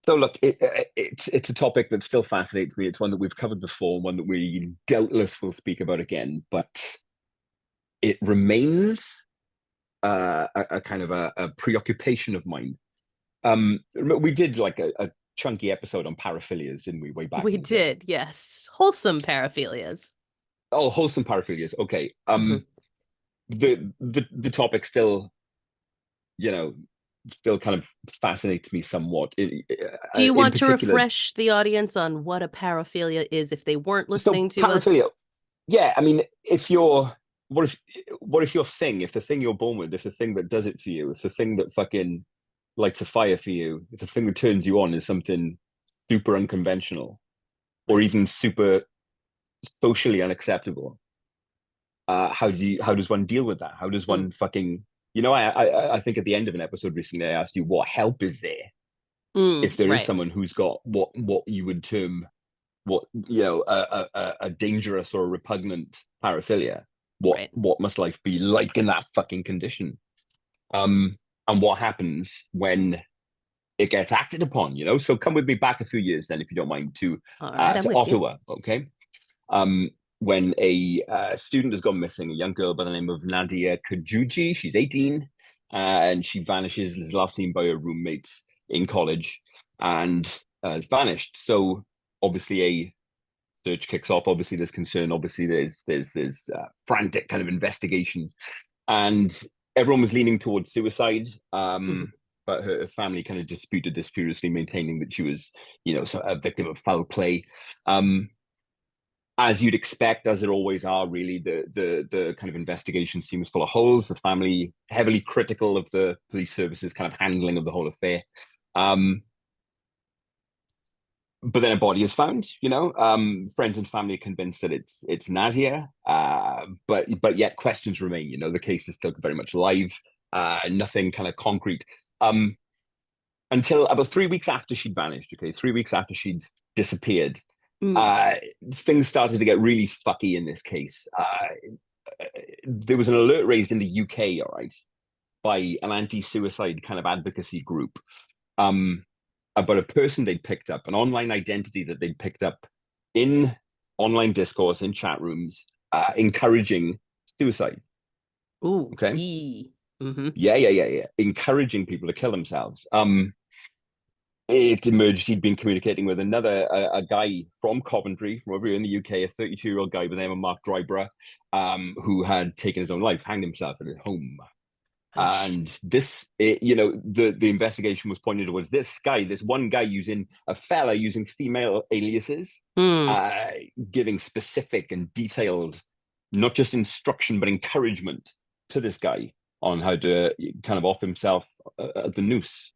So look, it's a topic that still fascinates me. It's one that we've covered before, one that we doubtless will speak about again, but it remains a kind of a preoccupation of mine. We did like a chunky episode on paraphilias, didn't we, way back We in the day? did, yes. Wholesome paraphilias. Oh, wholesome paraphilias. Okay. Mhm. The topic still, you know, still kind of fascinates me somewhat. Do you In want to particular, refresh the audience on what a paraphilia is if they weren't so listening to paraphilia. us? Yeah, I mean, if you're what if your thing, if the thing you're born with, if the thing that does it for you, if the thing that fucking lights a fire for you, if the thing that turns you on is something super unconventional or Right. even super socially unacceptable, how does one deal with that? How does Mm. one fucking I think at the end of an episode recently I asked you what help is there if there is Right. someone who's got what you would term what a dangerous or a repugnant paraphilia. Right. What must life be like in that fucking condition? And what happens when it gets acted upon? So come with me back a few years, then, if you don't mind, All right, I'm to with you. Ottawa. Okay. When a student has gone missing, a young girl by the name of Nadia Kajuji. She's 18, and she vanishes. Is last seen by her roommates in college, and vanished. So obviously a search kicks off. Obviously there's concern. Obviously there's frantic kind of investigation, and everyone was leaning towards suicide. Mhm. But her family kind of disputed this furiously, maintaining that she was, a victim of foul play. As you'd expect, as there always are, really, the kind of investigation seems full of holes. The family heavily critical of the police services kind of handling of the whole affair. Um, but then a body is found. Friends and family are convinced that it's Nadia, but yet questions remain. The case is still very much alive. Nothing kind of concrete. Until about 3 weeks after she'd vanished. Okay, 3 weeks after she'd disappeared, Mm. uh, things started to get really fucky in this case. There was an alert raised in the UK, all right, by an anti-suicide kind of advocacy group, um, about a person they'd picked up, an online identity that they'd picked up in online discourse, in chat rooms, encouraging suicide. Ooh. Okay. Mm-hmm. Yeah. Encouraging people to kill themselves. It emerged he'd been communicating with a guy from Coventry, from over here in the UK, a 32-year-old guy by the name of Mark Dryborough, who had taken his own life, hanged himself at his home. And the investigation was pointed towards this one guy using female aliases, Mm. uh, giving specific and detailed, not just instruction, but encouragement to this guy on how to kind of off himself at the noose.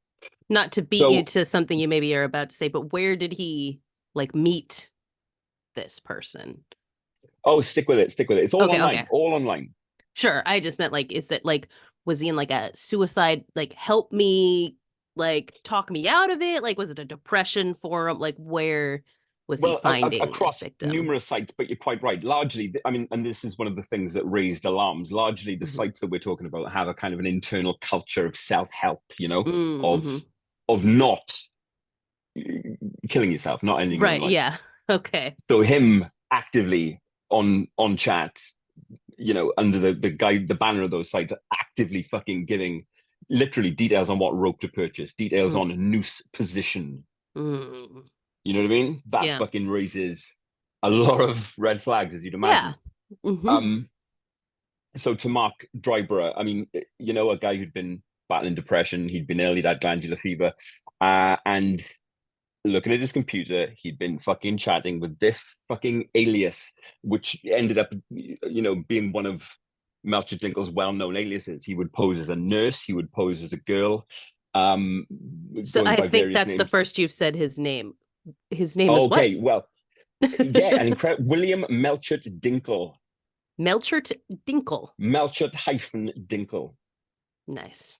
Not to beat you So, to something you maybe are about to say, but where did he like meet this person? oh, stick with it, stick with it. It's all Okay, online, okay. all online. Sure. I just meant like, is it like, was he in like a suicide, like help me, like talk me out of it? Like, was it a depression forum? Like, where was he Well, finding this across victim? numerous sites, but you're quite right. Largely, I mean, and this is one of the things that raised alarms. Largely, the Mhm. sites that we're talking about have a kind of an internal culture of self-help, Mm-hmm. of not killing yourself, not ending your own Right. life. Yeah. Okay. So him actively on chat, under the banner of those sites, actively fucking giving literally details on what rope to purchase, details Mm. on noose position. Mm. You know what I mean? That Yeah. fucking raises a lot of red flags, as you'd Yeah. imagine. Mm-hmm. Um, so to Mark Dryborough, I mean, a guy who'd been battling depression, he'd been ill, he'd had glandular fever, and looking at his computer, he'd been fucking chatting with this fucking alias, which ended up, being one of Melcher Dinkle's well-known aliases. He would pose as a nurse, he would pose as a girl, um, So going I by think various that's the names. first you've said his name. His name is what? Okay, well, yeah, an incredible William Melchert Dinkle. Melchert Dinkle. Melchert hyphen Dinkle. Nice.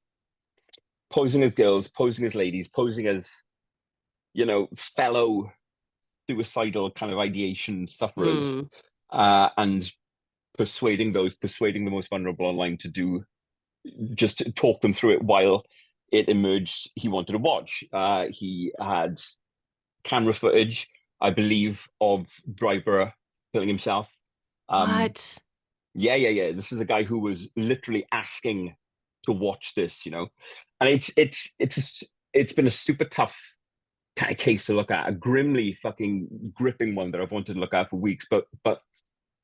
Posing as girls, posing as ladies, posing as, fellow suicidal kind of ideation sufferers, Mm. and persuading the most vulnerable online to just to talk them through it while it emerged he wanted to watch. He had camera footage, I believe, of Driver killing himself. Um, What? yeah. This is a guy who was literally asking to watch this, and it's been a super tough kind of case to look at, a grimly fucking gripping one that I've wanted to look at for weeks, but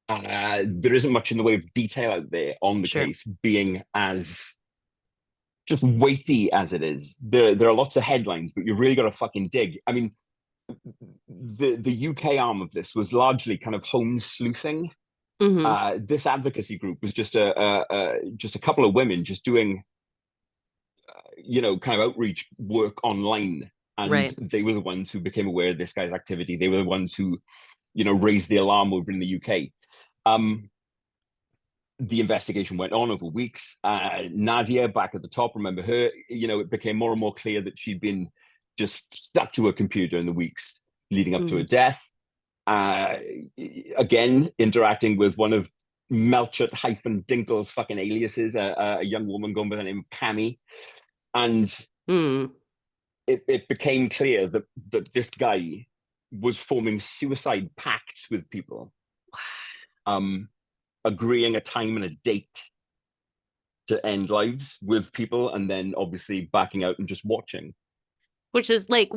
there isn't much in the way of detail out there on the Sure. case, being as just weighty as it is. There are lots of headlines, but you've really got to fucking dig. I mean, the UK arm of this was largely kind of home sleuthing. Mm-hmm. This advocacy group was just a couple of women just doing kind of outreach work online, and Right. they were the ones who became aware of this guy's activity. They were the ones who raised the alarm over in the UK. The investigation went on over weeks. Nadia, back at the top, remember her? It became more and more clear that she'd been just stuck to her computer in the weeks leading up to her Mm-hmm. death. Uh, Again, interacting with one of Melchett-Dinkle's fucking aliases, a young woman going by the name of Cammy. And Mm. it became clear that this guy was forming suicide pacts with people, um, agreeing a time and a date to end lives with people, and then obviously backing out and just watching. Which is like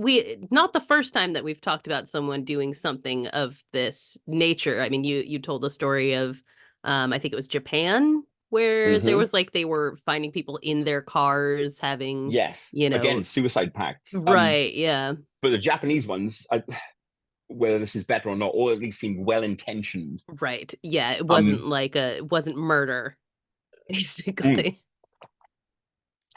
not the first time that we've talked about someone doing something of this nature. I mean, you told the story of I think it was Japan where there Mm-hmm. was like they were finding people in their cars having, Yes, you know, again, suicide pacts. right, yeah. But the Japanese ones, whether this is better or not, or at least seem well intentioned. Right. Yeah, Um, it wasn't murder, mm, basically.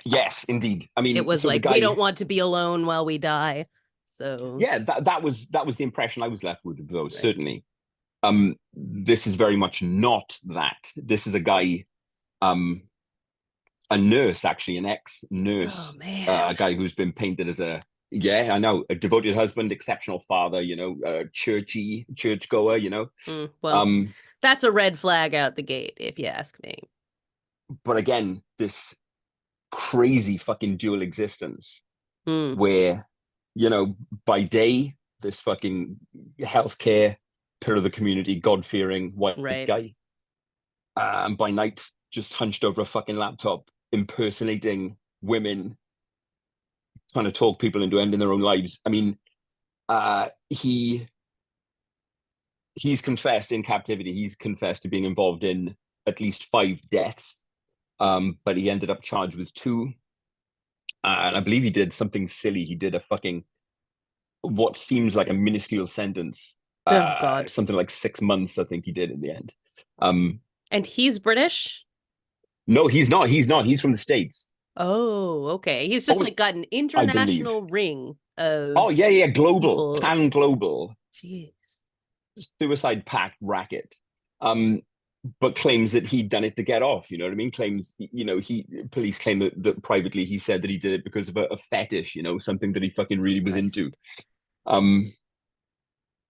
yes, indeed. I It mean, was so the like we guy, don't want to be alone while we die. So, yeah, that was the impression I was left with, though. right. Certainly, this is very much not that. This is a guy, um, a nurse, actually, an Oh ex-nurse, a man. guy who's been painted as yeah, I know, a devoted husband, exceptional father, churchgoer. Well, Um, that's a red flag out the gate, if you ask me. but again, this crazy fucking dual existence Mm, where, by day, this fucking healthcare pillar of the community, God-fearing white right. guy, and by night, just hunched over a fucking laptop, impersonating women, trying to talk people into ending their own lives. I mean, he's confessed in captivity. He's confessed to being involved in at least 5 deaths, but he ended up charged with 2. And I believe he did something silly. He did a fucking what seems like a minuscule sentence, Oh God. something like 6 months. I think he did in the end. Um, And he's British? no, he's not. He's not. He's from the States. Oh, okay. He's just Oh, like got an I believe. international ring Oh, of yeah. Global, people. pan global Jeez. suicide pact racket. Um, but claims that he'd done it to get off. You know what I mean? Claims, police claim that privately he said that he did it because of a fetish, something that he fucking really was into. Christ. Um,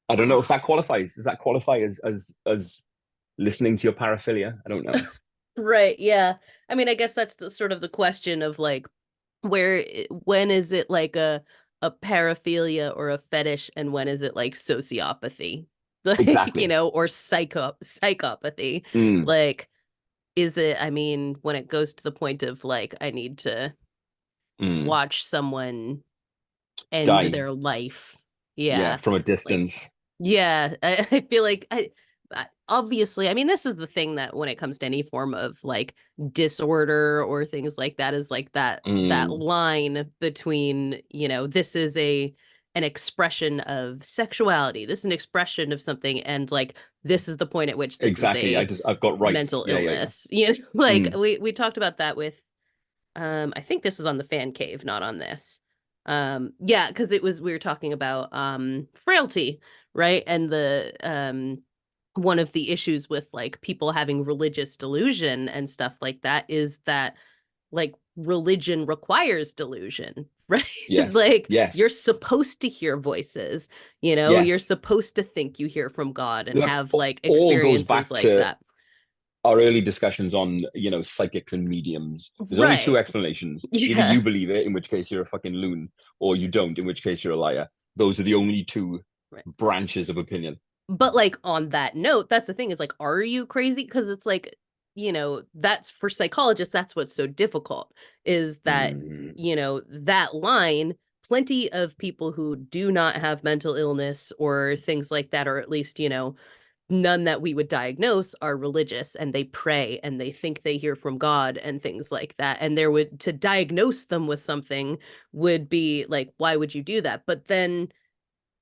I don't know if Wow. that qualifies. Does that qualify as listening to your paraphilia? I don't know. Right, yeah. I mean, I guess that's the sort of the question of like when is it like a paraphilia or a fetish and when is it like sociopathy? Like, Exactly. or psychopathy. Mm, Like is it, I mean, when it goes to the point of like I need to mm. watch someone end Die. their life. Yeah, Yeah. from a Like, distance. yeah, I feel like obviously, I mean, this is the thing that when it comes to any form of like disorder or things like that is like that Mm, line between, this is an expression of sexuality. This is an expression of something and like this is the point at which this is exactly. a I've got rights. mental Yeah. illness. Like Mm, we talked about that with I think this was on the fan cave, not on this. Yeah, because it was we were talking about frailty, right? And the one of the issues with like people having religious delusion and stuff like that is that like religion requires delusion, right? yes. Like you're Yes. supposed to hear voices, you're Yes. supposed to think you hear from God and Look, have like all goes experiences back like to that. our early discussions on, psychics and mediums. There's only two Right. explanations. Either Yeah. you believe it, in which case you're a fucking loon, or you don't, in which case you're a liar. Those are the only two Right. branches of opinion. But like on that note, that's the thing is like, are you crazy? Because it's like, that's for psychologists, that's what's so difficult is that, Mm. that line, plenty of people who do not have mental illness or things like that, or at least, none that we would diagnose are religious and they pray and they think they hear from God and things like that. And there would to diagnose them with something would be like, why would you do that? But then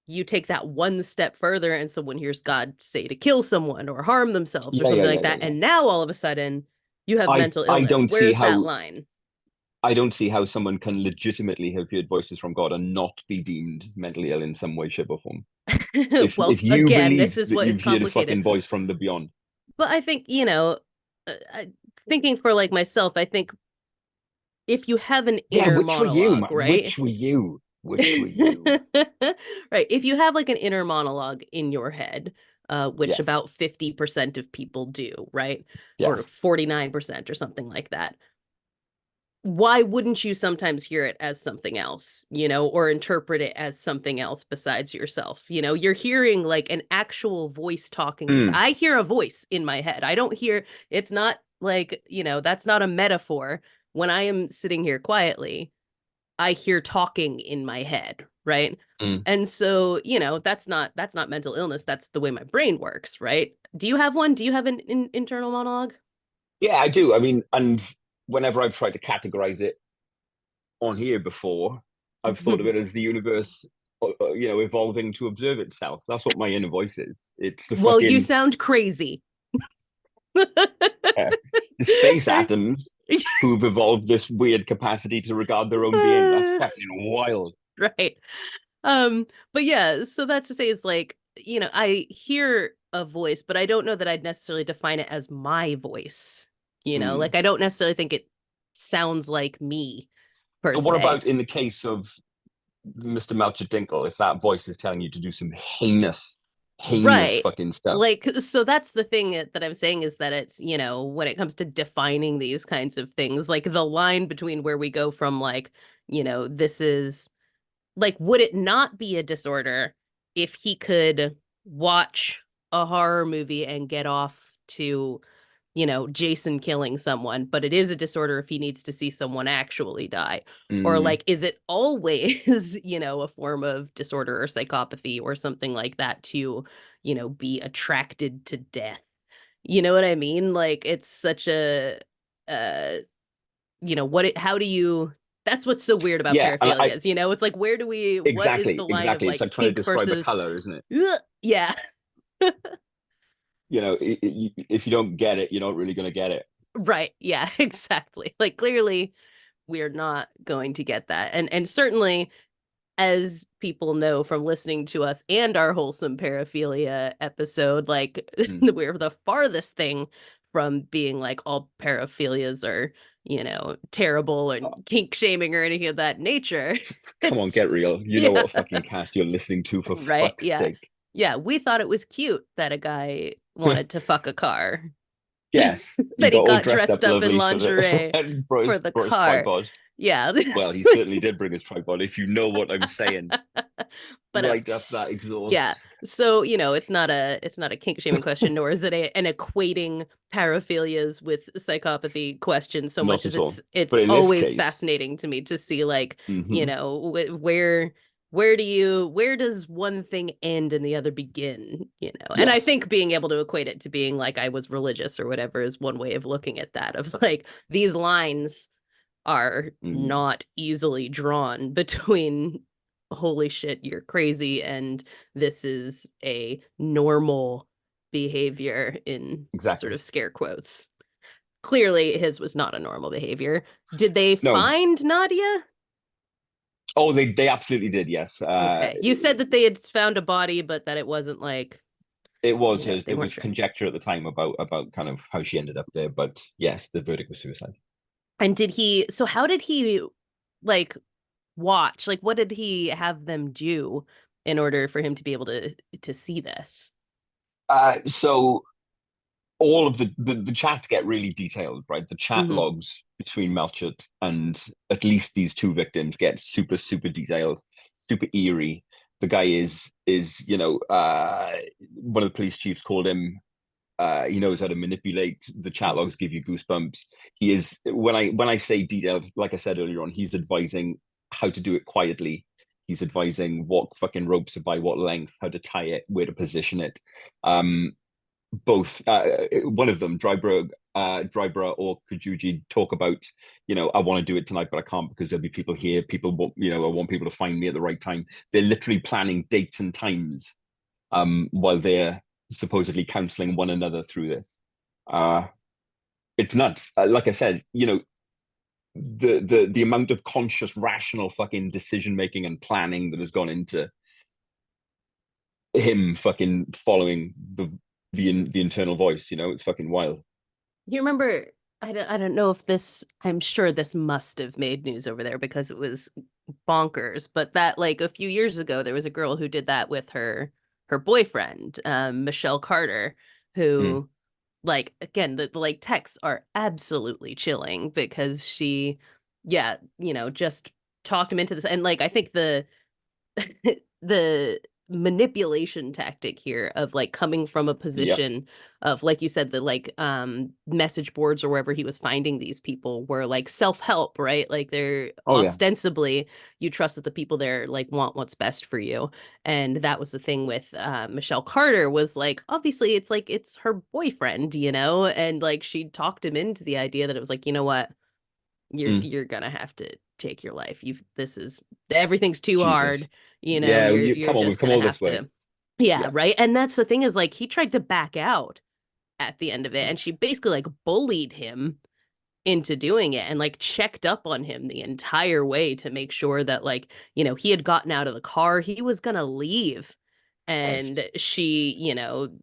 you take that one step further and someone hears God say to kill someone or harm themselves or Yeah, yeah, something yeah, like yeah, that. yeah. And now all of a sudden you have I mental I illness. don't see Where's that how line? I don't see how someone can legitimately have heard voices from God and not be deemed mentally ill in some way, shape, or form. Well, If you again, this believe is that what is you've heard a complicated. fucking voice from the beyond, But I think, thinking for like myself, I think if you have an yeah, inner which were you, monologue, man? right? Which were you? Which were you? Right. If you have like an inner monologue in your head, which Yes, about 50% of people do, right? Or yes. 49% or something like that. Why wouldn't you sometimes hear it as something else, or interpret it as something else besides yourself? You're hearing like an actual voice talking inside. Mm, I hear a voice in my head. I don't hear, it's not like, that's not a metaphor. When I am sitting here quietly, I hear talking in my head, right? mm. And so, that's not mental illness. That's the way my brain works, right? Do you have one? Do you have an internal monologue? Yeah, I do. I mean, and whenever I've tried to categorize it on here before, I've thought of it as the universe, evolving to observe itself. That's what my inner voice is. It's the Well, you fucking sound crazy. uh, the space atoms who've evolved this weird capacity to regard their own being. That's fucking wild. Right. But yeah, so that's to say is like, I hear a voice, but I don't know that I'd necessarily define it as my voice. Mm. Like I don't necessarily think it sounds like me per So what se. about in the case of Mr. Melcher Dinkle, if that voice is telling you to do some heinous, heinous Right. fucking stuff? Like, so that's the thing that I'm saying is that it's, when it comes to defining these kinds of things, like the line between where we go from like, this is like, would it not be a disorder if he could watch a horror movie and get off to, Jason killing someone, but it is a disorder if he needs to see someone actually die? Or Mm. like, is it always, a form of disorder or psychopathy or something like that to, be attracted to death? You know what I mean? Like, it's such uh, how do you, that's what's so weird about Yeah, and I paraphilias, it's like, what is the exactly, line of exactly. It's like like trying to kink describe a versus, color, isn't it? ugh, yeah, If you don't get it, you're not really going to get it. right, yeah, exactly. Like clearly we're not going to get that. And certainly as people know from listening to us and our wholesome paraphilia episode, like Mm. we're the farthest thing from being like all paraphilias are, terrible and Oh, kink shaming or anything of that nature. come It's on, get real. You know yeah, what fucking cast you're listening to, for right. fuck's Yeah. sake. Yeah. We thought it was cute that a guy wanted to fuck a car, Yes, he that he got all got dressed dressed up up in lovely for the lingerie and brought for his, the brought his car. tripod. Yeah. Well, he certainly did bring his tripod, if you know what I'm saying. But Light up that yeah. exhaust. So, it's not a kink shaming question, nor is it an equating paraphilias with psychopathy question so much Not as at all. it's But in this always case, fascinating to me to see like, hmm where does one thing end and the other begin, And I yes. think being able to equate it to being like I was religious or whatever is one way of looking at that, of like these lines are Mm, not easily drawn between holy shit, you're crazy, and this is a normal behavior in sort exactly. of scare quotes. Clearly, his was not a normal behavior. Did they No. find Nadia? Oh, they absolutely did, yes. Okay. You said that they had found a body, but that it wasn't like, It was hers. they There weren't was sure. conjecture at the time about kind of how she ended up there, but yes, the verdict was suicide. And so how did he like watch? Like, what did he have them do in order for him to be able to see this? So all of the chats get really detailed, right? The chat Hmm. logs between Melchett and at least these two victims get super, super detailed, super eerie. The guy is one of the police chiefs called him. He knows how to manipulate. The chat logs give you goosebumps. He is when I say detailed, like I said earlier on, he's advising how to do it quietly. He's advising what fucking ropes to buy, what length, how to tie it, where to position it. Both one of them, Drybra or Kajuji, talk about, I want to do it tonight, but I can't because there'll be people here. People want, I want people to find me at the right time. They're literally planning dates and times while they're supposedly counseling one another through this. Uh, it's nuts. Like I said, the amount of conscious, rational fucking decision making and planning that has gone into him fucking following the internal voice. It's fucking wild. You remember, I don't know if this, I'm sure this must have made news over there because it was bonkers, but that like a few years ago, there was a girl who did that with her boyfriend, Michelle Carter, Mm, who like again the like texts are absolutely chilling because she, yeah, just talked him into this. And like I think the manipulation tactic here of like coming from a yeah. position of, like you said, the like message boards or wherever he was finding these people were like self-help, right? Like they're Oh yeah. ostensibly, you trust that the people there like want what's best for you. And that was the thing with Michelle Carter, was like obviously it's like it's her boyfriend, and like she talked him into the idea that it was like, you know what, Mm, you're gonna have to take your life. You've this is everything's too hard. Jesus. Yeah. You're You you're come on. We've just come gonna all this have way. to. Yeah, Yeah. right. And that's the thing, is like he tried to back out at the end of it, and she basically like bullied him into doing it and like checked up on him the entire way to make sure that like, he had gotten out of the car, he was gonna leave. Christ. And she,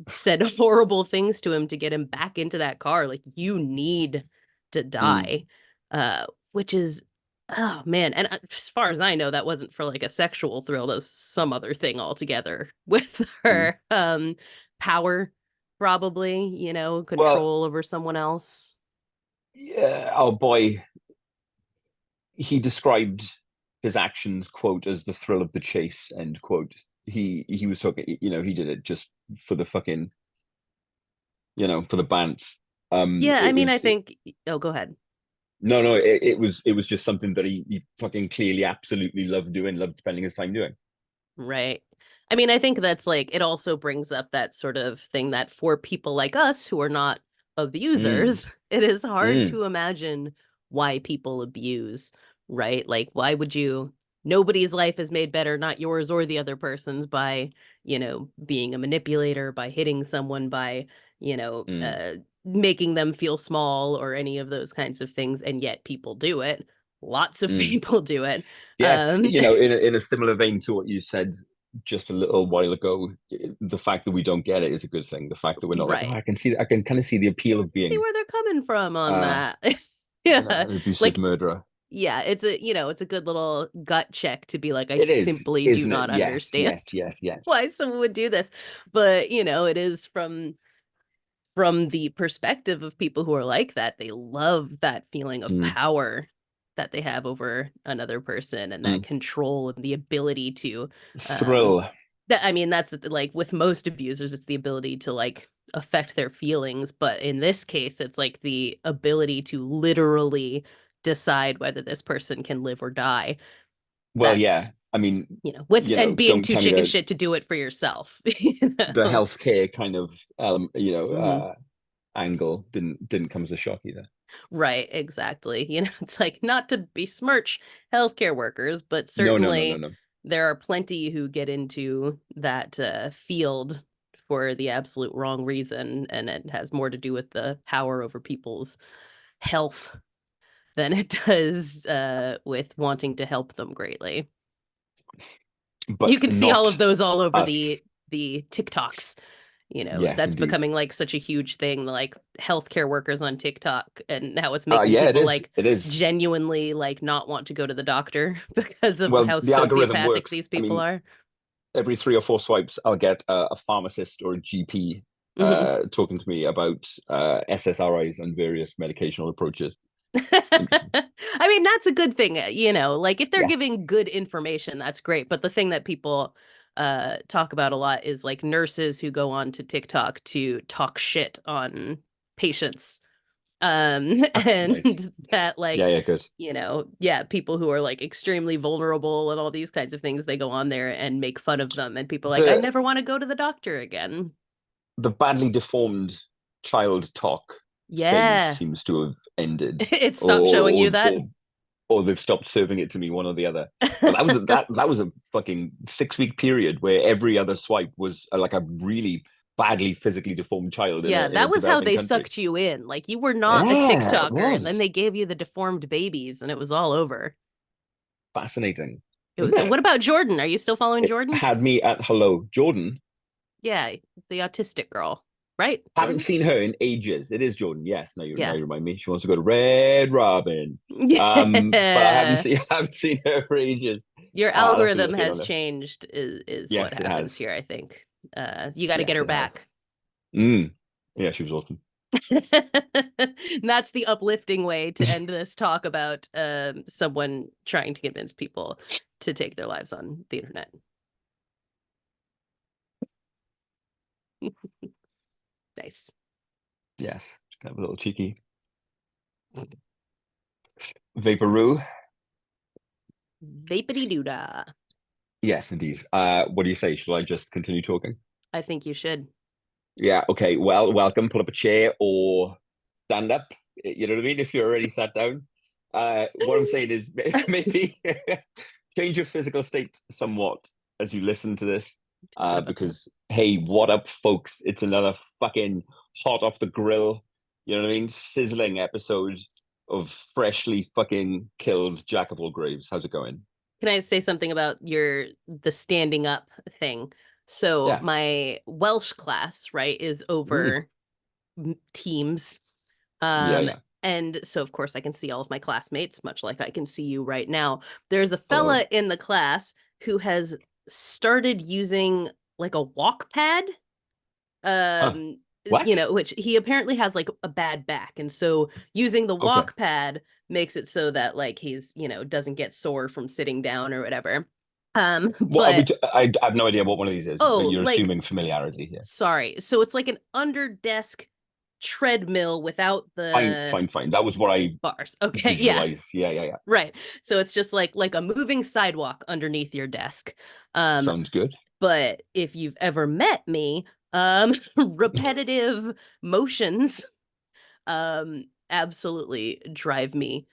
said horrible things to him to get him back into that car. Like, you need to Mm, die. Which is, oh man. And as far as I know, that wasn't for like a sexual thrill. That was some other thing altogether with mm. her. Power, probably, Well, control over someone else. yeah. Oh boy. He described his actions, quote, as the thrill of the chase, end quote. He was talking, he did it just for the fucking, for the bants. Yeah, I It mean, I was think, oh, go ahead. no, no, it was just something that he fucking clearly absolutely loved doing, loved spending his time doing. Right. I mean, I think that's like, it also brings up that sort of thing that for people like us who are not Mm, abusers, it is hard mm, to imagine why people abuse, right? Like, why would you? Nobody's life is made better, not yours or the other person's, by, being a manipulator, by hitting someone, by, mm, making them feel small or any of those kinds of things. And yet people do it. Lots of mm. people do it. Yeah, Um, in a similar vein to what you said just a little while ago, the fact that we don't get it is a good thing. The fact that we're not like, oh, right. I can kind of see the appeal of See being where they're coming from on uh, that. Yeah. an abusive Like, murderer. yeah, it's a good little gut check to be like, I It is, simply do isn't it? not Yes, understand yes, yes, yes. why someone would do this. But, it is from the perspective of people who are like that. They love that feeling of Mm, power that they have over another person, and that mm. control and the ability to um Thrill. that, I mean, that's like with most abusers, it's the ability to like affect their feelings, but in this case it's like the ability to literally decide whether this person can live or die. Well, That's, yeah. I mean, with and being don't too tell me chicken that shit to do it for yourself. the healthcare kind of Mhm. angle didn't come as a shock either. Right, exactly. It's like, not to besmirch healthcare workers, but No, no, no, no, certainly no. there are plenty who get into that field for the absolute wrong reason, and it has more to do with the power over people's health than it does with wanting to help them greatly. You But can see all of not those all over us. the TikToks. Yes, That's indeed. becoming like such a huge thing, like healthcare workers on TikTok, and how it's making Yeah, it people is. like It is. genuinely like not want to go to the doctor because of Well, how the algorithm sociopathic works. these I people mean, are. every 3 or 4 swipes, I'll get a pharmacist or a GP Mhm. talking to me about SSRIs and various medicational approaches. Interesting. I mean, that's a good thing, like if they're Yes. giving good information, that's great. But the thing that people talk about a lot is like nurses who go on to TikTok to talk shit on patients. Nice. And that Yeah, like, yeah, good. yeah, people who are like extremely vulnerable and all these kinds of things, they go on there and make fun of them, and people are like, I The never want to go to the doctor again. the badly deformed child talk phase Yeah. seems to have ended, It stopped or showing you or that. or, or they've stopped serving it to me, one or the other. But that was a fucking 6 week period where every other swipe was like a really badly physically deformed child in Yeah, a that was how developing they country. sucked you in. Like you were not a Yeah, it TikToker, and then was they gave you the deformed babies and it was all over. fascinating, It wasn't was it? what about Jordan? Are you still following It Jordan? had me at hello, Jordan. Yeah, the autistic girl. Right? Haven't Jordan? seen her in ages. It is Jordan. Yes, now Yeah. you remind me. She wants to go to Red Robin. But I haven't Yeah. seen I haven't seen her for ages. Your I'll have to algorithm look in has on her. changed is what Yes, it happens has. here, I think. You got to get Yes, her it has. back. Mm. Yeah, she was awesome. That's the uplifting way to end this talk about someone trying to convince people to take their lives on the internet. Nice. Yes, kind of a little cheeky. Vaporoo. Vapity doodah. Yes, indeed. What do you say? Shall I just continue talking? I think you should. Yeah, okay. Well, welcome. Pull up a chair or stand up. You know what I mean? If you're already sat down. What I'm saying is maybe change your physical state somewhat as you listen to this. What about that? Because hey, what up, folks? It's another fucking hot off the grill, you know what I mean? Sizzling episode of freshly fucking killed Jack of all graves. How's it going? Can I say something about the standing up thing? So Yeah. my Welsh class, right, is Mm. over Teams. Yeah, Um, yeah. and so of course I can see all of my classmates, much like I can see you right now. There's a Oh, fella in the class who has started using like a walk pad. huh. Um, What? which he apparently has like a bad back, and so using the Okay. walk pad makes it so that like he's, doesn't get sore from sitting down or whatever. What are we? But I have no idea what one of these is, but oh, you're like assuming familiarity here. sorry. So it's like an under desk treadmill without Fine, the fine, fine. That was what I bars. Okay, yeah. visualized. Yeah, yeah, yeah. Right. So it's just like a moving sidewalk underneath your desk. Um, Sounds good. but if you've ever met me, repetitive motions absolutely drive me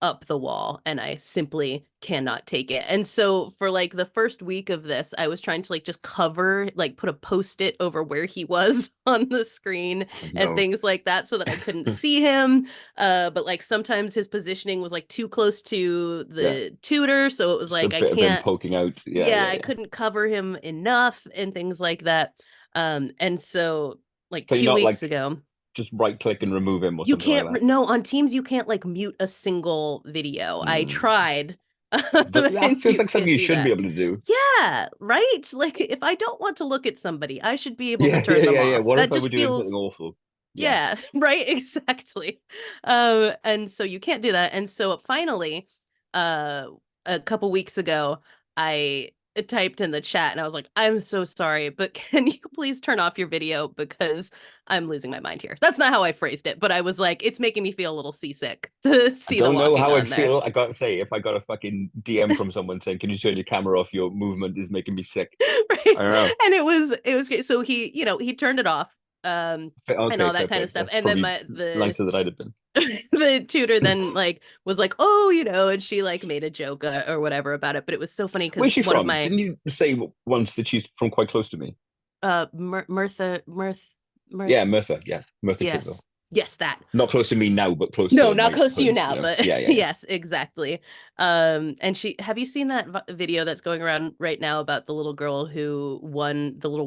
up the wall, and I simply cannot take it. And so for like the first week of this, I was trying to like just put a post-it over where he was on the screen Oh, and no. things like that so that I couldn't see him. But like sometimes his positioning was like too close to Yeah. the tutor, so it was Just a like I bit of him can't, poking out. Yeah, yeah, yeah, I yeah. couldn't cover him enough and things like that. And so like So you're two not weeks like ago, just right click and remove him or you something like can't, that. no, on Teams, you can't like mute a single video. I Mm. tried, That and feels you like something can't you do should be that. able to do. Yeah, right? Like if I don't want to look at somebody, I should be able to Yeah, yeah, turn them yeah, yeah. off. What That if I were just doing something feels, awful? Yes. yeah, right, exactly. And so you can't do that. And so finally, uh, a couple weeks ago, I typed in the chat and I was like, I'm so sorry, but can you please turn off your video because I'm losing my mind here. That's not how I phrased it, but I was like, it's making me feel a little seasick to I see the don't know walking how I'd on there. feel. I gotta say, if I got a fucking DM from someone saying, "Can you turn your camera off? Your movement is making me sick." Right. I don't know. And it was great. So he turned it off, and Okay, all that fair kind play. of stuff. That's And then probably the nicer than I'd have been. the tutor then like was like, oh, and she like made a joke or whatever about it. But it was so funny Where's because she one of from? my Didn't you say once that she's from quite close to me? Mirth, Yeah, Merthyr. Yes, Merthyr yes, Tydfil. yes, that. Not close to me now, but close No, to not my close to you hood. now, but Yeah, yeah, yeah. yes, exactly. And have you seen that video that's going around right now about the little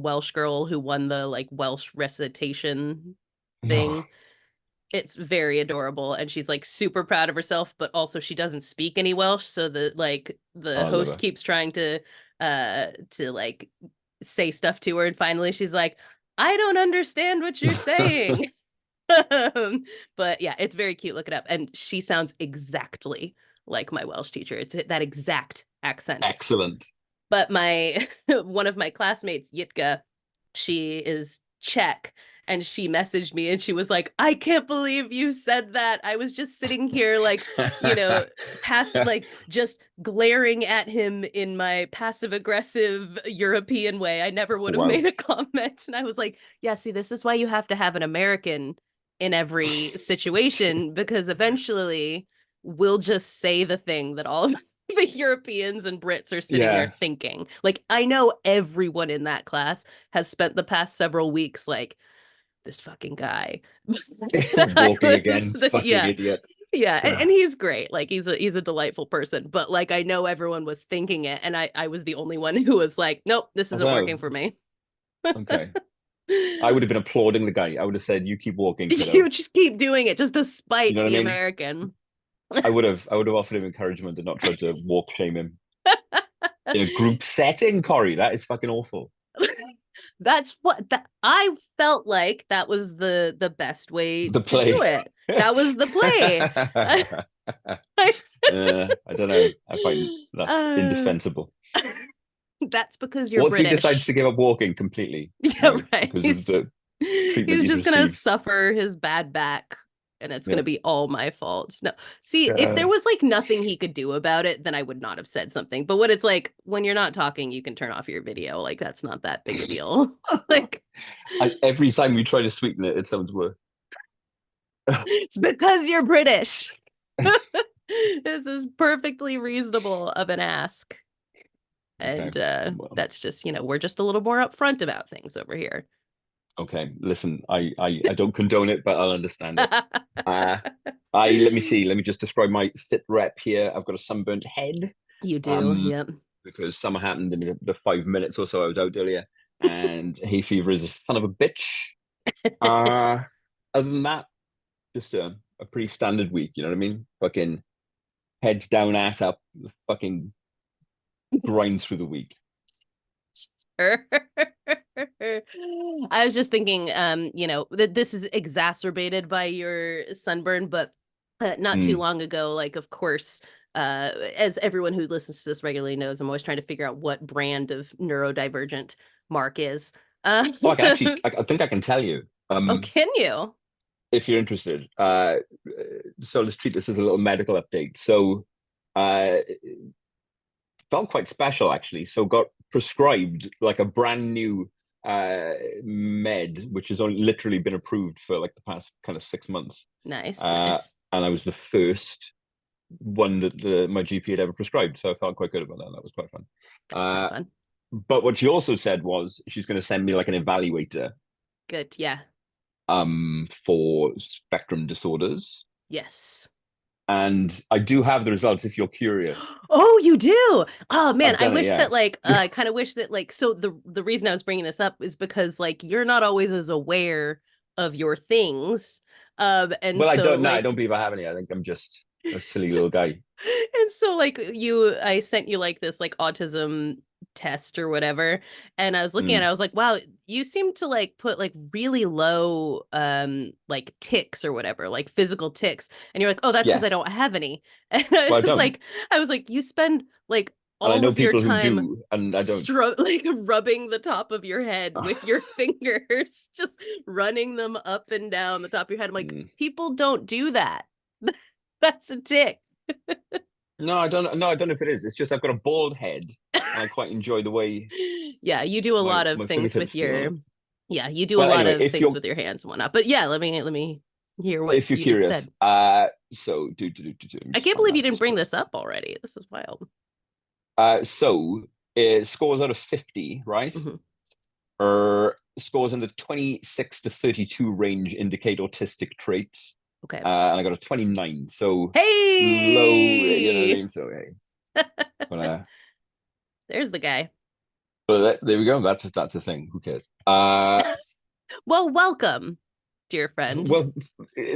Welsh girl who won the like Welsh recitation No. thing? It's very adorable, and she's like super proud of herself, but also she doesn't speak any Welsh, so the Oh, love host her. keeps trying to like say stuff to her, and finally she's like, I don't understand what you're saying. But yeah, it's very cute. Look it up. And she sounds exactly like my Welsh teacher. It's that exact accent. Excellent. But my one of my classmates, Yitka, she is Czech, and she messaged me and she was like, I can't believe you said that. I was just sitting here like, you know, past like just glaring at him in my passive aggressive European way. I never would have Wow. made a comment. And I was like, yeah, see, this is why you have to have an American in every situation, because eventually we'll just say the thing that all of the Europeans and Brits are sitting there Yeah. thinking. Like, I know everyone in that class has spent the past several weeks like, this fucking guy. Walking again, fucking Yeah. idiot. Yeah, and he's great. Like he's a delightful person, but like I know everyone was thinking it, and I was the only one who was like, nope, this isn't working Although, for me. okay. I would have been applauding the guy. I would have said, "You keep walking, You kiddo." just keep doing it just to You spite know what I the mean? American. I would have offered him encouragement and not tried to walk shame him in a group setting. Corri, that is fucking awful. That's what that I felt like that was the best way The to do play. it. That was the play. I don't know. I find that's uh, indefensible. that's because you're What if he decides to British. give up walking completely Yeah, now right. because of the treatment He's he's just gonna received? suffer his bad back, and it's Yeah. gonna be all my fault. No, see, if there was Yes. like nothing he could do about it, then I would not have said something. But what it's like when you're not talking, you can turn off your video. Like that's not that big a deal. Like Every time we try to sweeten it, it sounds worse. it's because you're British. This is perfectly reasonable of an ask. Okay. And Well, that's just, we're just a little more upfront about things over here. okay. Listen, I don't condone it, but I'll understand it. Uh, let me see. Let me just describe my sit rep here. I've got a sunburnt head. You do, Um, yep. because summer happened in the 5 minutes or so I was out earlier, and hay fever is a son of a bitch. Uh, other than that, just a pretty standard week. You know what I mean? Fucking heads down, ass up, fucking grind through the week. I was just thinking, that this is exacerbated by your sunburn, but not too Mm. long ago, like, of course, as everyone who listens to this regularly knows, I'm always trying to figure out what brand of neurodivergent Mark is. Oh, I can actually, I think I can tell you. Oh, can you? If you're interested. So let's treat this as a little medical update. So, felt quite special actually. So got prescribed like a brand new med, which has only literally been approved for like the past kind of 6 months. Nice, Uh, nice. and I was the first one that my GP had ever prescribed. So I felt quite good about that. That was quite fun. That's very Uh, fun. but what she also said was she's going to send me like an evaluator Good. Yeah. for spectrum disorders. Yes. And I do have the results if you're curious. Oh, you do. Oh man, I've I done it, wish yeah. that like I kind of wish that like so the reason I was bringing this up is because like you're not always as aware of your things. And Well, I so don't know. I like don't believe I have any. I think I'm just a silly so, little guy. and so like I sent you like this like autism test or whatever, and I was looking at it, Mm. I was like, wow, you seem to like put like really low like ticks or whatever, like physical ticks. And you're like, oh, that's because I Yes. don't have any. And I Well, was I just don't. like, you spend like And I all know of your people who time do, and I don't. like rubbing the top of your head with your fingers, just running them up and down the top of your head. I'm like, Mm. people don't do that. That's a tick. No, I don't. No, I don't know if it is. It's just I've got a bald head, and I quite enjoy the way Yeah, you do a my lot of my things fingertips with your feel. yeah, you do a Well, lot anyway, of things with your hands and whatnot. But yeah, let me hear what if you're you had curious, said. so let me I just can't find believe you that didn't bring display. this up already. This is wild. So it scores out of 50, right? Mhm. Or scores in the 26 to 32 range indicate autistic traits. Okay. And I got a 29. So low, you know what I Hey, mean? So, hey, but, there's the guy. there we go. That's a thing. Who cares? Well, welcome, dear friend. Well,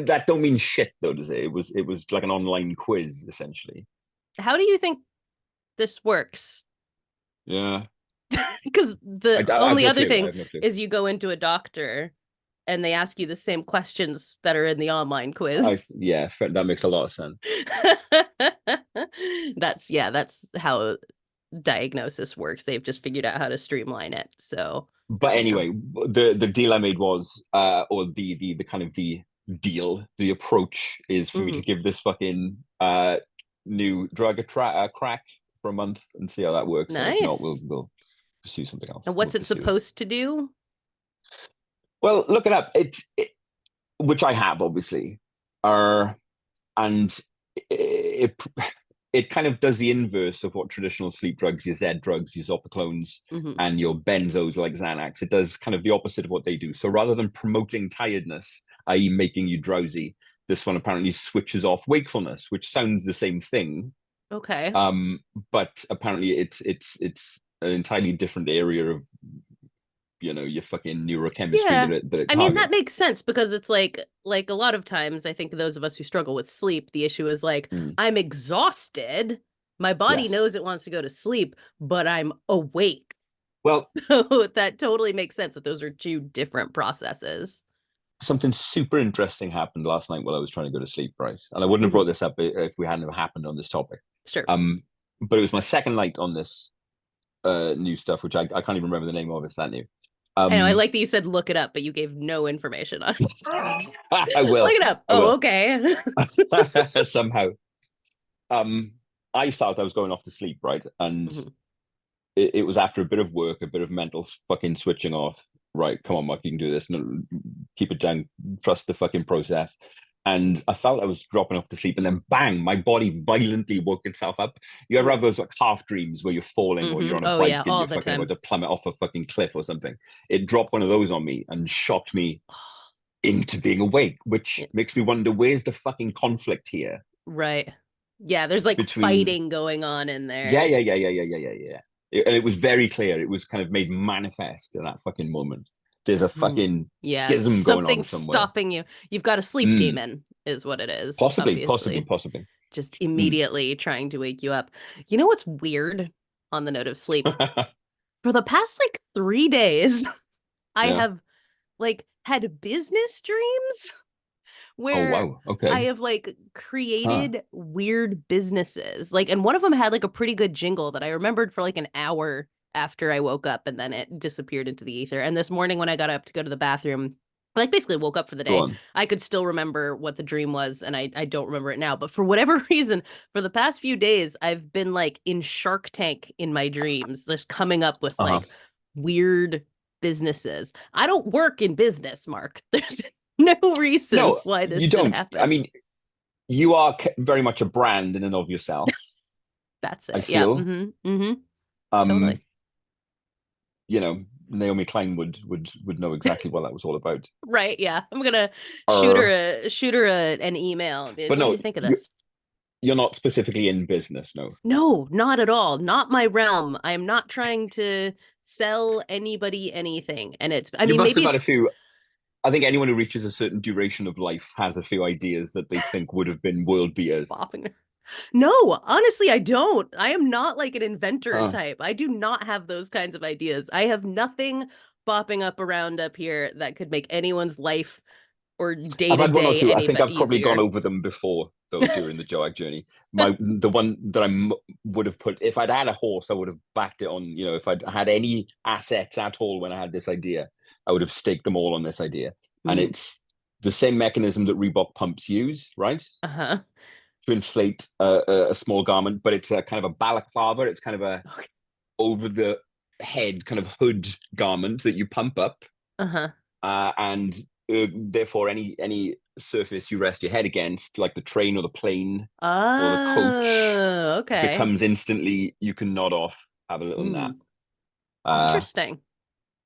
that don't mean shit though, does it? It was like an online quiz essentially. How do you think this works? Yeah. Because the I have only no other clue. I thing have no clue. is you go into a doctor and they ask you the same questions that are in the online quiz. Yeah, that makes a lot of sense. That's how diagnosis works. They've just figured out how to streamline it. So, But you know. anyway, the deal I made was, or the kind of the deal, the approach is for me to Mhm. give this fucking new drug a crack for a month and see how that works. And if not, Nice. we'll pursue something else. And We'll what's it pursue. supposed to do? Well, look it up. Which I have obviously, and it it kind of does the inverse of what traditional sleep drugs, your Z drugs, your Zopiclones, Hmm. and your benzos like Xanax. It does kind of the opposite of what they do. So rather than promoting tiredness, i.e., making you drowsy, this one apparently switches off wakefulness, which sounds the same thing, Okay. um, but apparently it's an entirely different area of your fucking neurochemistry Yeah. that it I mean, that targets. makes sense because it's like a lot of times I think those of us who struggle with sleep, the issue is like Mm, I'm exhausted. My body yes. knows it wants to go to sleep, but I'm awake. Well, So that totally makes sense that those are two different processes. something super interesting happened last night while I was trying to go to sleep, right? And I wouldn't have Mhm. brought this up if we hadn't have happened on this topic. Sure. Um, but it was my second night on this new stuff, which I can't even remember the name of. It's that new. I know I Um, like that you said look it up, but you gave no information on it. I Look will. it up. I Oh, will. okay. Somehow. Um, I felt I was going off to sleep, right? And Mhm. it was after a bit of work, a bit of mental fucking switching off. Right, come on, Mark, you can do this. No, keep it down. Trust the fucking process. And I felt I was dropping off to sleep, and then bang, my body violently woke itself up. You ever Ooh. have those like half dreams where you're falling or you're on a Oh bike yeah, and all you're the fucking about time. to plummet off a fucking cliff or something? It dropped one of those on me and shocked me into being awake, which Yeah, makes me wonder where's the fucking conflict here right. Yeah, there's like between fighting going on in yeah, there. yeah, yeah, yeah, yeah, yeah, yeah, yeah. And it was very clear. It was kind of made manifest in that fucking moment. There's a Hmm. fucking Yeah, schism going on something's somewhere. stopping you. You've got a sleep Mm, demon, is what it is, possibly, possibly, obviously. possibly. Just Mm. immediately trying to wake you up. You know what's weird on the note of sleep? For the past like 3 days, I Yeah. have like had business dreams Oh where wow. I Okay. have like Huh. created weird businesses. Like, and one of them had like a pretty good jingle that I remembered for like an hour after I woke up and then it disappeared into the ether. And this morning when I got up to go to the bathroom, I, like basically woke up for the Go day. on. I could still remember what the dream was, and I don't remember it now. But for whatever reason, for the past few days, I've been like in Shark Tank in my dreams, just coming up with Uh-huh. like weird businesses. I don't work in business, Mark. There's no reason No, why you this should don't. I happen. mean, you are very much a brand in and of yourself, That's I it. Yeah. feel. Totally. Um, Naomi Klein would know exactly what that was all about. Right. Yeah. I'm gonna Or shoot her an email. but What do no, you think of this? you're not specifically in business, no. No, not at all. Not my realm. I am not trying to sell anybody anything. And it's, I You mean, must maybe have had a it's few. I think anyone who reaches a certain duration of life has a few ideas that they think would have been it's world beaters. bopping. No, honestly, I don't. I am not like an inventor Huh. type. I do not have those kinds of ideas. I have nothing bopping up around up here that could make anyone's life or day I've to had one or day two. I any think I've probably gone easier. over them before, though, during the JoAG journey. The one that would have put, if I'd had a horse, I would have backed it on. If I'd had any assets at all when I had this idea, I would have staked them all on this idea. And Mhm. it's the same mechanism that Reebok pumps use, right? Uh-huh. To inflate a small garment, but it's a kind of a balaclava. It's kind of a Okay. over the head kind of hood garment that you pump up, Uh-huh. and therefore any surface you rest your head against, like the train or the plane or the coach, Oh, okay. becomes instantly you can nod off, have a little nap. Hmm. Uh, Interesting.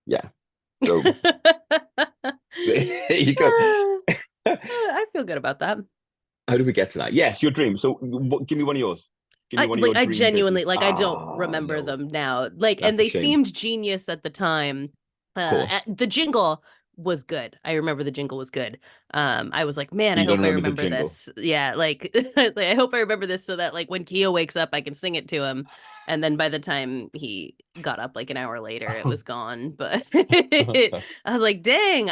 yeah. So there you go. I feel good about that. How do we get to that? Yes, your dream. So give me one of yours. Give me I one of like your I dream genuinely business. like I don't Ah, remember no, them now. Like, that's and a they shame. seemed genius at the time. Of course, The jingle was good. I remember the jingle was good. I was like, man, but I you don't hope I remember the remember jingle. this. Yeah, like, like I hope I remember this so that like when Keo wakes up, I can sing it to him. And then by the time he got up like an hour later, it was gone. But I was like, dang,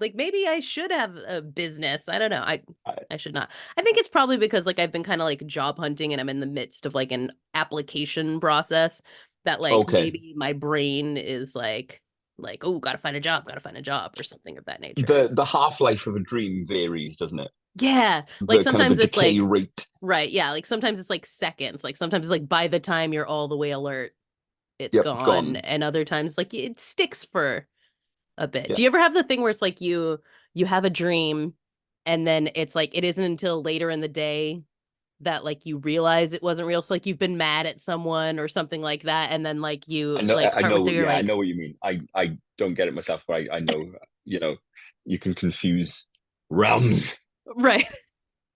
like maybe I should have a business. I don't know. I should not. I think it's probably because like I've been kind of like job hunting and I'm in the midst of like an application process that like Okay. maybe my brain is like, oh, gotta find a job or something of that nature. The half-life of a dream varies, doesn't it? Yeah. Like The kind of the sometimes it's decay like, rate. right. Yeah. Like sometimes it's like seconds. Like sometimes it's like by the time you're all the way alert, it's Yep, gone. gone. And other times like it sticks for a bit. Yeah. Do you ever have the thing where it's like you have a dream and then it's like it isn't until later in the day that like you realize it wasn't real? So like you've been mad at someone or something like that, and then like I you know, like I partway know, through you're yeah, I like, know what you mean. I don't get it myself, but I know, you know, you can confuse realms. right.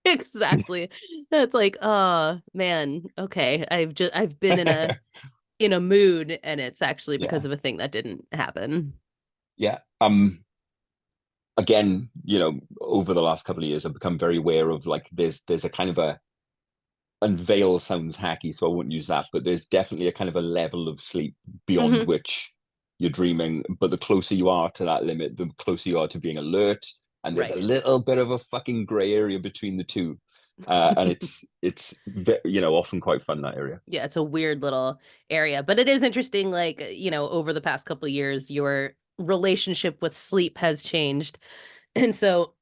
Exactly. That's like, oh man, okay. I've been in a mood and it's actually because Yeah, of a thing that didn't happen. yeah. Again, over the last couple of years, I've become very aware of like there's a kind of a and veil sounds hacky, so I wouldn't use that, but there's definitely a kind of a level of sleep beyond Hmm. which you're dreaming. But the closer you are to that limit, the closer you are to being alert. And there's a Right. little bit of a fucking gray area between the two. And it's often quite fun, that area. Yeah, it's a weird little area, but it is interesting like, over the past couple of years your relationship with sleep has changed. And so,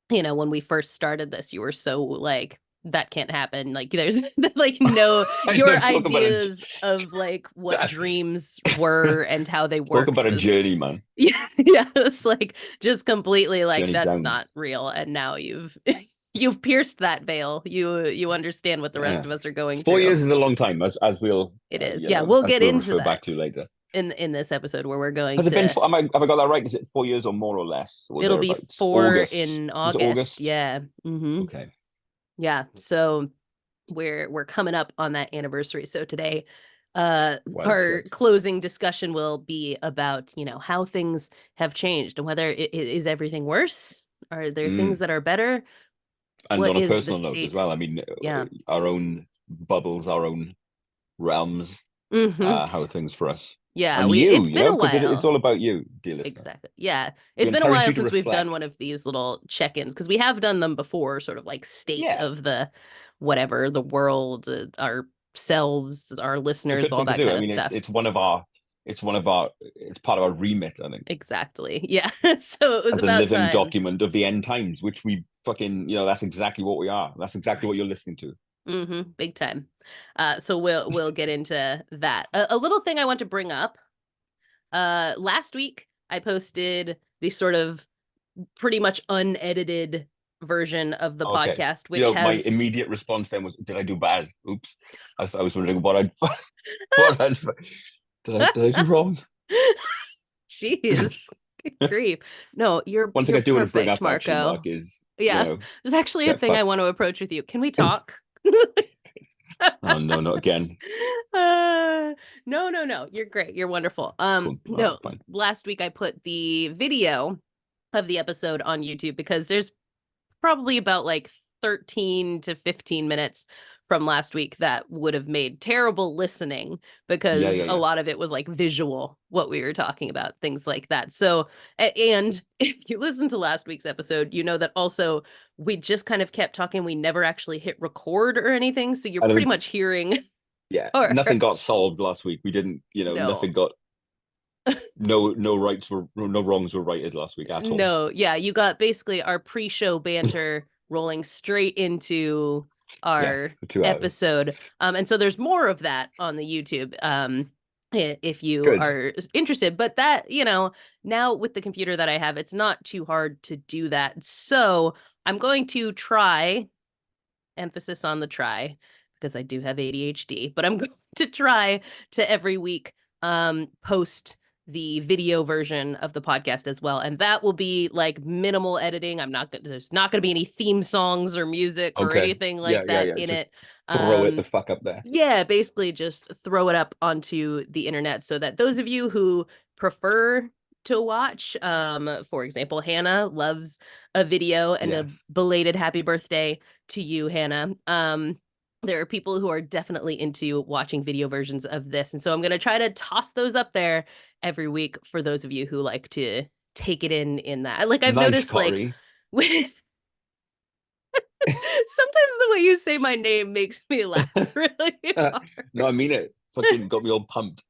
when we first started this, you were so like that can't happen. Like there's like no I know, your ideas of like what a dreams were and how they talk worked about a was journey, man. yeah, yeah, it's like just completely like Journey that's down. not real. And now you've you've pierced that veil. You understand what the rest Yeah, of us are going 4 years through. is a long time, as we'll It is. Yeah, we'll as get we'll into refer back that to later. in this episode where we're going Has it been? to Have I got that right? Is it 4 years or more or less or it'll be thereabouts? 4 August. in Was it August. August? Yeah. Okay. Yeah. So we're coming up on that anniversary. So today Wild our shit. closing discussion will be about, how things have changed and whether is everything worse? Are there things Mm. that are better? And What on a is the personal note as state? well, I mean, Yeah. our own bubbles, our own realms, Hmm. how are things for us? Yeah, And we you, it's been a because it's while. all about you, dear listener. Exactly. Yeah. We It's been a encourage while you to since we've done one reflect. of these little check-ins because we have done them before, sort of like state Yeah, of the whatever, the world, ourselves, our it's a listeners, good all thing to that do. kind I of mean, stuff. it's part of our remit, I think, Exactly. Yeah. So it was as a about living time. document of the end times, which we fucking, that's exactly what we are. That's exactly what Right. you're listening to. Big time. So we'll get into that. A little thing I want to bring up. Last week I posted the sort of pretty much unedited version of the Okay. podcast, which My has immediate response then was, "Did I do bad? Oops." I was wondering what I'd what I'd did I do wrong? jeez, good grief. No, One thing you're I do want to bring perfect, up actually, Marco. Mark, is Yeah, there's actually a get thing I fucked. want to approach with you. Can we talk? Oh no, not again. No, no, no. You're great. You're wonderful. Cool. All No, right, fine. last week I put the video of the episode on YouTube because there's probably about like 13 to 15 minutes from last week that would have made terrible listening Yeah, because yeah, a yeah. lot of it was like visual, what we were talking about, things like that. So, and if you listen to last week's episode, you know that also we just kind of kept talking. We never actually hit record or anything. So you're And I pretty mean, much hearing yeah, or nothing got solved last week. We didn't, no. nothing got no wrongs were righted last week at all. No, yeah, you got basically our pre-show banter rolling straight into Yes, our for 2 hours. episode. And so there's more of that on the YouTube. If you Good. are interested, but that, now with the computer that I have, it's not too hard to do that. So I'm going to try, emphasis on the try, because I do have ADHD, but I'm going to try to every week post the video version of the podcast as well, and that will be like minimal editing. There's not going to be any theme songs or music or Okay. anything Yeah, like yeah, that yeah. in Just it. throw it the um fuck up there. yeah, basically just throw it up onto the internet so that those of you who prefer to watch, for example, Hannah loves a video, and a Yes. belated happy birthday to you, Hannah. there are people who are definitely into watching video versions of this. And so I'm going to try to toss those up there every week for those of you who like to take it in that. Like I've Nice, noticed like CoRri. with sometimes the way you say my name makes me laugh really No, I hard. mean it. Fucking got me all pumped.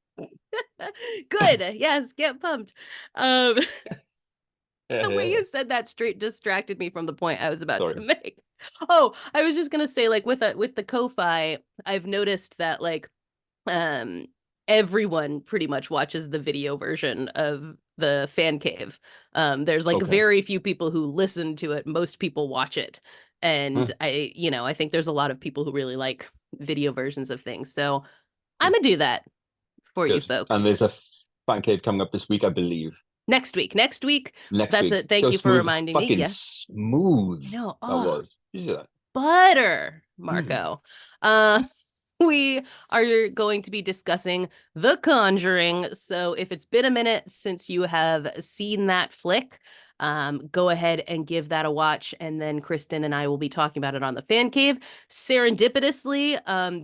Good. Yes, get pumped. Um, Yeah, the way yeah. you said that straight distracted me from the point I was about to Sorry. make. Oh, I was just gonna say, like with the Ko-Fi, I've noticed that like um everyone pretty much watches the video version of the fan cave. There's like Okay. very few people who listen to it. Most people watch it. And Huh, I think there's a lot of people who really like video versions of things. So I'm cool. gonna do that for you Good. And folks there's a fan cave coming up this week, I believe. next week. Next week, Next that's week. it. Thank So you for smooth, reminding me. fucking Yes, smooth I know. that Oh, was. Did you see that? butter, Mm. Marko. Uh, we are going to be discussing The Conjuring. So if it's been a minute since you have seen that flick, go ahead and give that a watch. And then Kristen and I will be talking about it on the fan cave. Serendipitously,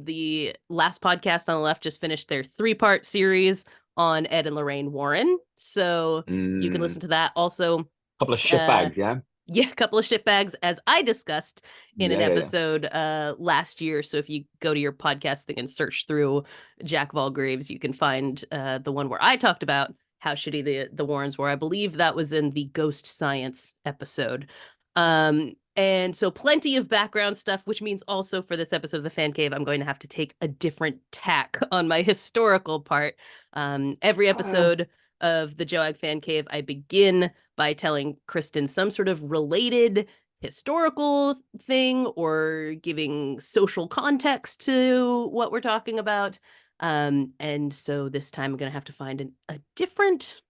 the last podcast on the left just finished their 3-part series on Ed and Lorraine Warren. So you can Mm. listen to that. Also, Couple of uh, shitbags, yeah? yeah, a couple of shitbags, as I discussed in an Yeah, yeah, yeah. episode last year. So if you go to your podcast thing and search through Jack of all Graves, you can find the one where I talked about how shitty the Warrens were. I believe that was in the Ghost Science episode. And so plenty of background stuff, which means also for this episode of the Fan Cave, I'm going to have to take a different tack on my historical part. Every Uh, episode of the JoAG Fan Cave, I begin by telling Kristen some sort of related historical thing or giving social context to what we're talking about. And so this time I'm gonna have to find a different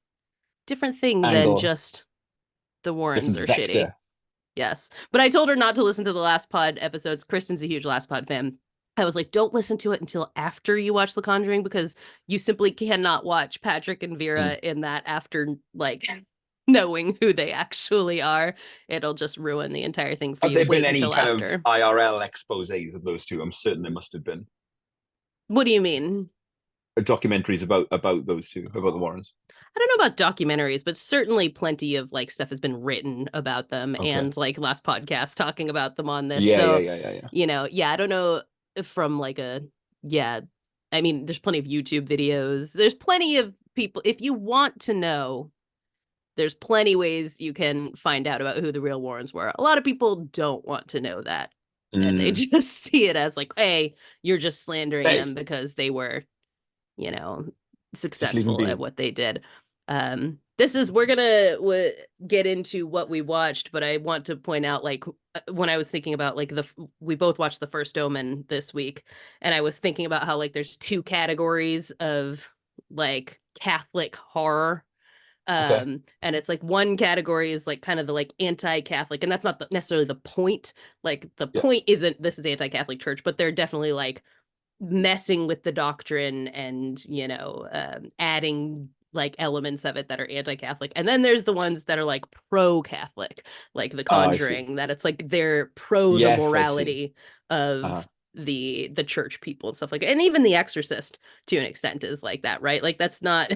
thing than Angle, just the Warrens different are shitty. vector. Yes. But I told her not to listen to the last pod episodes. Kristen's a huge last pod fan. I was like, don't listen to it until after you watch The Conjuring because you simply cannot watch Patrick and Vera Mm. in that after like knowing who they actually are. It'll just ruin the entire thing for Have you. there been Wait any until kind of after. IRL exposés of those two? I'm certain there must have been What do you mean? documentaries about those two, about the Oh, Warrens. I don't know about documentaries, but certainly plenty of like stuff has been written about them Okay. and like last podcast talking about them on this. Yeah, yeah, So, yeah, yeah, yeah. yeah, I don't know from like yeah, I mean, there's plenty of YouTube videos. There's plenty of people. If you want to know, there's plenty ways you can find out about who the real Warrens were. A lot of people don't want to know that. And they Mm. just see it as like, hey, you're just slandering Hey, them because they were you know, just leave them successful at be. what they did. This is we're gonna get into what we watched, but I want to point out like when I was thinking about like we both watched the first Omen this week, and I was thinking about how like there's 2 categories of like Catholic horror. Okay. And it's like one category is like kind of the like anti-Catholic, and that's not necessarily the point. Like the Yeah. point isn't this is anti-Catholic church, but they're definitely like messing with the doctrine and adding like elements of it that are anti-Catholic, and then there's the ones that are like pro-Catholic, like the Oh, I see. Conjuring, that it's like they're pro the Yes, I see. morality of Uh-huh. the church people and stuff like that. And even the Exorcist to an extent is like that, right? Like that's not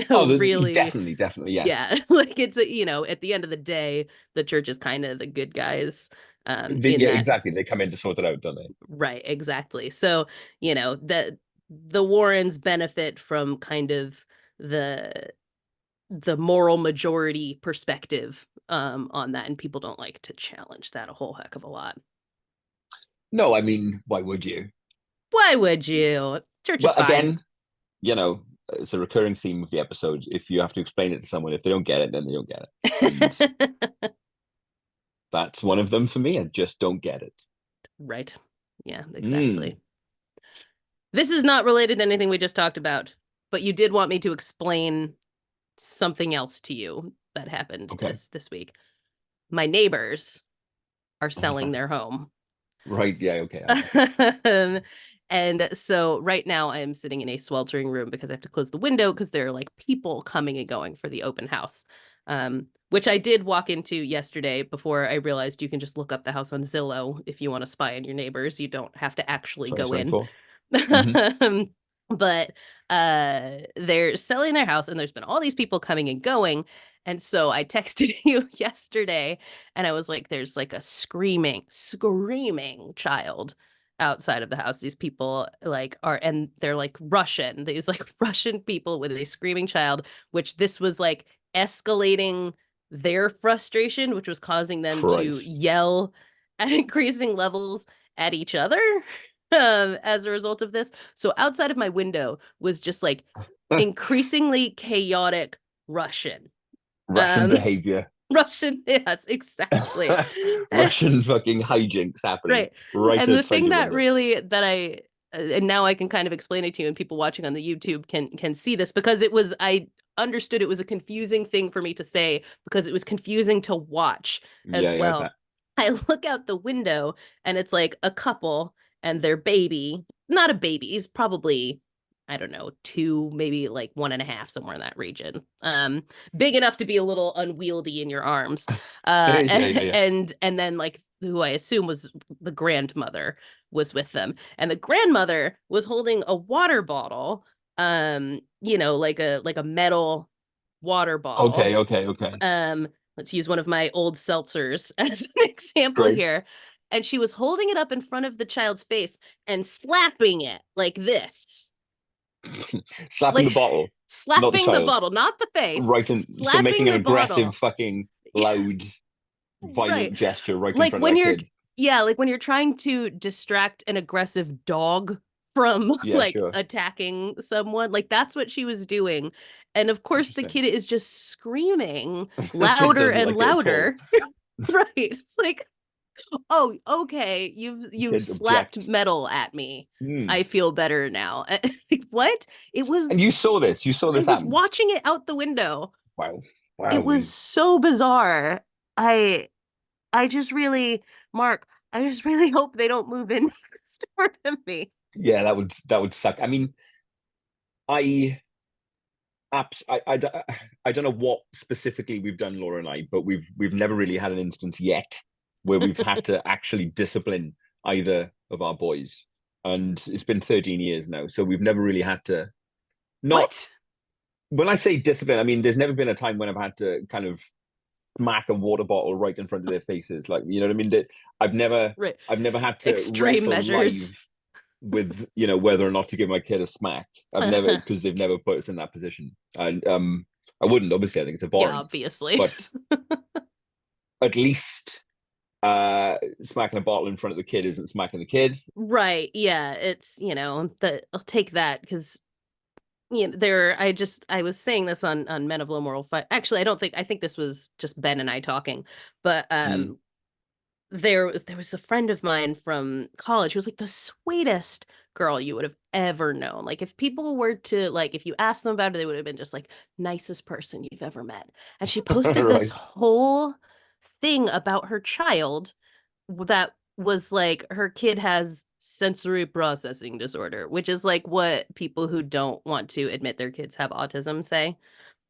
Oh, really, definitely, definitely, yes. yeah. Like it's at the end of the day the church is kind of the good guys in Yeah, that. exactly. They come in to sort it out, don't they? Right, exactly. So, that the Warrens benefit from kind of the the moral majority perspective on that, and people don't like to challenge that a whole heck of a lot. No, I mean, why would you? Why would you? Church is Well, fine. again, you know, it's a recurring theme of the episode. If you have to explain it to someone, if they don't get it, then they don't get it. And that's one of them for me. I just don't get it. Right. Yeah, Mm, exactly. This is not related to anything we just talked about, but you did want me to explain something else to you that happened okay. this week. My neighbors are selling their home. Right. Yeah. Okay. um, and so right now I'm sitting in a sweltering room because I have to close the window because there are like people coming and going for the open house. Which I did walk into yesterday before I realized you can just look up the house on Zillow if you want to spy on your neighbors. You don't have to actually go in. 2024. Hmm. But they're selling their house and there's been all these people coming and going. And so I texted you yesterday and I was like, there's like a screaming child outside of the house. These people like are, and they're like Russian, these like Russian people with a screaming child, which this was like escalating their frustration, which was causing them to Christ. yell at increasing levels at each other as a result of this. So outside of my window was just like increasingly chaotic Russian. Russian Um, behavior. Russian, yes, exactly. Russian fucking hijinks happening Right. right And the outside thing your that window. really that I and now I can kind of explain it to you and people watching on the YouTube can see this because it was I understood it was a confusing thing for me to say because it was confusing to watch Yeah, as yeah, I well. bet. I look out the window and it's like a couple and their baby, not a baby, he's probably I don't know, two, maybe like one and a half, somewhere in that region. Big enough to be a little unwieldy in your arms. Yeah, yeah, yeah. And then like who I assume was the grandmother was with them. And the grandmother was holding a water bottle, like a metal water bottle. Okay, okay, okay. Um, let's use one of my old seltzers as an example Great. here. And she was holding it up in front of the child's face and slapping it like this. Slapping Like the bottle, not the slapping the child. bottle, not the face, Right in, so making slapping an the aggressive, bottle. fucking loud, Right. violent gesture right in Like front of when that you're kid. yeah, like when you're trying to distract an aggressive dog from Yeah, like sure. attacking someone, like that's what she was doing. And of course the Interesting. kid is just screaming Kid louder doesn't and like it at all. louder. Right. It's like, "Oh, okay, you've Kid slapped objects. metal at me. Hmm. I feel better now." Like, what? It was And you saw this. You saw I this was happen. watching it out the window. Wow. It was Wow. so bizarre. I I just really, Mark, I just really hope they don't move in next door to me. Yeah, that would suck. I mean, I I don't know what specifically we've done, Laura and I, but we've never really had an instance yet where we've had to actually discipline either of our boys. And it's been 13 years now, so we've never really had to not What? when I say discipline, I mean there's never been a time when I've had to kind of smack a water bottle right in front of their faces. Like, you know what I mean? That I've never Right. I've never had to Extreme wrestle measures. live with, whether or not to give my kid a smack. I've never, because they've never put us in that position. And I wouldn't, obviously, I think it's Yeah, abhorrent. obviously. But at least smacking a bottle in front of the kid isn't smacking the kids. Right. Yeah, it's, I'll take that because I was saying this on Men of Low Moral Fight. Actually, I think this was just Ben and I talking, but Mm. there was a friend of mine from college who was like the sweetest girl you would have ever known. Like if people were to like if you asked them about it, they would have been just like nicest person you've ever met. And she posted this Right. whole thing about her child that was like her kid has sensory processing disorder, which is like what people who don't want to admit their kids have autism say.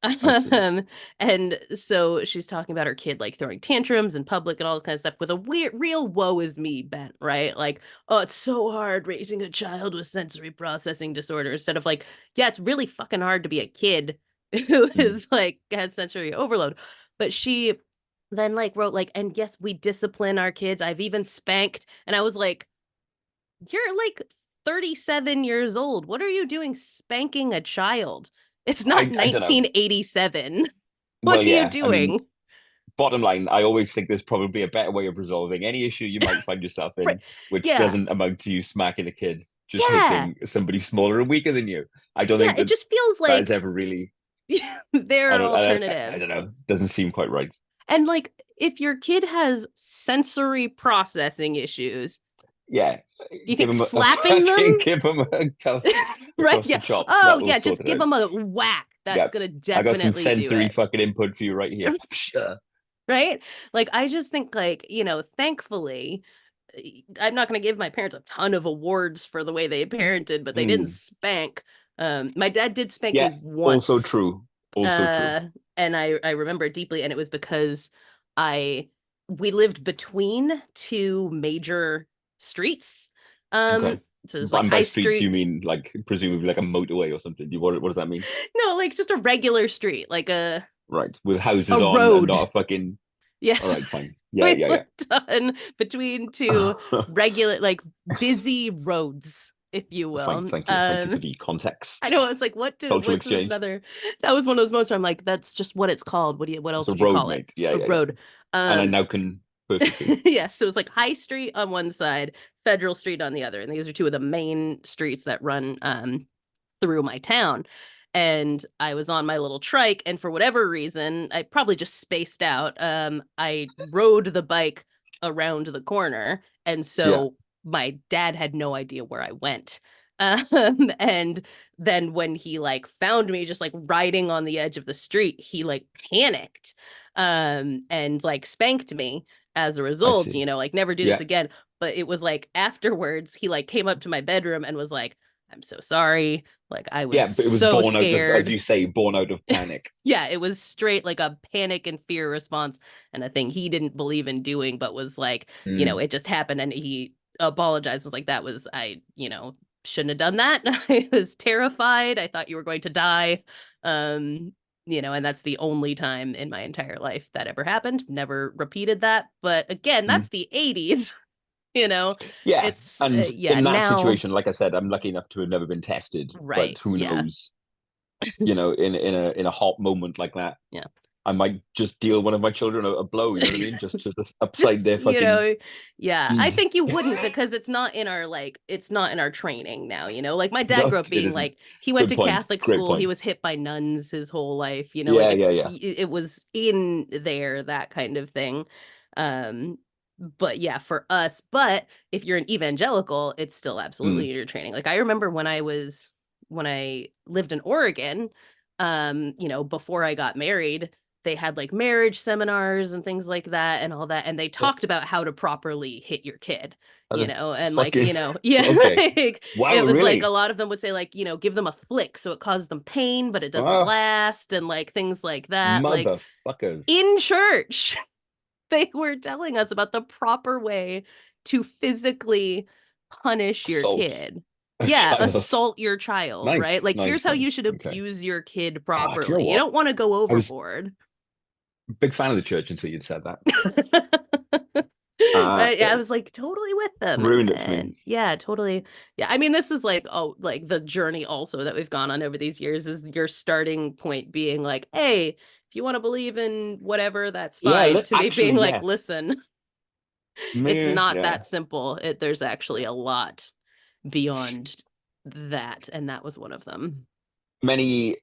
I see. Um, and so she's talking about her kid like throwing tantrums in public and all this kind of stuff with a weird, real woe is me bent, right? Like, oh, it's so hard raising a child with sensory processing disorder instead of like, yeah, it's really fucking hard to be a kid who Mm. is like has sensory overload. But she then like wrote like, and yes, we discipline our kids. I've even spanked. And I was like, you're like 37 years old. What are you doing spanking a child? It's not I don't know. 1987. What Well, are you yeah. I mean, doing? bottom line, I always think there's probably a better way of resolving any issue you might find yourself Right. in, which Yeah. doesn't amount to you smacking a kid, just Yeah. hitting somebody smaller and weaker than you. I don't Yeah. think It that just feels that is like ever really. there I are don't. I don't alternatives. know. Doesn't seem quite right. And like, if your kid has sensory processing issues, Yeah, do you give think him a slapping fucking them? give him a cuff Right. across the Yeah. chops. Oh, That will yeah. sort Just it give out. them a whack. That's Yeah, going to I got some definitely do sensory it. fucking input for you right here. Sure. Right. Like, I just think, like, thankfully, I'm not going to give my parents a ton of awards for the way they parented, but they didn't Mm. spank. My dad did spank Yeah, me also once. true. Also true. Uh, and I remember it deeply, and it was because I we lived between two major streets. Okay. So it's like And by High streets, you Street. mean like presumably like a motorway or something? What does that mean? No, like just a regular street, like Right. With houses a on and road. not a fucking. All Yes. right, fine. Yeah, We yeah, yeah. lived on between two regular, like busy roads, if you Fine. will. Thank you. Thank you for the I context. know, it's like, Cultural what's exchange. another, that was one of those moments where I'm like, that's just what it's called. What It's else a would you road, call it? mate. Yeah, A yeah, yeah. road. And I Um, now can perfectly. yes, so it was like High Street on one side, Federal Street on the other. And these are two of the main streets that run through my town. And I was on my little trike, and for whatever reason, I probably just spaced out. I rode the bike around the corner, and Yeah, so my dad had no idea where I went. And then when he like found me just like riding on the edge of the street, he like panicked, and like spanked me as a I result, see. like never do this Yeah, again. But it was like afterwards, he like came up to my bedroom and was like, I'm so sorry. Like I was yeah. But it was so born out of, as scared. you say, born out of panic. Yeah, it was straight like a panic and fear response, and a thing he didn't believe in doing, but was like, Mm, it just happened, and he apologized, was like, that was, I, shouldn't have done that. I was terrified. I thought you were going to die. Um, and that's the only time in my entire life that ever happened. Never repeated that. But again, mm. that's the 80s, you know. Yeah, It's and yeah, in that now, situation, like I said, I'm lucky enough to have never been tested. But right. who Yeah. knows? In a hot moment like that, Yeah. I might just deal one of my children a blow. You know what I mean? Just upside Just, their fucking yeah, I head. think you wouldn't, because it's not in our training now, like my dad No, grew up it being isn't. like, he went Good to point. Catholic Great school, he point. was hit by nuns his whole life, like Yeah, yeah, yeah. it was in there, that kind of thing. um but yeah, for us, but if you're an evangelical, it's still Mm. absolutely in your training. Like I remember when I lived in Oregon, before I got married, they had like marriage seminars and things like that and all that, and they Yeah. talked about how to properly hit your kid, Uh, and like, Fucking yeah, okay. like Wow, it was like a really? lot of them would say like, give them a flick so it causes them pain but it doesn't Ah, last, and like things like that, like motherfuckers. in church. They were telling us about the proper way to physically punish your Assault kid. a Yeah, child. assault your child, right? Nice, Like, here's nice, how you nice. should Okay. abuse your kid Ah, do you know properly. You what? don't want to go I was overboard. a big fan of the church until you'd said that. Right? Yeah, I It was like totally with them. ruined it for me. And yeah, totally. Yeah, I mean, this is like, oh, like the journey also that we've gone on over these years, is your starting point being like, hey, if you want to believe in whatever, that's Yeah, fine. To me actually, being like, yes. listen, it's Me, not yeah. that simple. There's actually a lot beyond that, and that was one of them. Many,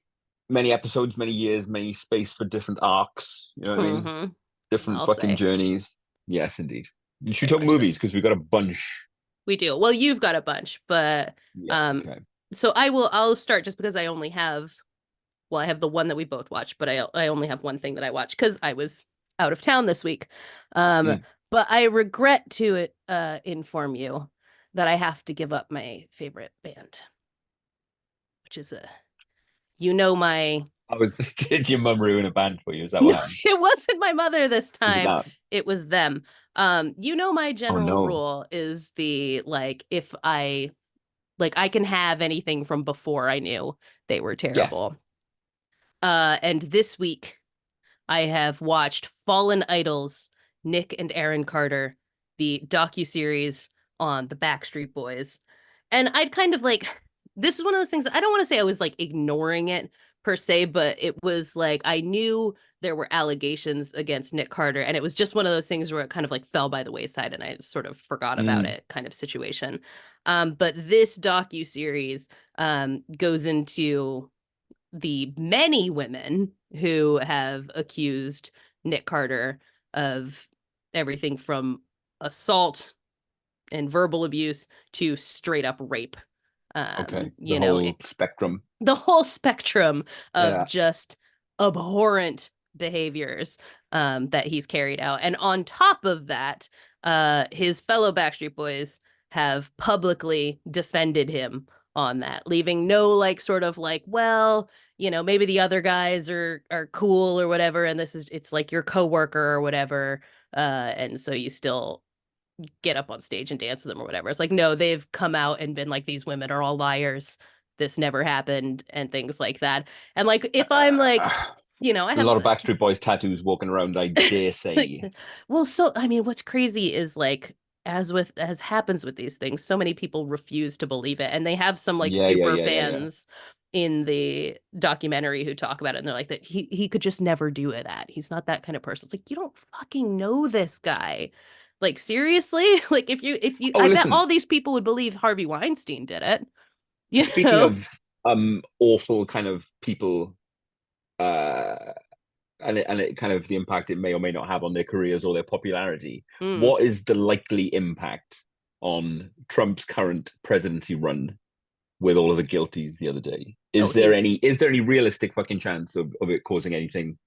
many episodes, many years, many space for different arcs. You know what I mean? Hmm. Different I'll fucking say journeys. Yes, indeed. Should we very talk much so. movies? Because we've got a bunch. We do. Well, you've got a bunch, but Yeah, um, okay. so I'll start just because I only have, well, I have the one that we both watched, but I only have one thing that I watched because I was out of town this week. Um, Mm. but I regret to inform you that I have to give up my favorite band, which is my Did your mum ruin a band for you? Is that what no, happened? it wasn't my mother this Was it time. not? It was them. My Oh general no. rule is the like, if I like, I can have anything from before I knew they were Yes. terrible. And this week I have watched Fallen Idols, Nick and Aaron Carter, the docu-series on the Backstreet Boys. And I'd kind of like, this is one of those things, I don't want to say I was like ignoring it per se, but it was like I knew there were allegations against Nick Carter, and it was just one of those things where it kind of like fell by the wayside and I sort of forgot about Mm. it, kind of situation. But this docu-series goes into the many women who have accused Nick Carter of everything from assault and verbal abuse to straight up rape. Okay. The whole spectrum. The whole spectrum of Yeah. just abhorrent behaviors that he's carried out. And on top of that, his fellow Backstreet Boys have publicly defended him on that, leaving no like sort of like, well, maybe the other guys are cool or whatever, and it's like your coworker or whatever, and so you still get up on stage and dance with them or whatever. It's like, no, they've come out and been like, these women are all liars. This never happened, and things like that. And like, if I'm like, A I have lot of Backstreet Boys tattoos walking around, I dare like, say. well, so I mean, what's crazy is like, as happens with these things, so many people refuse to believe it, and they have some like Yeah, yeah, super yeah, yeah, yeah. fans in the documentary who talk about it, and they're like that he could just never do it. That he's not that kind of person. It's like, you don't fucking know this guy. Like, seriously, like if you Oh, I bet listen, all these people would believe Harvey Weinstein did it. You speaking know? of awful kind of people, uh and it kind of the impact it may or may not have on their careers or their popularity, Mm. what is the likely impact on Trump's current presidency run with all of the guilties the other day? Oh, Is there any realistic fucking chance of it causing anything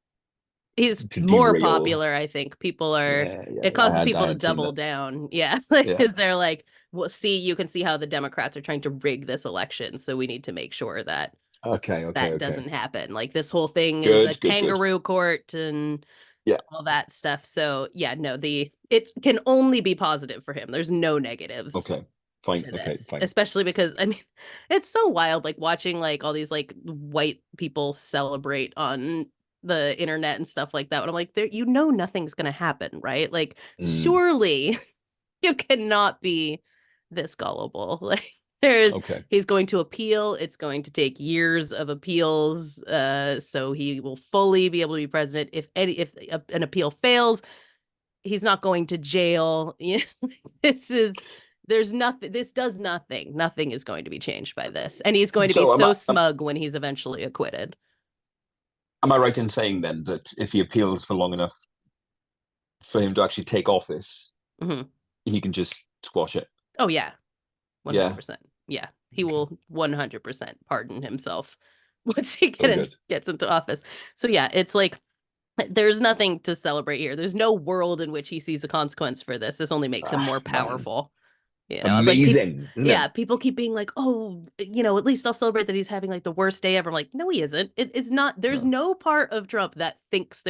he's to more derail? popular. I think people are, Yeah, yeah, it yeah. causes I people to had seen double that. down. Yeah. Like, Yeah. because they're like, well, see, you can see how the Democrats are trying to rig this election. So we need to make sure that Okay, okay, that okay. doesn't happen. Like, this whole thing is a Good, good, good. kangaroo court and Yeah. all that stuff. So yeah, no, it can only be positive for him. There's no negatives Okay. Fine. to Okay, this, fine. especially because I mean, it's so wild, like watching like all these like white people celebrate on the internet and stuff like that. But I'm like, there, nothing's gonna happen, right? Like, Mm, surely you cannot be this gullible. Like, there's okay. he's going to appeal. It's going to take years of appeals, so he will fully be able to be president. If an appeal fails, he's not going to jail. This is there's nothing. This does nothing. Nothing is going to be changed by this, and he's going to be So so smug when he's eventually acquitted. am I right in saying then that if he appeals for long enough for him to actually take office, Hmm. he can just squash it? Oh yeah, Yeah. 100%. Yeah, he Okay. will 100% pardon himself once he So good. gets into office. So yeah, it's like there's nothing to celebrate here. There's no world in which he sees a consequence for this. This only makes him more Man. powerful. Like people, Amazing, isn't yeah, it? people keep being like, oh, at least I'll celebrate that he's having like the worst day ever. I'm like, no, he isn't. It's not. There's No. no part of Trump that thinks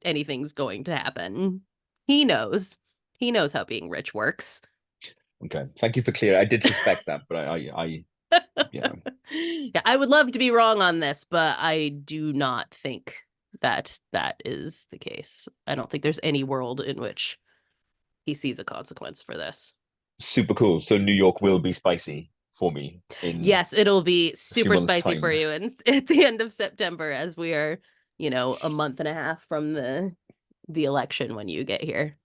anything's going to happen. He knows. He knows how being rich works. Okay. Thank you for clear. I did suspect that, but you know, Yeah, I would love to be wrong on this, but I do not think that is the case. I don't think there's any world in which he sees a consequence for this. super cool. So New York will be spicy for me in Yes, it'll be a few super months' spicy for time. you, and at the end of September, as we are, a month and a half from the election when you get here.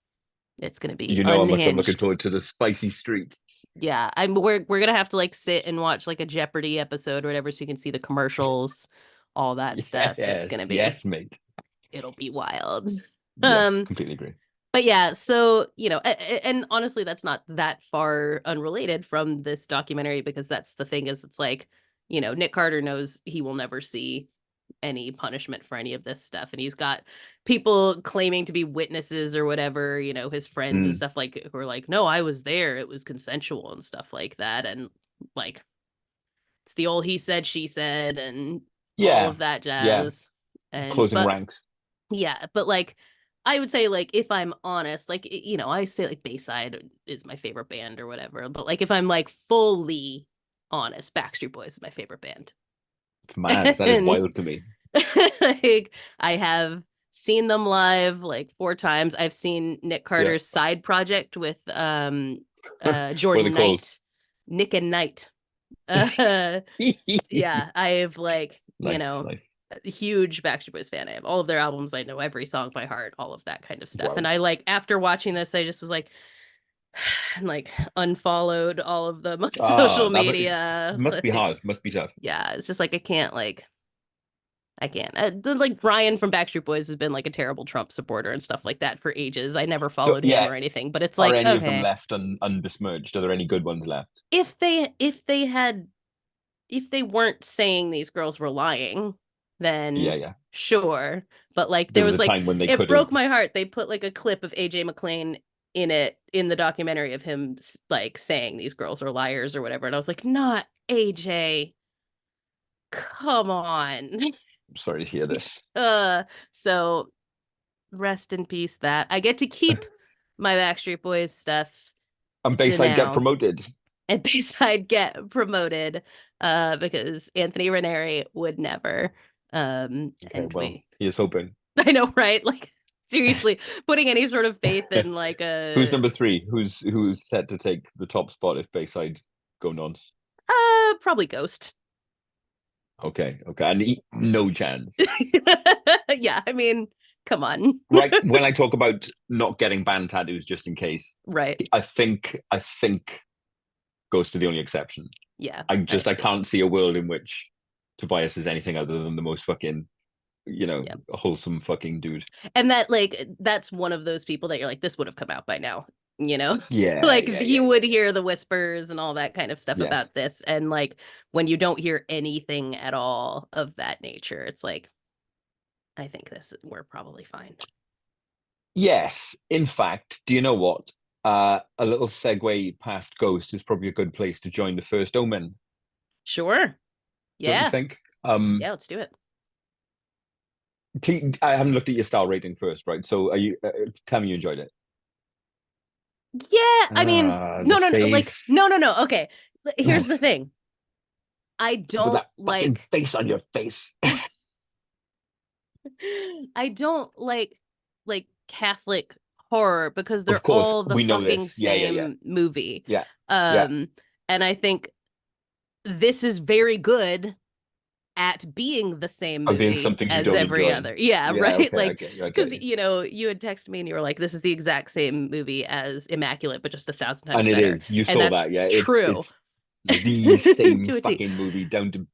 It's gonna be You know how much I'm looking unhinged. forward to the spicy streets. Yeah, we're gonna have to like sit and watch like a Jeopardy episode or whatever, so you can see the commercials, all that stuff. Yes, yes, mate. It'll be wild. Yes, Um, completely agree. but yeah, so and honestly, that's not that far unrelated from this documentary, because that's the thing is, it's like, Nick Carter knows he will never see any punishment for any of this stuff, and he's got people claiming to be witnesses or whatever, his friends and Mm. stuff, like, who are like, no, I was there, it was consensual and stuff like that, and like, it's the old he said she said and all Yeah, of that yeah. jazz. And Closing but ranks. yeah, but like, I would say, like, if I'm honest, like, I say like Bayside is my favorite band or whatever, but like, if I'm like fully honest, Backstreet Boys is my favorite band. It's mad. That is And wild to me. like, I have seen them live like 4 times. I've seen Nick Yeah. Carter's side project with What are they Jordan called? Knight, Nick and Knight. Uh yeah, I've like, Nice, nice. a huge Backstreet Boys fan. I have all of their albums. I know every song by heart, all of that kind of stuff. And Wow. I like, after watching this, I just was like, and like unfollowed all of them on social That media. must be Like, hard. Must be tough. yeah, it's just like, I can't. Like, Brian from Backstreet Boys has been like a terrible Trump supporter and stuff like that for ages. I never So followed him yeah, or anything, but it's are like, any of them okay, left unbesmirched? Are there any good ones left? if they weren't saying these girls were lying, Yeah, then yeah. sure. But like, There there was was a like, time when they it could have. broke my heart. They put like a clip of AJ McClain in the documentary of him like saying these girls are liars or whatever. And I was like, not AJ. come on. I'm sorry to hear this. Uh, so rest in peace that. I get to keep my Backstreet Boys stuff And to Bayside get now. promoted. And Bayside get promoted because Anthony Ranieri would never. Okay, And well, we here's hoping. I know, right? Like seriously, putting any sort of faith in like Who's a number three? Who's set to take the top spot if Bayside go nonce? probably Ghost. Okay, okay, and no chance. Yeah, I mean, come on. Right, when I talk about not getting band tattoos just in case, Right. I think Ghost are the only exception. Yeah, I I agree. can't see a world in which Tobias is anything other than the most fucking, Yeah. wholesome fucking dude. And that like that's one of those people that you're like, this would have come out by now, you know? Yeah, Like yeah, yeah, you yeah, would yeah. hear the whispers and all that kind of stuff Yes, about this. And like when you don't hear anything at all of that nature, it's like, I think this we're probably fine. yes. In fact, do you know what? A little segue past Ghost is probably a good place to join the first Omen, Sure. don't you Yeah. think? Yeah, let's do it. I haven't looked at your star rating first, right? So, are you? Tell me you enjoyed it. Yeah, I mean, The no, no, no, like, face no, no, no. Okay. Here's the thing. I with don't that fucking like face on your face. I don't like Catholic horror because Of they're course, all the we know fucking this. Yeah, yeah, yeah, same movie. yeah, yeah. Um and I think this is very good at being the same Of being movie something you as don't every enjoy. other. Yeah, Yeah, right? okay, I Like get you. I get cuz you. you had texted me and you were like this is the exact same movie as Immaculate but just 1,000 times And it better. is. You And saw that's that, yeah. It's true. it's the same To a T. fucking movie down to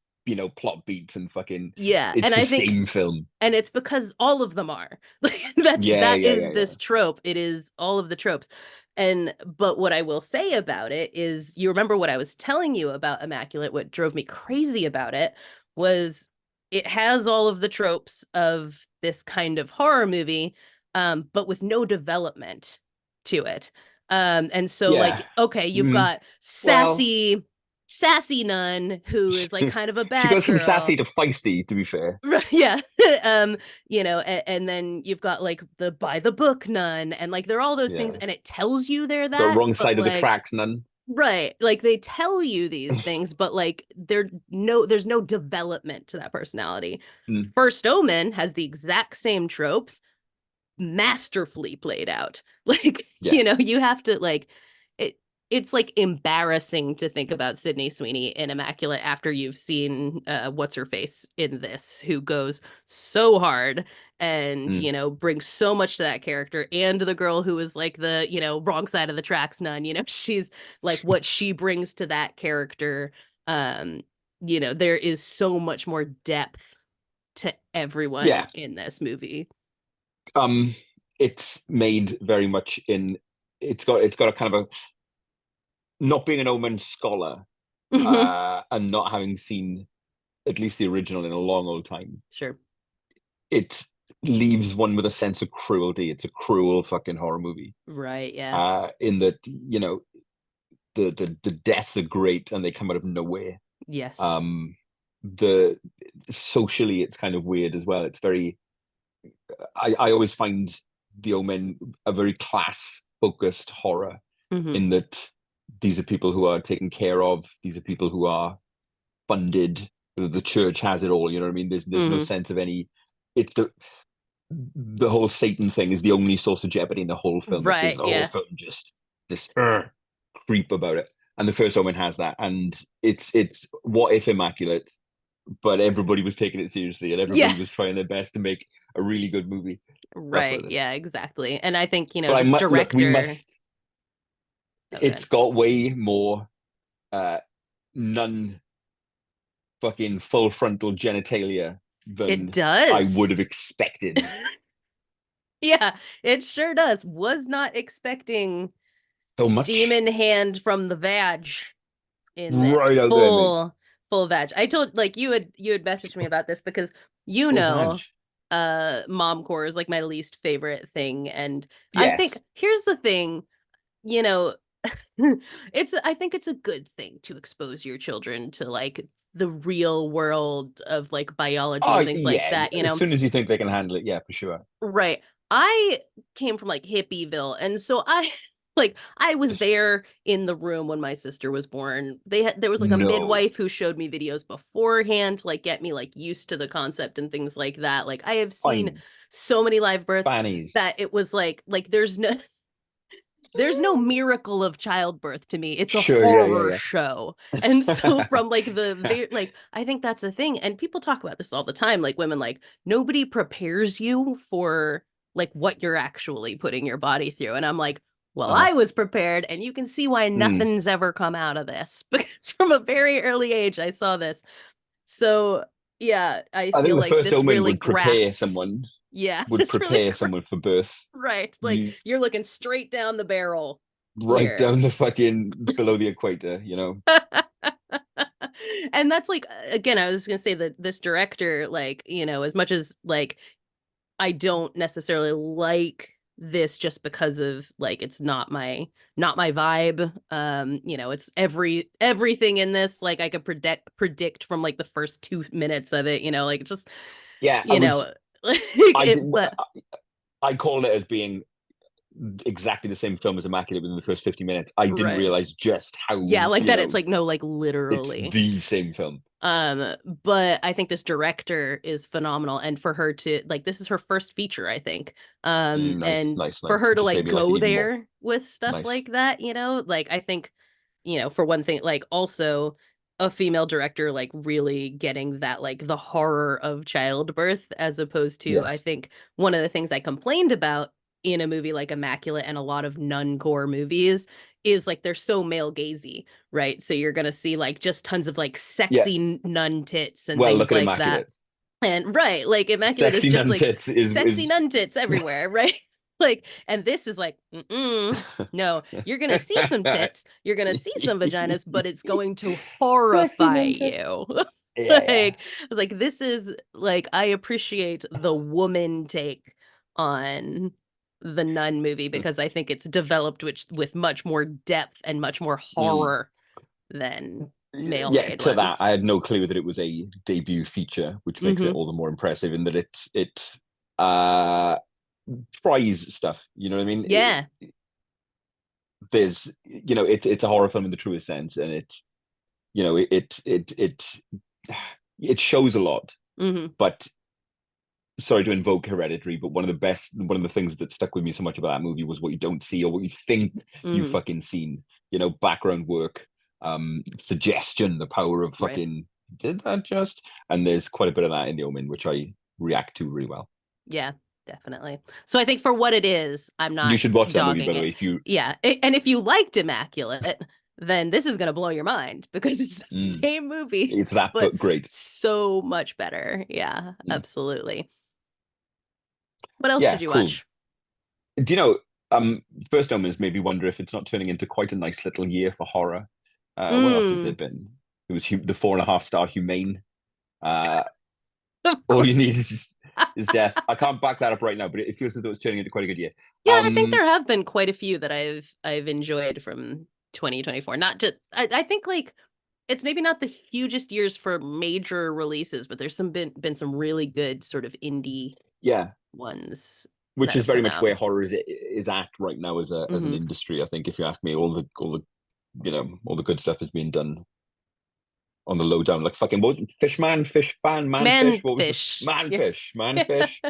plot beats and fucking. Yeah, It's and the I think same film. and it's because all of them are like Yeah, that yeah, is yeah, yeah. this trope. It is all of the tropes. And but what I will say about it is you remember what I was telling you about Immaculate. What drove me crazy about it was it has all of the tropes of this kind of horror movie, but with no development to it. And so Yeah. like okay, you've Mm, got well, sassy nun who is like kind of a she bad goes from girl. sassy to feisty, to be fair. Right, yeah. And then you've got like the by the book nun and like there are all those things Yeah. and it tells you they're Got that, wrong but side of the like tracks, none. right, like they tell you these things, but like there's no development to that personality. Mm, First Omen has the exact same tropes masterfully played out. Like, yes. you have to like it it's like embarrassing to think about Sydney Sweeney in Immaculate after you've seen what's her face in this who goes so hard and Mm, brings so much to that character and the girl who is like the wrong side of the tracks nun, she's like what she brings to that character. um there is so much more depth to everyone yeah. in this movie. Um, it's made very much in. It's got a kind of a not being an Omen scholar, Hmm. and not having seen at least the original in a long old time. Sure. It leaves one with a sense of cruelty. It's a cruel fucking horror movie. Right, yeah. In that the deaths are great and they come out of nowhere. Yes. Um, the Socially, it's kind of weird as well. It's very. I always find the Omen a very class focused horror Hmm. in that these are people who are taken care of. These are people who are funded. The church has it all. You know what I mean? There's no Hmm. sense of any. It's the whole Satan thing is the only source of jeopardy in the whole film. It gives Right, the whole yeah. film just this creep about it. And the first Omen has that, and it's what if Immaculate, but everybody was taking it seriously, and Yeah. everybody was trying their best to make a really good movie. That's what Right, it is. yeah, exactly. And I think, But I this must look. We director. must. Oh, It's good. got way more uh nun fucking full frontal genitalia It than I would does. have expected. Yeah, it sure does. Was not expecting So much demon hand from the vag in this right out there, mate. full vag. I told like you had messaged me about this because Full vag. momcore is like my least favorite thing. And I think Yes. here's the thing, you know, I think it's a good thing to expose your children to like the real world of like biology Oh and things like yeah, that, you as know? soon as you think they can handle it, yeah, for sure. Right. I came from like Hippieville, and so I like I was there in the room when my sister was born. There was like a No, midwife who showed me videos beforehand to like get me like used to the concept and things like that. Like I have seen fine, so many live births fannies. that it was like there's no miracle of childbirth to me. It's a Sure, yeah, horror yeah, show. And so yeah. from like like I think that's the thing. And people talk about this all the time. Like women, like nobody prepares you for like what you're actually putting your body through. And I'm like, well, Uh-huh. I was prepared, and you can see why Mm. nothing's ever come out of this. Because from a very early age I saw this. So yeah, I I think feel the like first this omen really grasps, yeah, would this really prepare someone for birth. right. Like You you're looking straight down the barrel right here. down the fucking below the equator, you know. And that's like again, I was gonna say that this director, like, you know, as much as like I don't necessarily like this just because of like it's not my vibe. You know, it's everything in this, like I could predict from like the first 2 minutes of it, you know, like it's just, Yeah, you know, like I did, it, but I called it as being exactly the same film as Immaculate within the first 50 minutes. I didn't right. realize just how, Yeah, like you that it's know, like no, like it's literally. the same film. But I think this director is phenomenal, and for her to like this is her first feature, I think. Nice, And nice, for nice. her to Just like made me like it go even more. there with stuff Nice. like that, you know, like I think, you know, for one thing, like also a female director like really getting that like the horror of childbirth as opposed to I Yes. think one of the things I complained about in a movie like Immaculate and a lot of nun-core movies is like they're so male gazy, right? So you're gonna see like just tons of like Yeah. sexy nun tits and Well, things look at like that. Immaculate. And right, like Immaculate is Sexy just nun like tits sexy is nun tits everywhere, right? Like, and this is like, no, you're gonna see some tits, you're gonna see some vaginas, but it's going to sexy horrify nun tits. you. Yeah, yeah. Like, I was like, this is like, I appreciate the woman take on the nun movie because I think it's developed with much more depth and much more Mm. horror than male Yeah, made to that, ones. I had no clue that it was a debut feature, which makes it Mm-hmm. all the more impressive in that it uh tries stuff. You know what I mean? Yeah. There's, you know, it's a horror film in the truest sense, and it's, you know, it shows a lot. Mm-hmm. But sorry to invoke Hereditary, but one of the things that stuck with me so much about that movie was what you don't see or what you think you Mm-hmm. fucking seen. You know, background work, suggestion, the power of Right. fucking did that just? And there's quite a bit of that in the Omen, which I react to really well. Yeah, definitely. So I think for what it is, I'm You not should watch that movie, by dogging the way, it. if you. Yeah. And if you liked Immaculate, then this is going to blow your mind because it's the Mm, same movie, it's that, but but great. so much better. Yeah, Mm. absolutely. What else Yeah, did you cool. watch? Do you know? First Omens made me wonder if it's not turning into quite a nice little year for horror. What else has there Mm. been? It was the 4.5 star Humane. Uh, Of all you need course. is death. I can't back that up right now, but it feels as though it's turning into quite a good year. Yeah, I think Um, there have been quite a few that I've enjoyed from 2024. Not just I think like it's maybe not the hugest years for major releases, but there's been some really good sort of indie yeah, ones which that is have very come much out. where horror is at right now as an Hmm. industry. I think if you ask me, all the you know all the good stuff is being done on the lowdown. Like fucking what was it? Fishman, fish fan, manfish. What was the Manfish. Yeah. manfish? Manfish.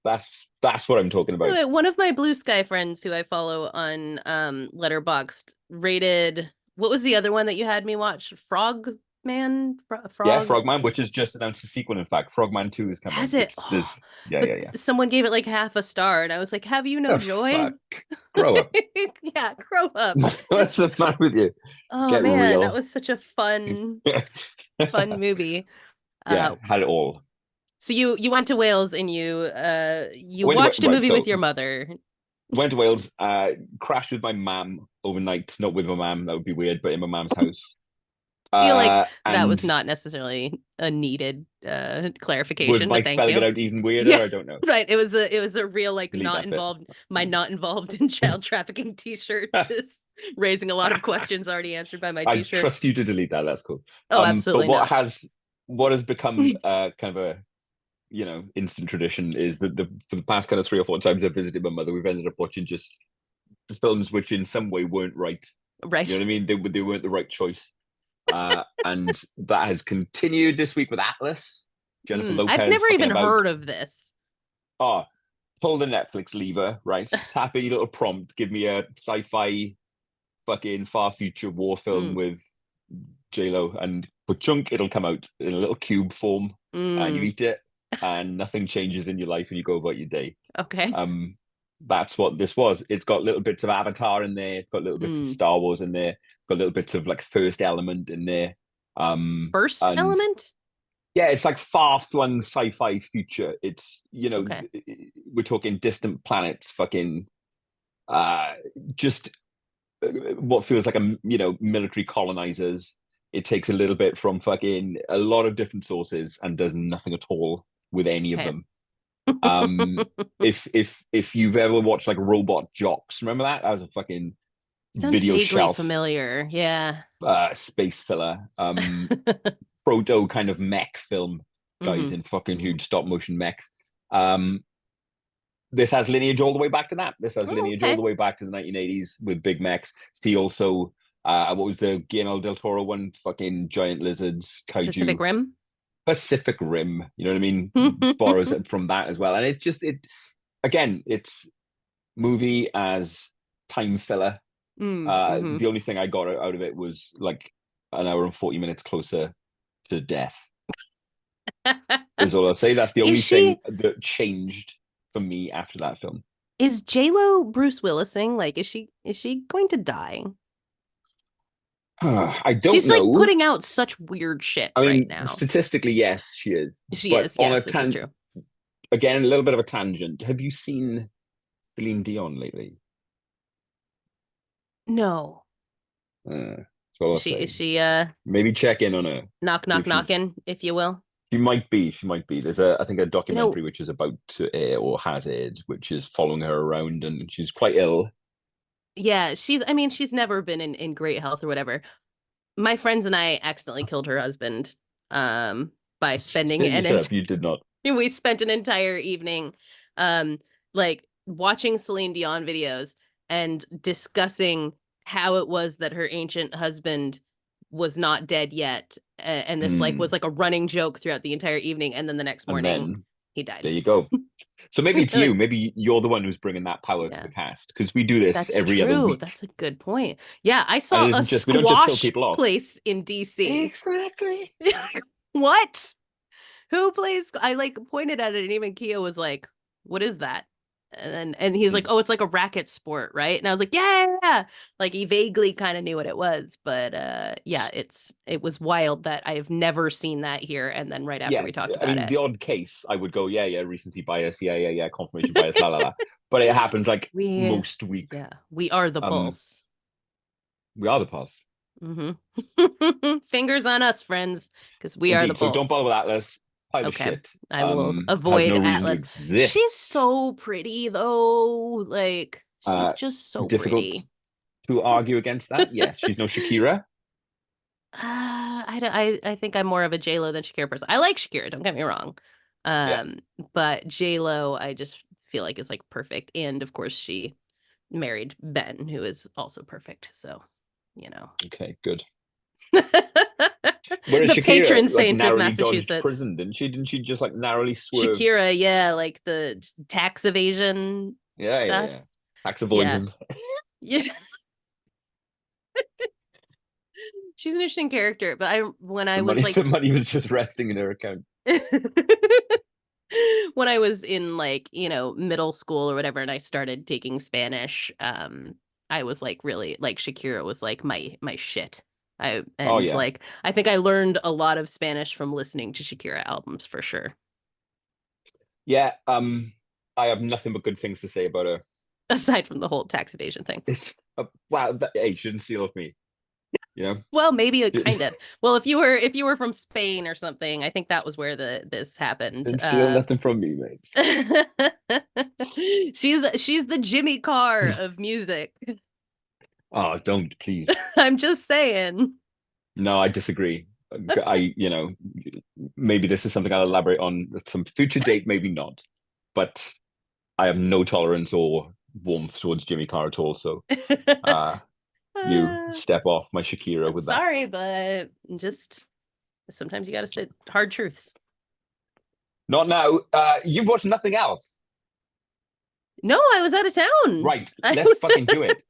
That's what I'm talking By the about. way, one of my Blue Sky friends who I follow on Letterboxd rated what was the other one that you had me watch? Yeah, Frog Frogman, which has just announced a sequel. In fact, Frogman 2 is has coming. it? It's Oh, this. Yeah, but yeah, yeah. someone gave it like half a star, and I was like, "Have you no The joy?" fuck, grow up. Yeah, grow up. What's the It's matter with you? oh Get man, that real. was such a fun movie. Yeah, Uh, had it all. so you went to Wales and you Went to, watched a right, movie with so your mother. went to Wales, crashed with my mum overnight, not with my mum, that would be weird, but in my mum's house. Feel like that was And not necessarily a needed was clarification, my but thank spelling it you. out even weirder? Yeah, I don't know. right. It was a real like Delete not that bit. involved my not involved in child trafficking t-shirt is raising a lot of questions already answered by my I t-shirt. trust you to delete that. That's cool. Oh, But absolutely not. what has become kind of a instant tradition is that for the past kind of 3 or 4 times I've visited my mother, we've ended up watching just films which in some way weren't right. You Right. know what I mean? They weren't the right choice. And that has continued this week with Atlas. Jennifer I've Lopez never fucking even about. heard of this. Oh, pull the Netflix lever, right? Tap a little prompt, give me a sci-fi fucking far future war film Mm, with J-Lo, and but chunk it'll come out in a little cube form, and you mm, eat it, and nothing changes in your life, and you go about your day. okay. Um, that's what this was. It's got little bits of Avatar in there. It's got little bits of Mm. Star Wars in there. It's got little bits of like First Element in there. First And element? yeah, it's like far-flung sci-fi future. It's Okay. we're talking distant planets, fucking uh, just what feels like a military colonizers. It takes a little bit from fucking a lot of different sources and does nothing at all with any of Okay. them. If you've ever watched like Robot Jocks, remember that? That was a fucking Sounds video vaguely shelf familiar. Yeah. space filler. Proto kind of mech film, guys Hmm. in fucking huge stop motion mechs. Um, this has lineage all the way back to that. This has Oh, lineage all okay. the way back to the 1980s with big mechs. See also, what was the Guillermo del Toro one? Fucking giant lizards, Pacific kaiju, Rim. Pacific Rim. You know what I mean? Borrows it from that as well. And it's just it again. It's movie as time filler. Mm-hmm. The only thing I got out of it was like an hour and 40 minutes closer to death. Is all I'll say. That's the Is only thing she that changed for me after that film. is J-Lo Bruce Willising? Like, is she going to die? I don't She's like know. putting out such weird shit I right mean, now. statistically, yes, she is. She But is. on a Yes, this is true. again, a little bit of a tangent. Have you seen Celine Dion lately? No. That's all I'll Is say. she Maybe check in on her. knock See knock if she's. knocking, if you will? She might be. She might be. There's I think, a You know, documentary which is about to air or has aired, which is following her around, and she's quite ill. yeah, I mean, she's never been in great health or whatever. My friends and I accidentally killed her husband by spending Save yourself. You did not. we spent an entire evening um like watching Celine Dion videos and discussing how it was that her ancient husband was not dead yet, and this like was Mm. like a running joke throughout the entire evening, and then the next And morning then he died. there you go. So maybe it's you. Like, Maybe you're the one who's bringing that power to yeah, the cast, because we do this that's every other true. week, That's a good point. Yeah, I and saw it a isn't just we don't just kill squash people off. place in DC. Exactly. What? Who plays? I like pointed at it, and even Kia was like, "What is that?" And he's like, Mm. "Oh, it's like a racket sport, right?" And I was like, "Yeah." Like he vaguely kind of knew what it was, but yeah, it was wild that I've never seen that here. And then right after Yeah, we talked I about mean, it, the odd case, I would go, yeah, yeah, recency bias, yeah, yeah, yeah, confirmation bias, la la la. But it happens like we most yeah, weeks. we are the Um, pulse. we are the pulse, Hmm. Fingers on us, friends, because we are the indeed. So don't pulse. bother with Atlas. Pile of Okay. shit. I will Has avoid no reason to Atlas. She's exist. so pretty though. Like she's Uh, just so Difficult pretty. to argue against that. Yes, she's no Shakira. I think I'm more of a J-Lo than Shakira person. I like Shakira, don't get me wrong. Yeah. But J-Lo I just feel like is like perfect. And of course she married Ben, who is also perfect. So, you know. Okay, good. Whereas The Shakira patron like saint of narrowly dodged Massachusetts. prison, didn't she? Didn't she just like narrowly swerve? Shakira, yeah, like the tax evasion Yeah, yeah, stuff. yeah. Tax Yeah. avoidance. Yeah. She's an interesting character, but I when I The was money, like the money was just resting in her account. when I was in like, middle school or whatever and I started taking Spanish, I was like really like Shakira was like my shit. I Oh and yeah, like I think I learned a lot of Spanish from listening to Shakira albums for sure. yeah. I have nothing but good things to say about her. Aside from the whole tax evasion thing. It's wow. Hey, she didn't steal off me. You know, Well, maybe a kind of. Well, if you were from Spain or something, I think that was where this happened. and steal nothing from me, mate. She's the Jimmy Carr of music. Oh, don't please. I'm just saying. No, I disagree. You know, maybe this is something I'll elaborate on at some future date, maybe not. But I have no tolerance or warmth towards Jimmy Carr at all. So uh, you Uh, step off my Shakira I'm with that. sorry, but just sometimes you got to spit hard truths. Not now. You've watched nothing else. No, I was out of town. Right. Let's fucking do it.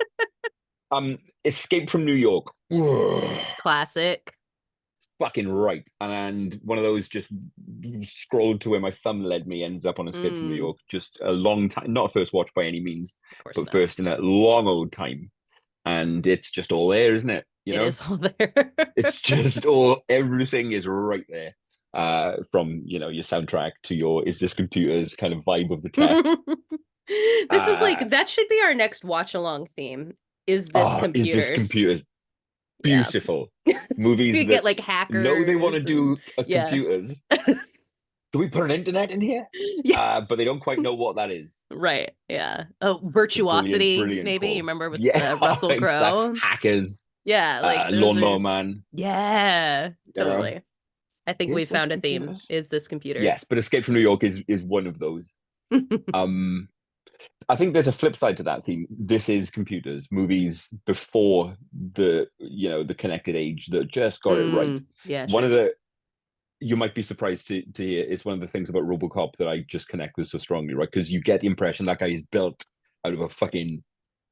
Escape from New York. Classic. Fucking right. And one of those just scrolled to where my thumb led me, ended up on Escape from New York. Just a long time, not a first watch by any means, Of course but not. first in a long old time. And it's just all there, isn't it? You It know, is all there. it's just all, everything is right there. From, you know, your soundtrack to your Is This Computers kind of vibe of the tech. This is Uh, like that should be our next watch along theme. Is this Is This computers? Computers Yeah. beautiful? Movies We get that like know they want to hackers and do a yeah. computers. Do we put an internet in here? Yeah. But they don't quite know what that is. Right. Yeah. Oh, So brilliant, virtuosity, brilliant maybe. You call. remember with Yeah, Russell exactly. Crowe? Hackers, Yeah, like those Lawnmower are Man. yeah, You know, totally. I think we is this found a theme. computers? Is this Yes, computers? but Escape from New York is one of those. Um, I think there's a flip side to that theme. This is computers, movies before the connected age that just got it right. Yeah, One of sure. the You might be surprised to hear it's one of the things about RoboCop that I just connect with so strongly, right? Because you get the impression that guy is built out of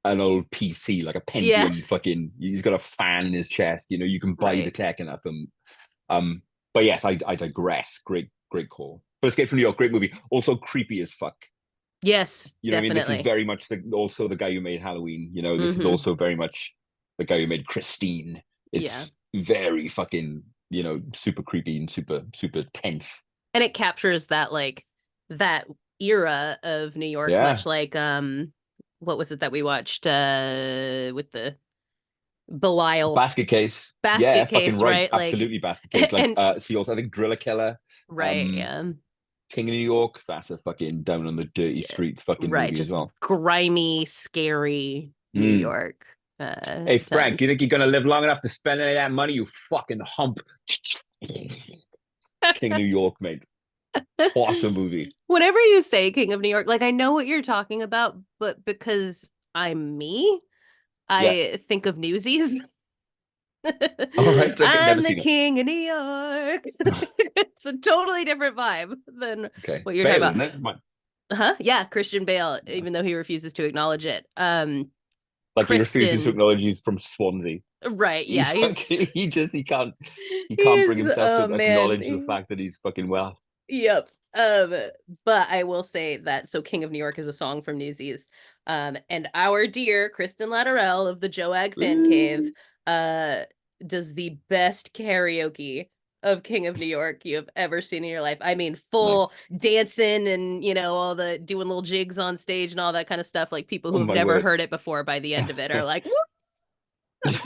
an old PC, like a Yeah, Pentium fucking he's got a fan in his chest, you know, you can buy the right. tech in that film. But yes, I digress. Great call. But Escape from New York, great movie. Also creepy as fuck. Yes, You know what I mean? This is definitely. very much also the guy who made Halloween. You know, this is Mm-hmm. also very much the guy who made Christine. Yeah. It's very fucking, super creepy and super tense. And it captures that like that era of New York, much Yeah. like what was it that we watched with the Belial Basket Case. Yeah, basket fucking case, right. right? Like Absolutely basket case. Like and see also I think Driller Killer, right, um, yeah. King of New York. That's a fucking down on the dirty Yeah. streets fucking Right, movie as just well. grimy, scary New Mm. York Hey Frank, you times. think you're gonna live long enough to spend any of that money? You fucking hump. King of New York, mate. Awesome movie. Whenever you say King of New York, like I know what you're talking about, but because I'm me, Yeah. I think of Newsies. All right. Okay. Never I'm the seen it. king of New York. It's a totally different vibe than Okay. what you're talking Bale, about. isn't it? Huh? Yeah, Christian Bale, Yeah. even though he refuses to acknowledge it. Like he refuses to Kristen, acknowledge he's from Swansea. right? He Yeah, fucking, he can't bring he's himself oh to man. acknowledge the fact that he's fucking well. Yep. But I will say that so King of New York is a song from Newsies. And our dear Kristen Latterell of the JoAG Fan Cave Ooh, uh does the best karaoke of King of New York you have ever seen in your life. I mean, full nice. dancing and all the doing little jigs on stage and all that kind of stuff. Like people Oh who have my never word. heard it before by the end of it are like, "Woo!" Like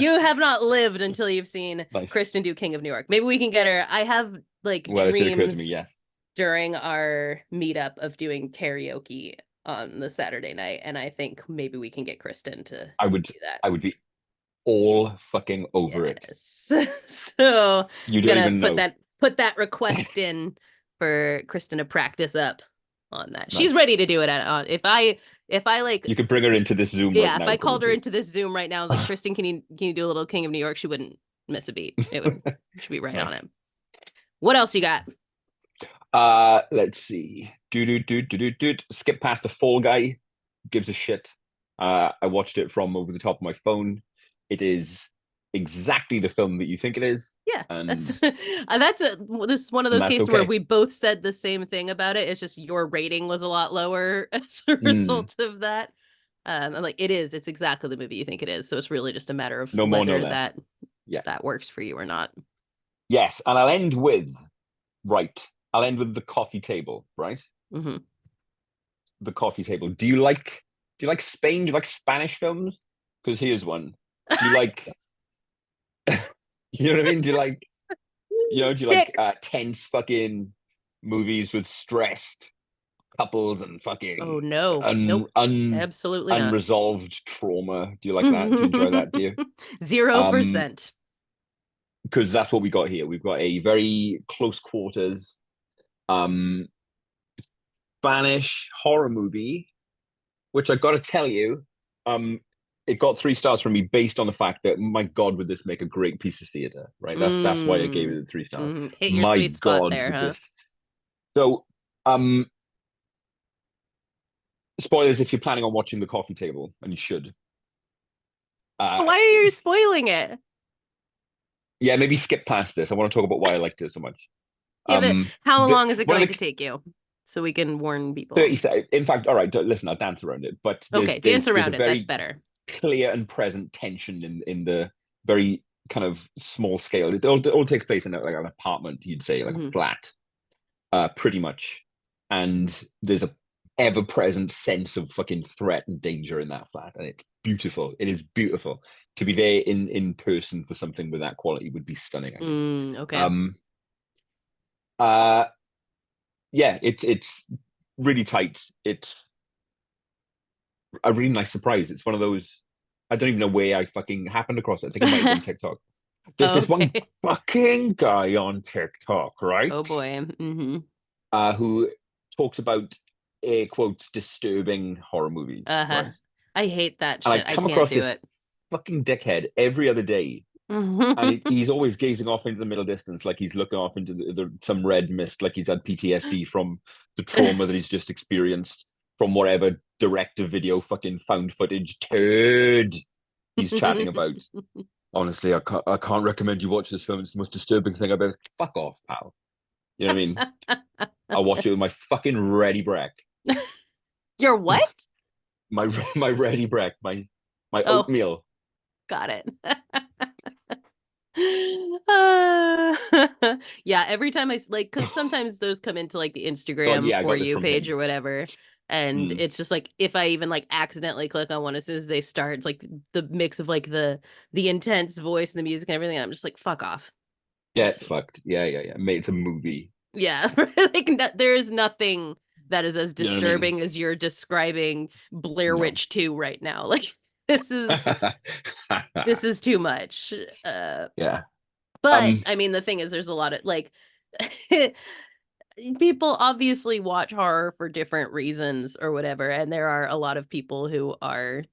you have not lived until you've seen Nice. Kristen do King of New York. Maybe we can get her. I have like Well, it did occur to me, dreams yes. during our meetup of doing karaoke on the Saturday night, and I think maybe we can get Kristen to I would do that. I would be all fucking over it. Yes. So You don't gonna even know. put that request in for Kristen to practice up on that. She's Nice. ready to do it at if I like You could bring her into this Zoom right yeah, if now, I called her probably. into this Zoom right now, I was like, Kristen, can you do a little King of New York? She wouldn't miss a beat. It would She'd be right on it. Nice. What else you got? Let's see. Do. Skip past the Fall Guy. Gives a shit. I watched it from over the top of my phone. It is exactly the film that you think it is, Yeah, and this is one of and those that's cases where okay. we both said the same thing about it. It's just your rating was a lot lower as a Mm, result of that. I'm like, it's exactly the movie you think it is. So it's really just a matter of no more, no whether less. that Yeah. that works for you or not. Yes, and I'll end with right. I'll end with the coffee table. Right, Hmm. the coffee table. Do you like Spain? Do you like Spanish films? Because here's one. Do you like You know what I mean? Do you like Dick. tense fucking movies with stressed couples and Oh fucking no. un, Nope. un Absolutely not. unresolved trauma? Do you like that? Do you enjoy that? Do you? Zero Um, percent. because that's what we got here. We've got a very close quarters um Spanish horror movie, which I got to tell you, um, it got 3 stars from me based on the fact that my God, would this make a great piece of theater? Right? That's why I gave Mm. it 3 stars. Hit your My sweet spot God, there, would huh? this? So, um, spoilers if you're planning on watching The Coffee Table, and you should. Uh, Why are you spoiling it? yeah, maybe skip past this. I want to talk about why I liked it so much. Yeah, but how The long is it one of going to the take you? So we can warn people. 30 in fact, all right, listen, I'll dance around it, but Okay, there's dance there's there's a around it. That's very better. clear and present tension in the very kind of small scale. It all takes place in like an apartment, you'd say, like a Hmm. flat, pretty much. And there's a ever-present sense of fucking threat and danger in that flat, and it's beautiful. It is beautiful. To be there in person for something with that quality would be stunning, I think. Okay. Um, uh, yeah, it's really tight. It's a really nice surprise. It's one of those. I don't even know where I fucking happened across it. I think it might have been TikTok. There's this one Okay. fucking guy on TikTok, right? Oh boy. Who talks about air quotes disturbing horror movies, Uh-huh. right? I hate that And I shit. I come can't across do this it. fucking dickhead every other day, and he's always gazing off into the middle distance, like he's looking off into some red mist, like he's had PTSD from the trauma that he's just experienced from whatever direct-to-video fucking found footage turd he's chatting about. Honestly, I can't recommend you watch this film. It's the most disturbing thing I've ever. Fuck off, pal. You know what I mean? I'll watch it with my fucking ready break. You're what? My my ready break. My Oh, oatmeal. got it. Yeah, every time like, because sometimes those come into like the God, Instagram yeah, I for got this you from page him. or whatever. And Mm. it's just like if I even like accidentally click on one as soon as they start, it's like the mix of like the intense voice and the music and everything. I'm just like, fuck off. Get Just fucked. Yeah, yeah, yeah. Mate, it's a movie. yeah, like no, there is nothing that is as You know what I mean? disturbing as you're describing Blair No. Witch 2 right now. Like this is this is too much. Uh Yeah. but Um. I mean the thing is there's a lot of like people obviously watch horror for different reasons or whatever, and there are a lot of people who are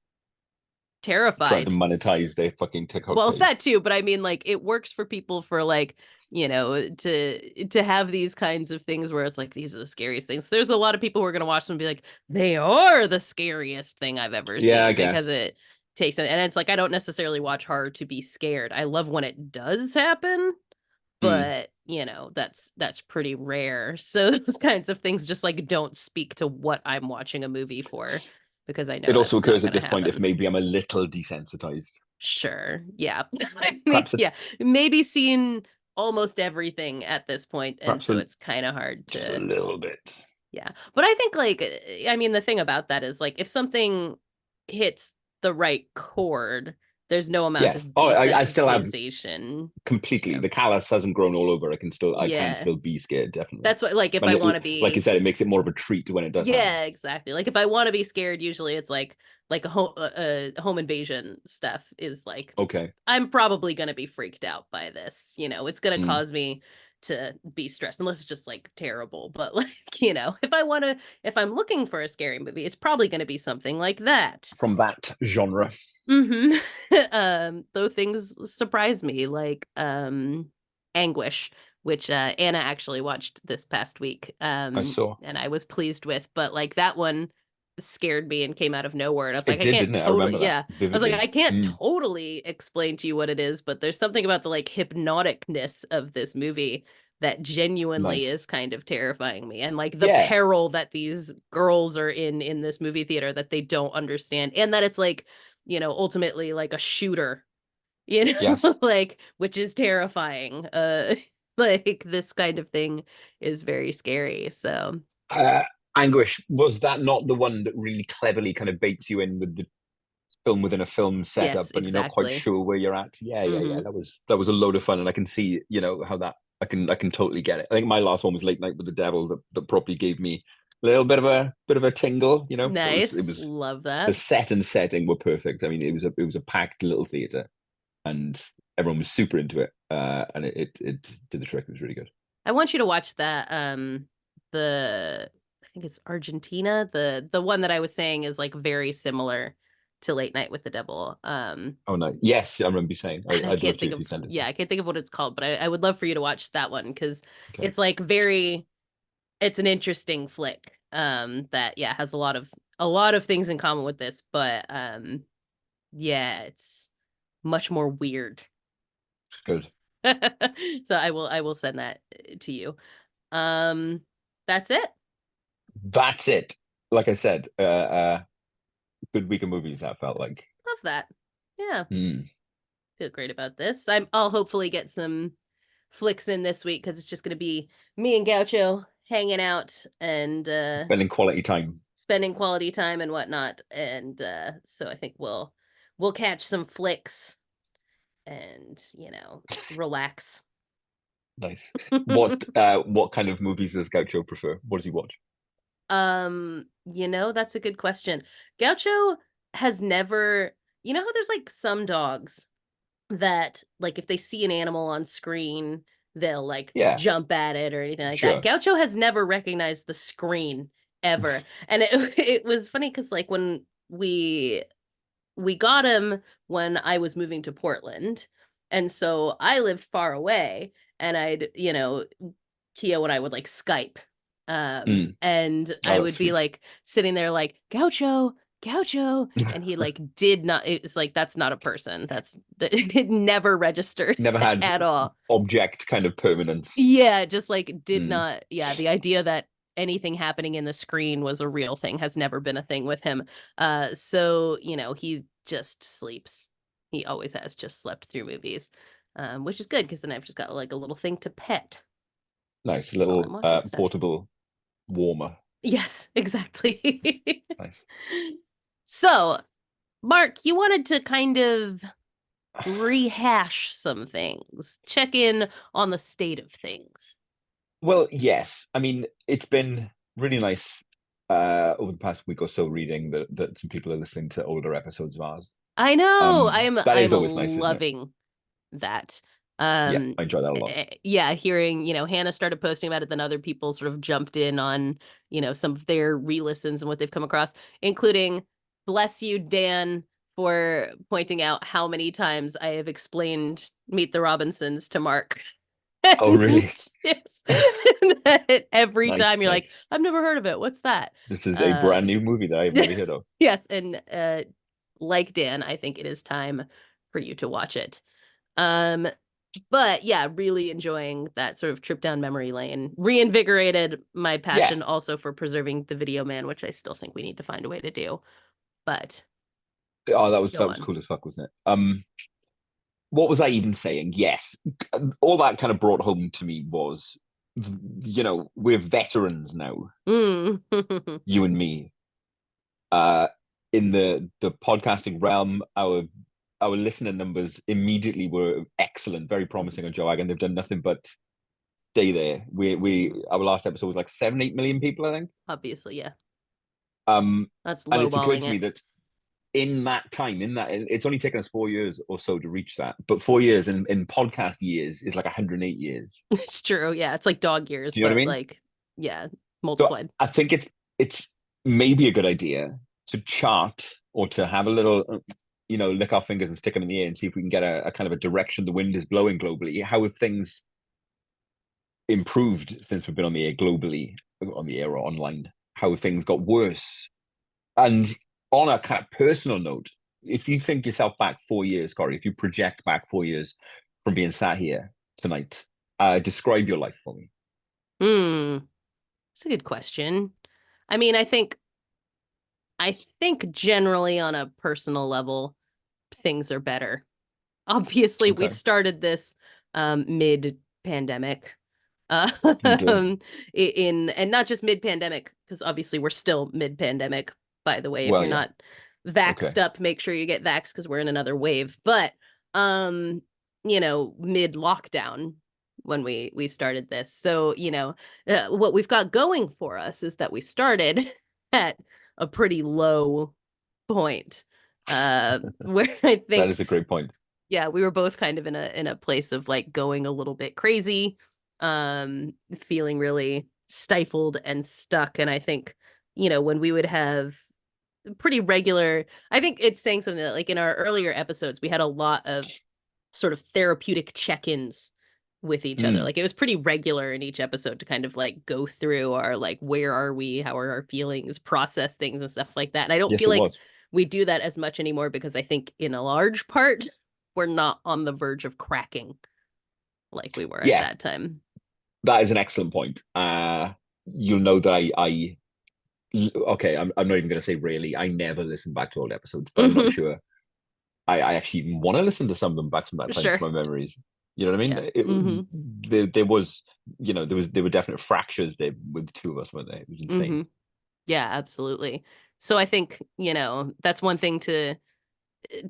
Trying to terrified. monetize their fucking TikTok Well, page. that too, but I mean like it works for people for like, to have these kinds of things where it's like these are the scariest things. There's a lot of people who are going to watch them and be like they are the scariest thing I've ever Yeah, I seen because guess. it takes it. And it's like I don't necessarily watch horror to be scared. I love when it does happen, Mm. but that's pretty rare. So those kinds of things just like don't speak to what I'm watching a movie for because I know It also that's not occurs at going to this point if happen. maybe I'm a little desensitized. Sure. Yeah. I mean, Perhaps a yeah, maybe seen almost everything at this point, and perhaps so a it's kind of hard just a to, little bit. yeah. But I think like I mean the thing about that is like if something hits the right chord, there's no amount of Yes. Oh, I still have desensitization, completely. The callus hasn't grown all over. I can yeah. still be scared, definitely. That's what like if And I want to like you be said, it makes it more of a treat when it does happen. yeah, exactly. Like if I want to be scared, usually it's like a home invasion stuff is like Okay. I'm probably going to be freaked out by this. It's going to Mm. cause me to be stressed unless it's just like terrible. But like, if I'm looking for a scary movie, it's probably going to be something like that. From that genre, Hmm. Though things surprise me, like Anguish, which Anna actually watched this past week, I saw. and I was pleased with. But like that one scared me and came out of nowhere, and I was like, It I did, can't didn't it? I totally, remember that yeah, I was like, vividly. I can't Mm. totally explain to you what it is, but there's something about the like hypnoticness of this movie that genuinely is Nice. kind of terrifying me and like the Yeah. peril that these girls are in this movie theater that they don't understand and that it's like ultimately like a shooter, Yes. like which is terrifying. Like this kind of thing is very scary. So Uh, Anguish, was that not the one that really cleverly kind of baits you in with the film within a film setup, Yes, and you're not quite exactly. sure where you're at. Yeah, yeah, yeah. Hmm. That was a load of fun, and I can see, how that I can totally get it. I think my last one was Late Night with the Devil that probably gave me a little bit of a tingle. It Nice. was Love the that. set and setting were perfect. I mean, it was a packed little theater, and everyone was super into it. And it did the trick. It was really good. I want you to watch that. The I think it's Argentina. The one that I was saying is like very similar to Late Night with the Devil. Oh no, yes, I remember you saying. And I I'd love can't to think if you of, sent it to yeah, me. I can't think of what it's called, but I would love for you to watch that one because Okay, it's like very, it's an interesting flick. That yeah has a lot of things in common with this, but yeah, it's much more weird. good. So I will send that to you. Um, that's it. That's it. Like I said, good week of movies that felt like. Love that. Yeah, Mm. feel great about this. I'll hopefully get some flicks in this week because it's just gonna be me and Gaucho hanging out and Spending quality time. spending quality time and whatnot. And so I think we'll catch some flicks and relax. Nice. What kind of movies does Gaucho prefer? What does he watch? That's a good question. Gaucho has never, how there's like some dogs that like if they see an animal on screen, they'll like Yeah, jump at it or anything like that. sure. Gaucho has never recognized the screen ever. And it it was funny because like when we got him when I was moving to Portland. And so I lived far away and Keo and I would like Skype. Mm. And Oh, I that's would be sweet. like sitting there like Gaucho, Gaucho, and he like did not, it's like that's not a person. It never registered Never had at all. object kind of permanence. Yeah, just like did Mm. not. Yeah, the idea that anything happening in the screen was a real thing has never been a thing with him. So he just sleeps. He always has just slept through movies, which is good because then I've just got like a little thing to pet Nice. A while I'm little watching stuff. portable warmer. Yes, exactly. Nice. So, Mark, you wanted to kind of rehash some things, check in on the state of things. Well, yes. I mean, it's been really nice over the past week or so reading that some people are listening to older episodes of ours. I know. I'm That is I'm always nice, isn't it? loving that. Yeah, I enjoy that a lot. Yeah, hearing, Hannah started posting about it, then other people sort of jumped in on, some of their re-listens and what they've come across, including bless you, Dan, for pointing out how many times I have explained Meet the Robinsons to Mark. Oh, And really? yes, every time Nice, you're like, nice. I've never heard of it. What's that? This is a Uh brand new movie that I've never heard of. yes, and like Dan, I think it is time for you to watch it. Um, but yeah, really enjoying that sort of trip down memory lane. Reinvigorated my Yeah. passion also for preserving the video man, which I still think we need to find a way to do. But Oh, that was go that was on. cool as fuck, wasn't it? What was I even saying? Yes, all that kind of brought home to me was, we're veterans now, Mm. you and me, uh, in the podcasting realm. Our listener numbers immediately were excellent, very promising on JoAG, and they've done nothing but stay there. We our last episode was like 7-8 million people, I think. Obviously, yeah. Um, That's and it's occurred lowballing to me it. that in that time, it's only taken us 4 years or so to reach that. But 4 years in podcast years is like 108 years. It's true. Yeah, it's like dog years, Do you know what I but mean? like, yeah, So multiplied. I think it's maybe a good idea to chart or to have a little, lick our fingers and stick them in the air and see if we can get a kind of a direction the wind is blowing globally. How have things improved since we've been on the air globally, on the air or online? How have things got worse? And on a kind of personal note, if you think yourself back 4 years, Corey, if you project back 4 years from being sat here tonight, describe your life for me. Hmm. It's a good question. I mean, I think generally on a personal level, things are better. Obviously, we Okay. started this mid pandemic. We did. In and not just mid pandemic, because obviously we're still mid pandemic, by the way, if Well, you're yeah. not vaxxed Okay. up, make sure you get vaxxed because we're in another wave. But um, mid lockdown when we started this. So, what we've got going for us is that we started at a pretty low point. Where I That think, is a great point. yeah, we were both kind of in a place of like going a little bit crazy, feeling really stifled and stuck. And I think, when we would have pretty regular, I think it's saying something that like in our earlier episodes, we had a lot of sort of therapeutic check-ins with each other. Mm. Like it was pretty regular in each episode to kind of like go through our like where are we, how are our feelings, process things and stuff like that. And I don't Yes, feel it like was. we do that as much anymore because I think in a large part we're not on the verge of cracking like we were at Yeah, that time. that is an excellent point. You'll know that okay, I'm not even going to say really. I never listen back to old episodes, but I'm not sure I actually even want to listen to some of them back from that time to Sure. my memories. You know what I mean? Yeah. Hmm. There was, there were definite fractures there with the two of us, weren't there? It was insane. Hmm. Yeah, absolutely. So I think, that's one thing to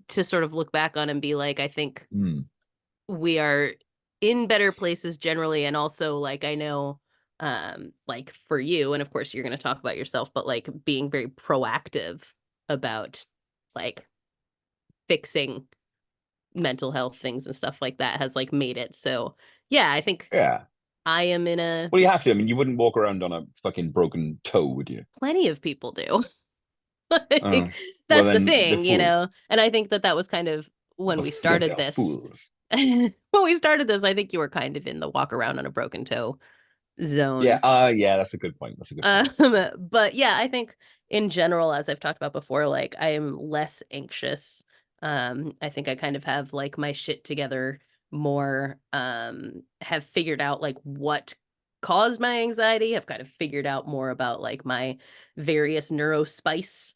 sort of look back on and be like, I think Mm. we are in better places generally. And also like I know like for you, and of course you're going to talk about yourself, but like being very proactive about like fixing mental health things and stuff like that has like made it so, yeah, I think Yeah. I am in a, Well, you have to. I mean, you wouldn't walk around on a fucking broken toe, would you? plenty of people do. Uh, Like well, that's the then they're thing, fools. and I think that was kind of when we Then they started are this. fools. When we started this, I think you were kind of in the walk around on a broken toe Yeah. zone. Yeah. That's a good point. That's a good Um, point. but yeah, I think in general, as I've talked about before, like I am less anxious. I think I kind of have like my shit together more, have figured out like what caused my anxiety, have kind of figured out more about like my various neurospice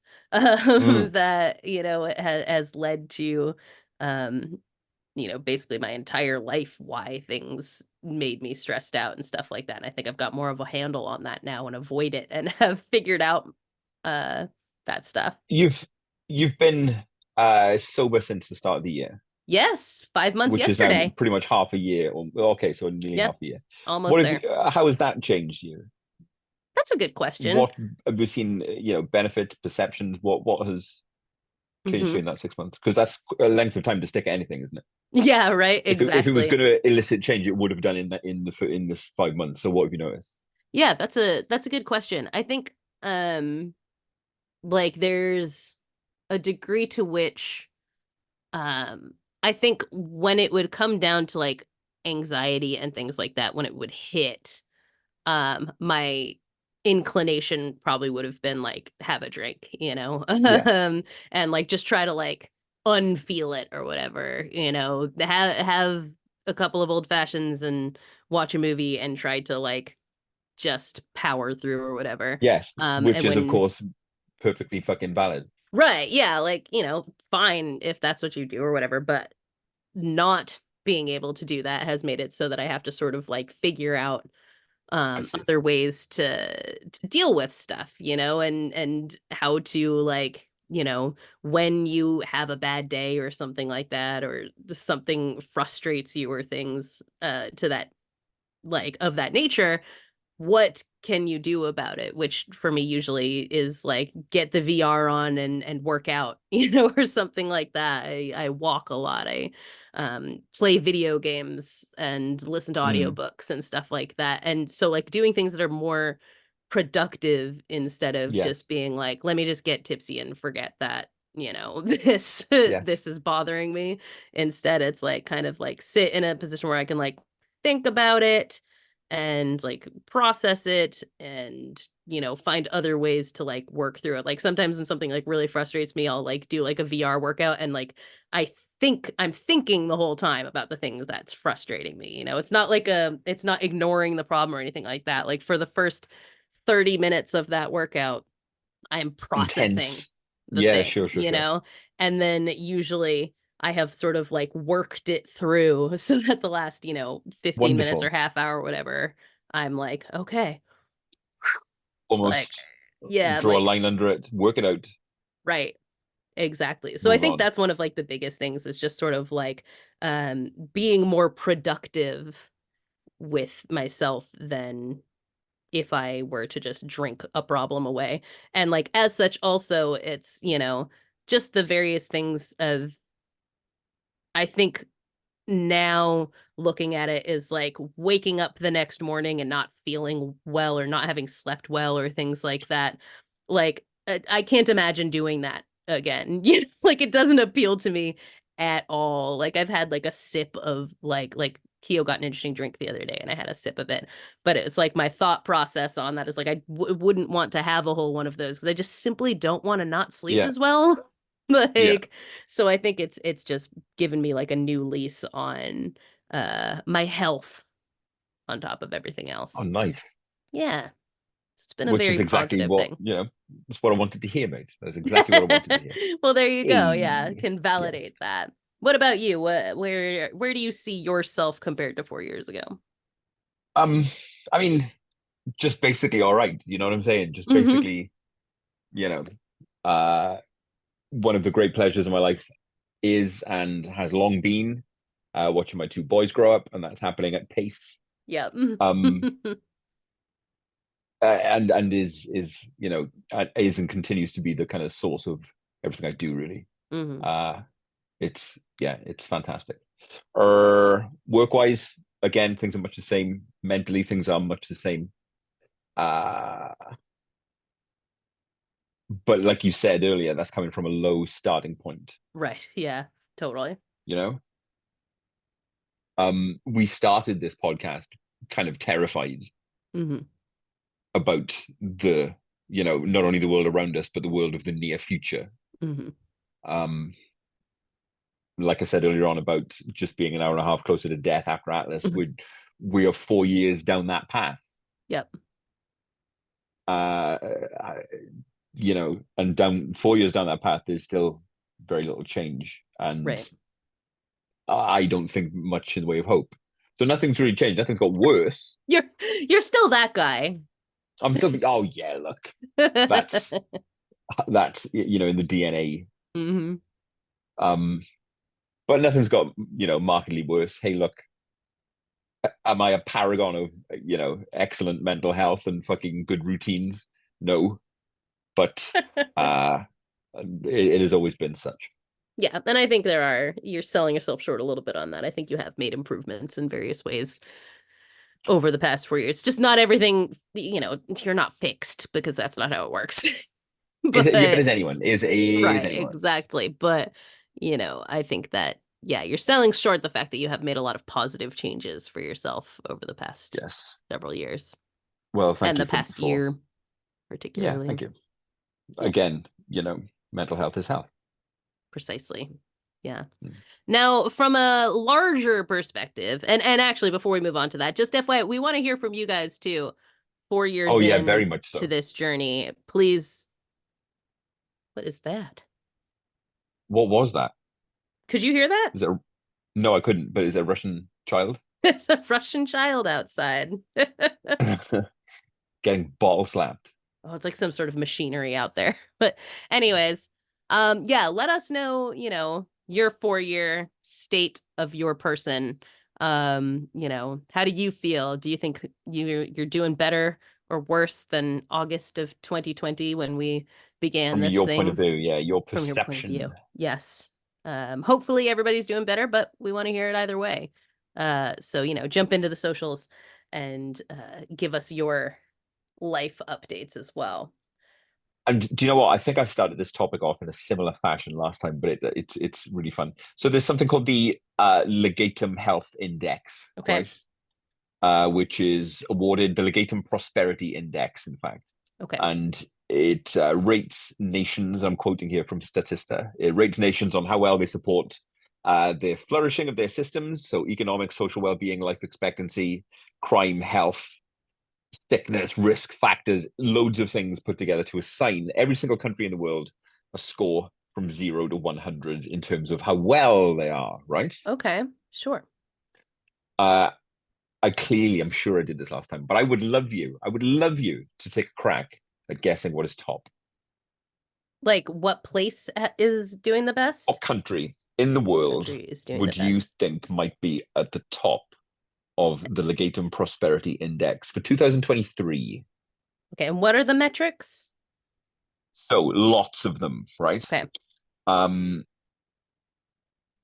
Mm. that, has led to um basically my entire life why things made me stressed out and stuff like that. And I think I've got more of a handle on that now and avoid it and have figured out uh that stuff. You've you've been sober since the start of the year, Yes, 5 months which is now yesterday. pretty much half a year. Or okay, so nearly Yeah, half a year. almost What have you? there. How has that changed you? That's a good question. What have you seen? Benefits, perceptions. What has changed Hmm. you in that 6 months? Because that's a length of time to stick at anything, isn't it? Yeah, right, If it was exactly. going to elicit change, it would have done in this 5 months. So what have you noticed? Yeah, that's a good question. I think um like there's a degree to which um I think when it would come down to like anxiety and things like that, when it would hit, my inclination probably would have been like have a drink, Yes. and like just try to like unfeel it or whatever, have a couple of old fashions and watch a movie and try to like just power through or whatever. Yes, which And is of when course perfectly fucking valid. right, yeah, like, fine if that's what you do or whatever, but not being able to do that has made it so that I have to sort of like figure out I see. other ways to deal with stuff, and how to like, when you have a bad day or something like that, or just something frustrates you or things to that like of that nature, what can you do about it? Which for me usually is like get the VR on and work out, or something like that. I walk a lot. I play video games and listen to Mm, audiobooks and stuff like that. And so like doing things that are more productive instead of just yes. being like, let me just get tipsy and forget that, this Yes. this is bothering me. Instead, it's like kind of like sit in a position where I can like think about it and like process it and find other ways to like work through it. Like sometimes when something like really frustrates me, I'll like do like a VR workout and like I think I'm thinking the whole time about the things that's frustrating me. It's not like it's not ignoring the problem or anything like that. Like for the first 30 minutes of that workout, I'm processing Intense. the Yeah, thing, sure, sure, sure. and then usually I have sort of like worked it through so at the last, 15 minutes or Wonderful. half hour, whatever, I'm like, okay, like, Almost yeah, I'm draw a like, line under it, work it out. right. Exactly. So I Move think on. that's one of like the biggest things is just sort of like being more productive with myself than if I were to just drink a problem away. And like as such also it's, just the various things of I think now looking at it is like waking up the next morning and not feeling well or not having slept well or things like that. Like I can't imagine doing that again. Like it doesn't appeal to me at all. Like I've had like a sip of like Keo got an interesting drink the other day and I had a sip of it. But it's like my thought process on that is like I wouldn't want to have a whole one of those because I just simply don't want to not sleep Yeah, as well. yeah. Like so I think it's just given me like a new lease on my health on top of everything Oh, else. nice. Yeah. It's been a Which is very exactly positive what, thing. that's what I wanted to hear, mate. That's exactly what I wanted to hear. Well, there you go. Yeah, Hey, can yes. validate that. What about you? Where do you see yourself compared to 4 years ago? Um, I mean, just basically all right. You know what I'm saying? Just Hmm. basically, you know, uh, one of the great pleasures of my life is and has long been watching my two boys grow up, and that's happening at pace. Yeah. Um, and is and continues to be the kind of source of everything I do. Really, Hmm. uh, it's fantastic. Work wise, again, things are much the same. Mentally, things are much the same. Uh, but like you said earlier, that's coming from a low starting point. Right. Yeah, totally. You know, we started this podcast kind of terrified Hmm. about not only the world around us, but the world of the near future. Hmm. Um, like I said earlier on about just being an hour and a half closer to death after Atlas, we are 4 years down that path. Yep. Uh, and down 4 years down that path, there's still very little change, and Right. I don't think much in the way of hope. So nothing's really changed. Nothing's got worse. You're you're still that guy. I'm still. Oh yeah, look, that's in the DNA. Hmm. Um, but nothing's got markedly worse. Hey, look, am I a paragon of excellent mental health and fucking good routines? No, but uh, it has always been such. Yeah, and I think you're selling yourself short a little bit on that. I think you have made improvements in various ways over the past 4 years. Just not everything, you're not fixed because that's not how it works. Is it? Yeah, but But is anyone? Is right, anyone? exactly. But, I think that, yeah, you're selling short the fact that you have made a lot of positive changes for yourself over the past Yes. several years Well, and thank you the for past year, yeah, particularly. thank you. Yeah, Again, mental health is health. precisely. Yeah. Mm. Now, from a larger perspective, and actually before we move on to that, just FYI, we want to hear from you guys too. 4 years Oh yeah, in very much to so. this journey, please. What is that? What was that? Could you hear that? Is it? No, I couldn't. But is it a Russian child There's a Russian child outside. getting bottle slapped? Oh, it's like some sort of machinery out there. But anyways, yeah, let us know, your 4 year state of your person. How do you feel? Do you think you're doing better or worse than August of 2020 when we began From this your point of thing view, yeah, your from your point of perception. view? Yes. Hopefully everybody's doing better, but we want to hear it either way. So, jump into the socials and give us your life updates as well. And do you know what? I think I started this topic off in a similar fashion last time, but it's really fun. So there's something called the Legatum Health Index, Okay. right? Which is awarded the Legatum Prosperity Index, in fact, Okay. and it rates nations. I'm quoting here from Statista. It rates nations on how well they support the flourishing of their systems, so economic, social well-being, life expectancy, crime, health, sickness, risk factors, loads of things put together to assign every single country in the world a score from 0 to 100 in terms of how well they are, right? Okay. Sure. Uh, I'm sure I did this last time, but I would love you to take a crack at guessing what is top. Like what place is doing the best? What country in the world Country is doing the would you best. think might be at the top of the Legatum Prosperity Index for 2023? Okay, and what are the metrics? So lots of them, right? Okay. Um,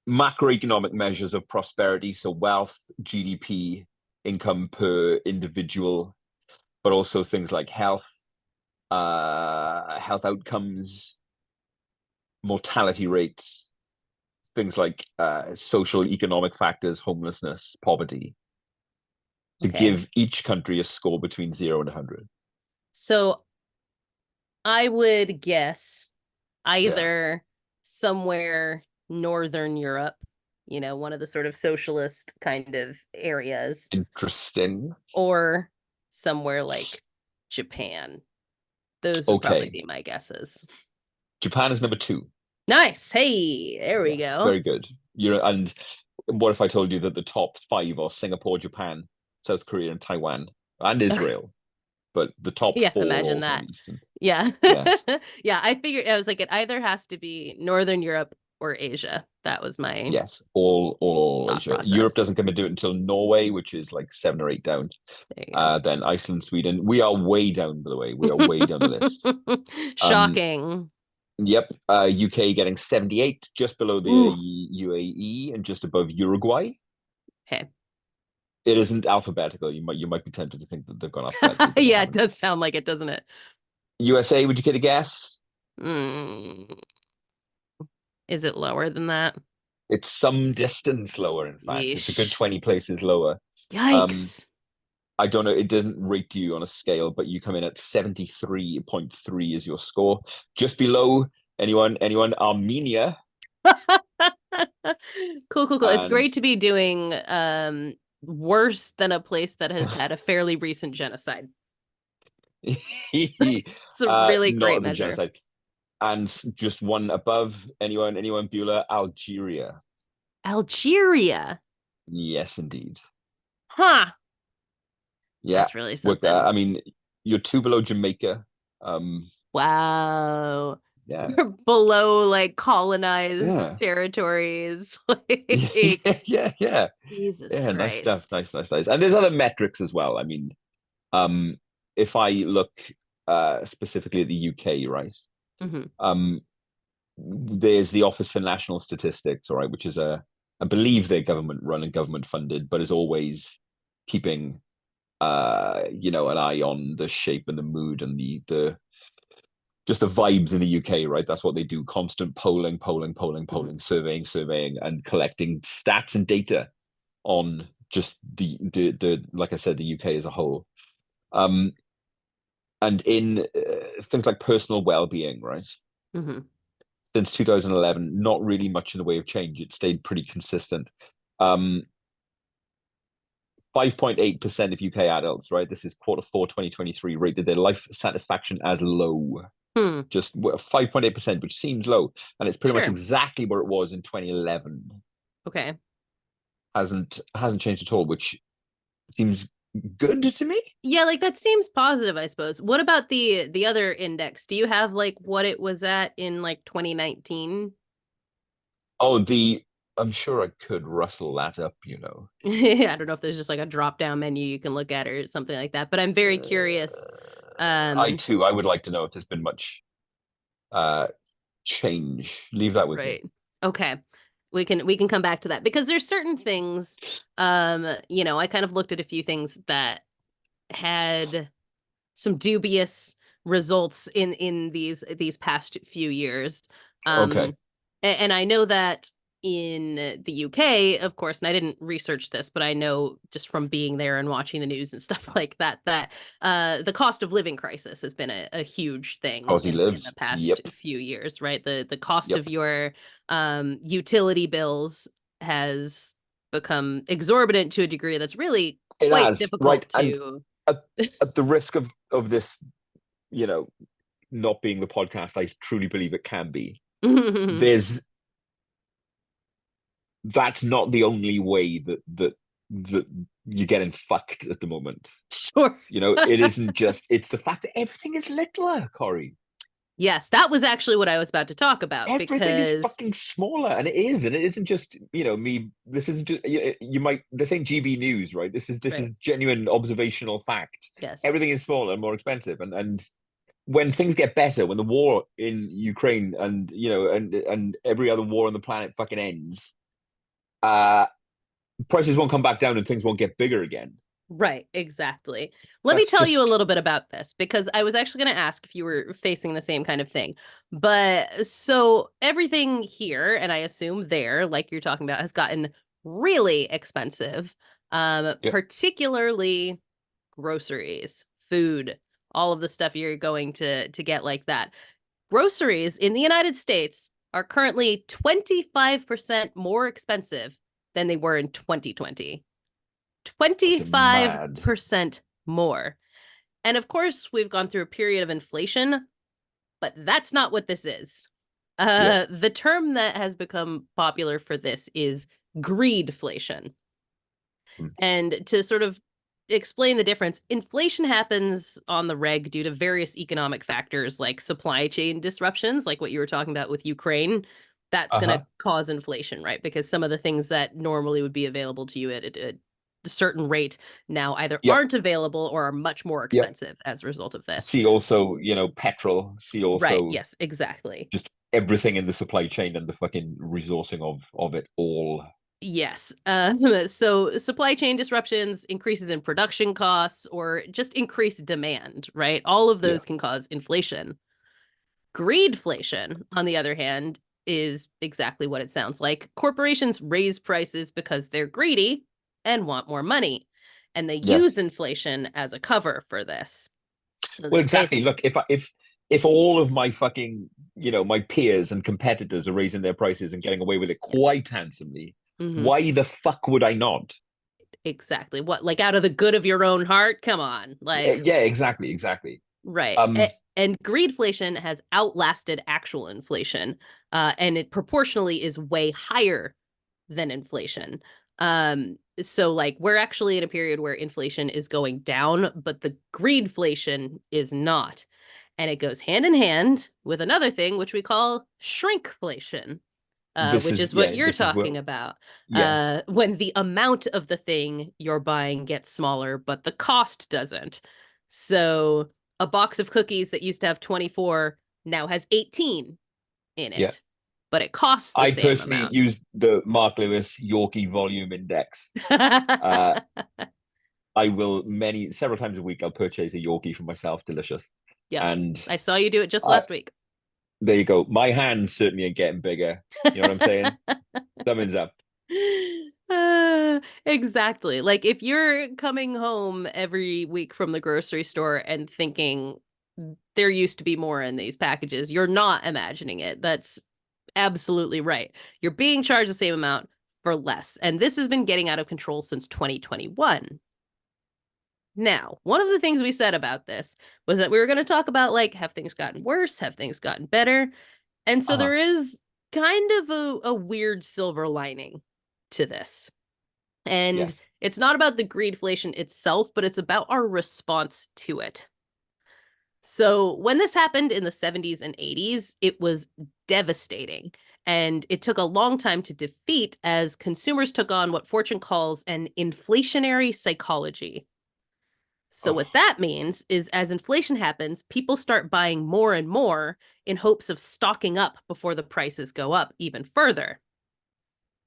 Macroeconomic measures of prosperity, so wealth, GDP, income per individual, but also things like health, health outcomes, mortality rates, things like social economic factors, homelessness, poverty, to Okay. give each country a score between 0 and 100. So I would guess Yeah. either somewhere Northern Europe, one of the sort of socialist kind of areas, Interesting. or somewhere like Japan. Those would probably Okay. be my guesses. Japan is number 2. Nice. Hey, there we Yes, go. very good. And what if I told you that the top 5 are Singapore, Japan, South Korea, and Taiwan, and Okay. Israel, but the top Yeah, 4 are imagine all kind of that. Eastern. Yeah. Yes. Yeah, I figured I was like, it either has to be Northern Europe or Asia. That was my Yes, all thought Asia. Europe process. doesn't come into it until Norway, which is like 7 or 8 down. There you Then Iceland, Sweden. We are way down, by the way. We are way down the list. go. Um, Shocking. yep. UK getting 78, just below the Oof. UAE and just above Uruguay. Okay. It isn't alphabetical. You might be tempted to think that they've gone alphabetically, but they Yeah, it haven't. does sound like it, doesn't it? USA, would you get a guess? Mm, is it lower than that? It's some distance lower, in fact. It's a good Yeesh. 20 places lower. Um, Yikes. I don't know, it doesn't rate you on a scale, but you come in at 73.3 is your score. Just below anyone, Armenia. Cool, cool, cool. It's And great to be doing worse than a place that has had a fairly recent genocide. It's a really great not the measure. genocide. And just one above anyone, Beulah, Algeria. Algeria. Yes, indeed. Huh. Yeah. That's really Work something. that. I mean, you're 2 below Jamaica. Wow. Yeah. We're below like colonized Yeah. territories. Yeah, Like, yeah, yeah. Jesus Yeah, nice stuff. Christ. Nice, nice, nice. And there's other metrics as well. I mean, um, if I look specifically at the UK, right? Hmm. Um, there's the Office for National Statistics, all right, which is I believe they're government run and government funded, but is always keeping an eye on the shape and the mood and the just the vibes in the UK, right? That's what they do. Constant polling, polling, polling, Hmm. polling, surveying, and collecting stats and data on just the like I said, the UK as a whole. Um, and in things like personal well-being, right? Hmm. Since 2011, not really much in the way of change. It stayed pretty consistent. 5.8% of UK adults, right? This is Q4 2023, rated their life satisfaction as low. Hmm. Just 5.8%, which seems low. And it's pretty much Sure. exactly where it was in 2011. Okay. Hasn't changed at all, which seems good to me. Yeah, like that seems positive, I suppose. What about the other index? Do you have like what it was at in like 2019? Oh, I'm sure I could rustle that up. I don't know if there's just like a drop down menu you can look at or something like that, but I'm very curious. I Um, too, I would like to know if there's been much uh change. Leave that with me. right. Okay. We can come back to that because there's certain things I kind of looked at a few things that had some dubious results in these past few years. Okay. And I know that in the UK, of course, and I didn't research this, but I know just from being there and watching the news and stuff like that the cost of living crisis has been a huge thing Aussie in the lives. past Yep. few years, right? The cost of Yep. your utility bills has become exorbitant to a degree that's really It quite has, right. difficult And to at, at the risk of this, you know, not being the podcast I truly believe it can be, there's that's not the only way that you're getting fucked at the moment. Sure. It isn't just it's the fact that everything is littler, Corey. Yes, that was actually what I was about to talk about Everything is because fucking smaller, and it is, and it isn't just me. This isn't just you might this ain't GB news, right? This right. is genuine observational fact. Yes. Everything is smaller and more expensive, and when things get better, when the war in Ukraine and and every other war on the planet fucking ends, uh, prices won't come back down and things won't get bigger again. Right, exactly. Let me That's tell you a just little bit about this because I was actually going to ask if you were facing the same kind of thing. But so everything here, and I assume there, like you're talking about, has gotten really expensive, yeah. particularly groceries, food, all of the stuff you're going to get like that. Groceries in the United States are currently 25% more expensive than they were in 2020. Fucking mad. 25% more. And of course, we've gone through a period of inflation, but that's not what this is. Yeah. The term that has become popular for this is greedflation. Mm. And to sort of explain the difference, inflation happens on the reg due to various economic factors like supply chain disruptions, like what you were talking about with Ukraine. That's going to Uh-huh. cause inflation, right? Because some of the things that normally would be available to you at a certain rate now either Yep. aren't available or are much more Yep. expensive as a result of this. See also, petrol. See Right. also Yes, exactly. just everything in the supply chain and the fucking resourcing of it all. Yes. So supply chain disruptions, increases in production costs, or just increased demand, right? All of Yeah. those can cause inflation. Greedflation, on the other hand, is exactly what it sounds like. Corporations raise prices because they're greedy and want more money. And they use Yes. inflation as a cover for this. So Well, they exactly. basically, Look, if all of my fucking, my peers and competitors are raising their prices and getting away with it quite handsomely, mhm, why the fuck would I not? exactly. What, like out of the good of your own heart? Come on. Like, Yeah, exactly, exactly. right. Um, And greedflation has outlasted actual inflation, and it proportionally is way higher than inflation. So like we're actually in a period where inflation is going down, but the greedflation is not. And it goes hand in hand with another thing, which we call shrinkflation, which is what you're this is what, talking about. yes, When the amount of the thing you're buying gets smaller, but the cost doesn't. So a box of cookies that used to have 24 now has 18 in yeah. it, but it costs the I same personally amount. use the Mark Lewis Yorkie volume index. Uh, I will several times a week. I'll purchase a Yorkie for myself. Delicious. Yep. And I saw you do it just uh, last week. there you go. My hands certainly are getting bigger. You know what I'm saying? Something's up. Exactly. Like if you're coming home every week from the grocery store and thinking there used to be more in these packages, you're not imagining it. That's absolutely right. You're being charged the same amount for less. And this has been getting out of control since 2021. Now, one of the things we said about this was that we were going to talk about like, have things gotten worse? Have things gotten better? And so Uh-huh. there is kind of a weird silver lining to this. And Yes. it's not about the greedflation itself, but it's about our response to it. So when this happened in the 70s and 80s, it was devastating. And it took a long time to defeat as consumers took on what Fortune calls an inflationary psychology. So, Oh, what that means is as inflation happens, people start buying more and more in hopes of stocking up before the prices go up even further.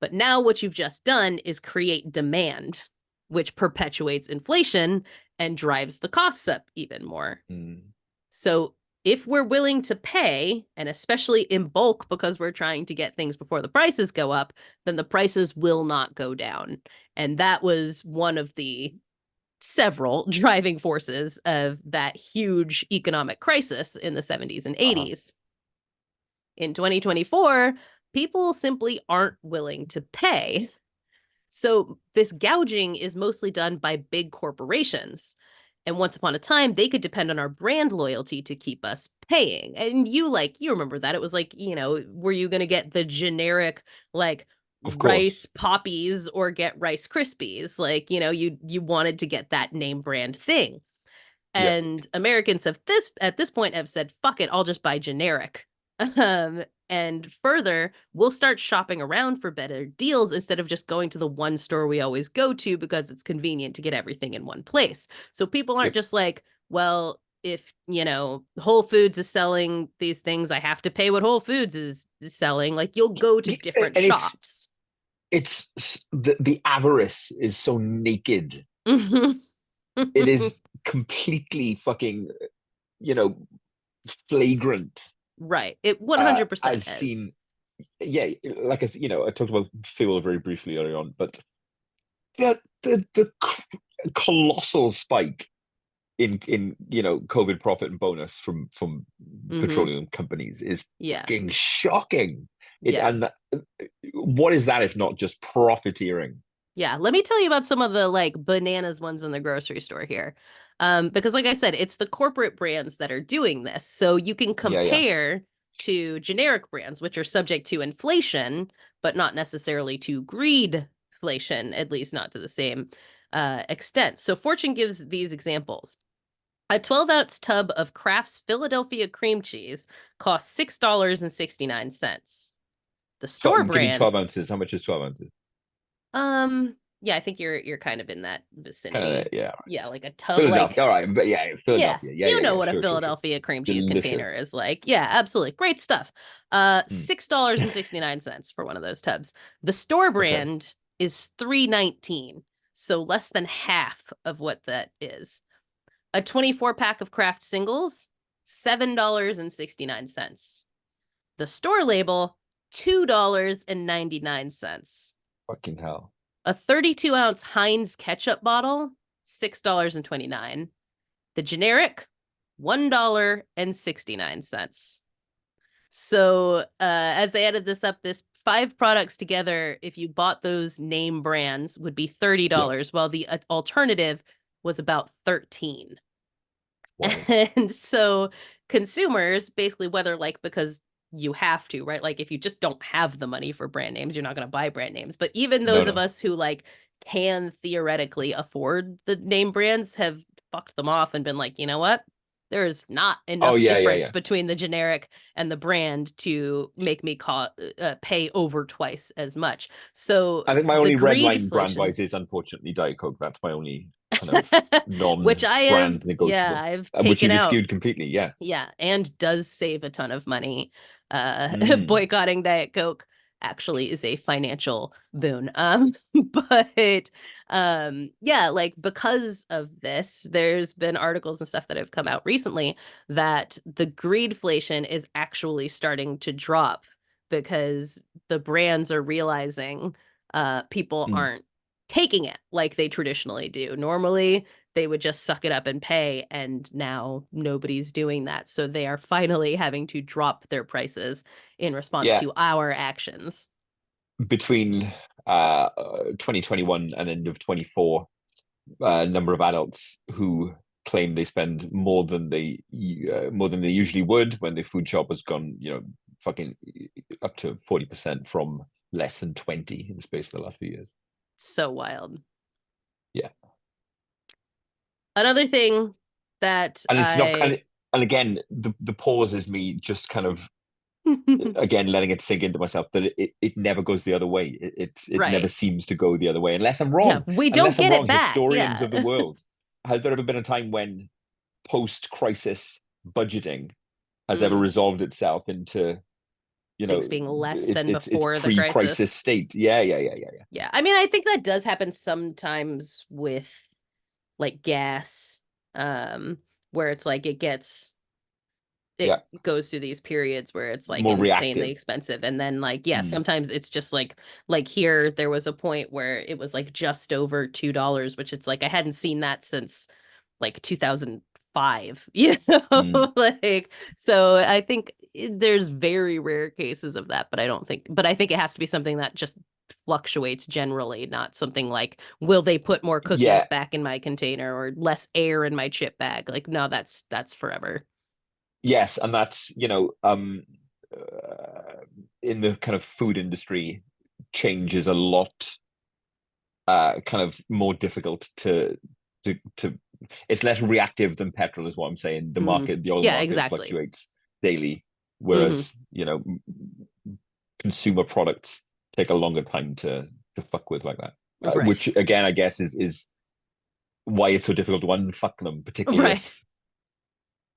But now, what you've just done is create demand, which perpetuates inflation and drives the costs up even more. mm, So, if we're willing to pay, and especially in bulk because we're trying to get things before the prices go up, then the prices will not go down. And that was one of the several driving forces of that huge economic crisis in the 70s and uh-huh. 80s. In 2024, people simply aren't willing to pay. So, this gouging is mostly done by big corporations. And once upon a time, they could depend on our brand loyalty to keep us paying. And you remember that. It was like, were you going to get the generic, like, Of Rice course. Poppies or get Rice Krispies? Like, you wanted to get that name brand thing. Yeah. And Americans have at this point have said, fuck it, I'll just buy generic. And further, we'll start shopping around for better deals instead of just going to the one store we always go to because it's convenient to get everything in one place. So people aren't Yep. just like, well, if, Whole Foods is selling these things, I have to pay what Whole Foods is selling. Like you'll go to different And shops. it's the avarice is so naked. Mhm. It is completely fucking, you know, flagrant, Right. It 100% as is. seen. Yeah, like I talked about fuel very briefly earlier on, but the colossal spike in COVID profit and bonus from Hmm. petroleum companies is Yeah. fucking shocking. It Yeah. and what is that if not just profiteering? Yeah, let me tell you about some of the like bananas ones in the grocery store here. Because like I said, it's the corporate brands that are doing this. So you can Yeah, yeah. compare to generic brands, which are subject to inflation, but not necessarily to greedflation, at least not to the same extent. So Fortune gives these examples. A 12-ounce tub of Kraft's Philadelphia cream cheese costs $6.69. The store Give me brand 12 ounces. How much is 12 ounces? yeah, I think you're kind of in that Kind of, vicinity. yeah. Yeah, like a tub, Philadelphia. like All right. But yeah, yeah, Philadelphia. Yeah, you yeah, know yeah. what a Sure, sure, sure. Philadelphia cream cheese container Delicious. is like. Yeah, absolutely. Great stuff. Mm. $6.69 for one of those tubs. The store Okay. brand is $3.19, so less than half of what that is. A 24 pack of Kraft singles, $7.69. The store label, $2.99. Fucking hell. A 32-ounce Heinz ketchup bottle, $6.29. The generic, $1.69. So as they added this up, this 5 products together, if you bought those name brands, would be Yeah. $30, while the alternative was about 13. Wild. And so consumers basically, whether like because you have to, right? Like if you just don't have the money for brand names, you're not going to buy brand names. But even No, those of no. us who like can theoretically afford the name brands have fucked them off and been like, you know what? There's not Oh, enough yeah, yeah, difference yeah. between the generic and the brand to make me pay over twice as much. So I think my the only red line brand greedflation, wise is unfortunately Diet Coke. That's my only kind of which I have, non-brand yeah, negotiable, I've which taken you've out. eschewed completely. Yes. Yeah, and does save a ton of money. Mm. Boycotting Diet Coke actually is a financial boon. But yeah, like because of this, there's been articles and stuff that have come out recently that the greedflation is actually starting to drop because the brands are realizing people Mm. aren't taking it like they traditionally do. Normally, they would just suck it up and pay, and now nobody's doing that. So they are finally having to drop their prices in response Yeah. to our actions. Between 2021 and end of 24, number of adults who claim they spend more than they usually would when their food shop has gone, fucking up to 40% from less than 20 in the space of the last few years. So wild. Yeah. Another thing that And it's not I and again, the pause is me just kind of again letting it sink into myself that it never goes the other way. It never right. seems to go the other way unless I'm Yeah, wrong. we don't Unless I'm get it wrong, back. historians Yeah. of the world, has there ever been a time when post-crisis budgeting has ever Mm, resolved itself into things being less than it's before the pre-crisis crisis. state? Yeah, yeah, yeah, yeah, yeah. Yeah. I mean, I think that does happen sometimes with like gas, um, where it's like it Yeah, goes through these periods where it's like more insanely reactive. expensive, and then like yeah, Mm. sometimes it's just like here there was a point where it was like just over $2, which it's like I hadn't seen that since like 2005. Mm. Like so I think there's very rare cases of that, but I think it has to be something that just fluctuates generally, not something like will they put more Yeah, cookies back in my container or less air in my chip bag. Like no, that's forever. yes, and that's uh, in the kind of food industry, change is a lot kind of more difficult to it's less reactive than petrol, is what I'm saying. The Mhm. market, the oil Yeah, market exactly. fluctuates daily, Hmm. whereas consumer products take a longer time to fuck with like that. Right. Which again, I guess is why it's so difficult to unfuck them, particularly Right.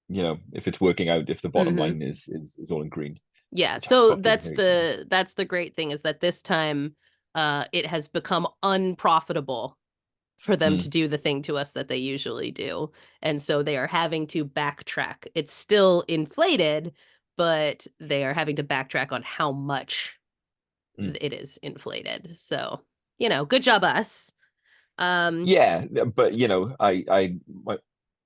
if if it's working out, if the bottom Hmm. line is all in green, Yeah, which I so fucking hate, man. that's the great thing, is that this time it has become unprofitable for them to Mm. do the thing to us that they usually do. And so they are having to backtrack. It's still inflated, but they are having to backtrack on how much Mm. it is inflated. So, good job us. Um, Yeah, but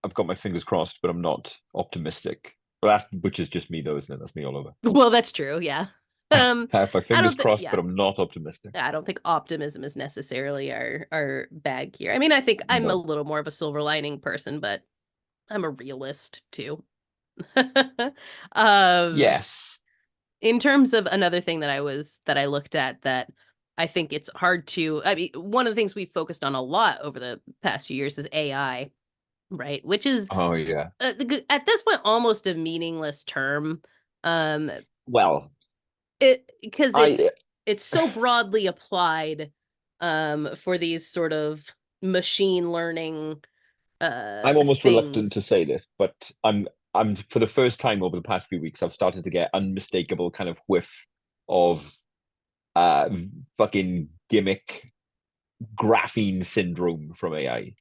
I've got my fingers crossed, but I'm not optimistic. But which is just me though, isn't it? That's me all over. well, that's true, yeah. I have my I fingers don't think, crossed, yeah. but I'm not optimistic. I don't think optimism is necessarily our bag here. I mean, I think I'm a No. little more of a silver lining person, but I'm a realist too. um, Yes. in terms of another thing that I looked at, that I think it's hard to, I mean, one of the things we've focused on a lot over the past few years is AI, right? Which is Oh yeah. at this point almost a meaningless term. Um, Well, it because I it's so broadly applied for these sort of machine learning I'm almost reluctant things. to say this, but I'm for the first time over the past few weeks, I've started to get unmistakable kind of whiff of uh fucking gimmick graphene syndrome from AI.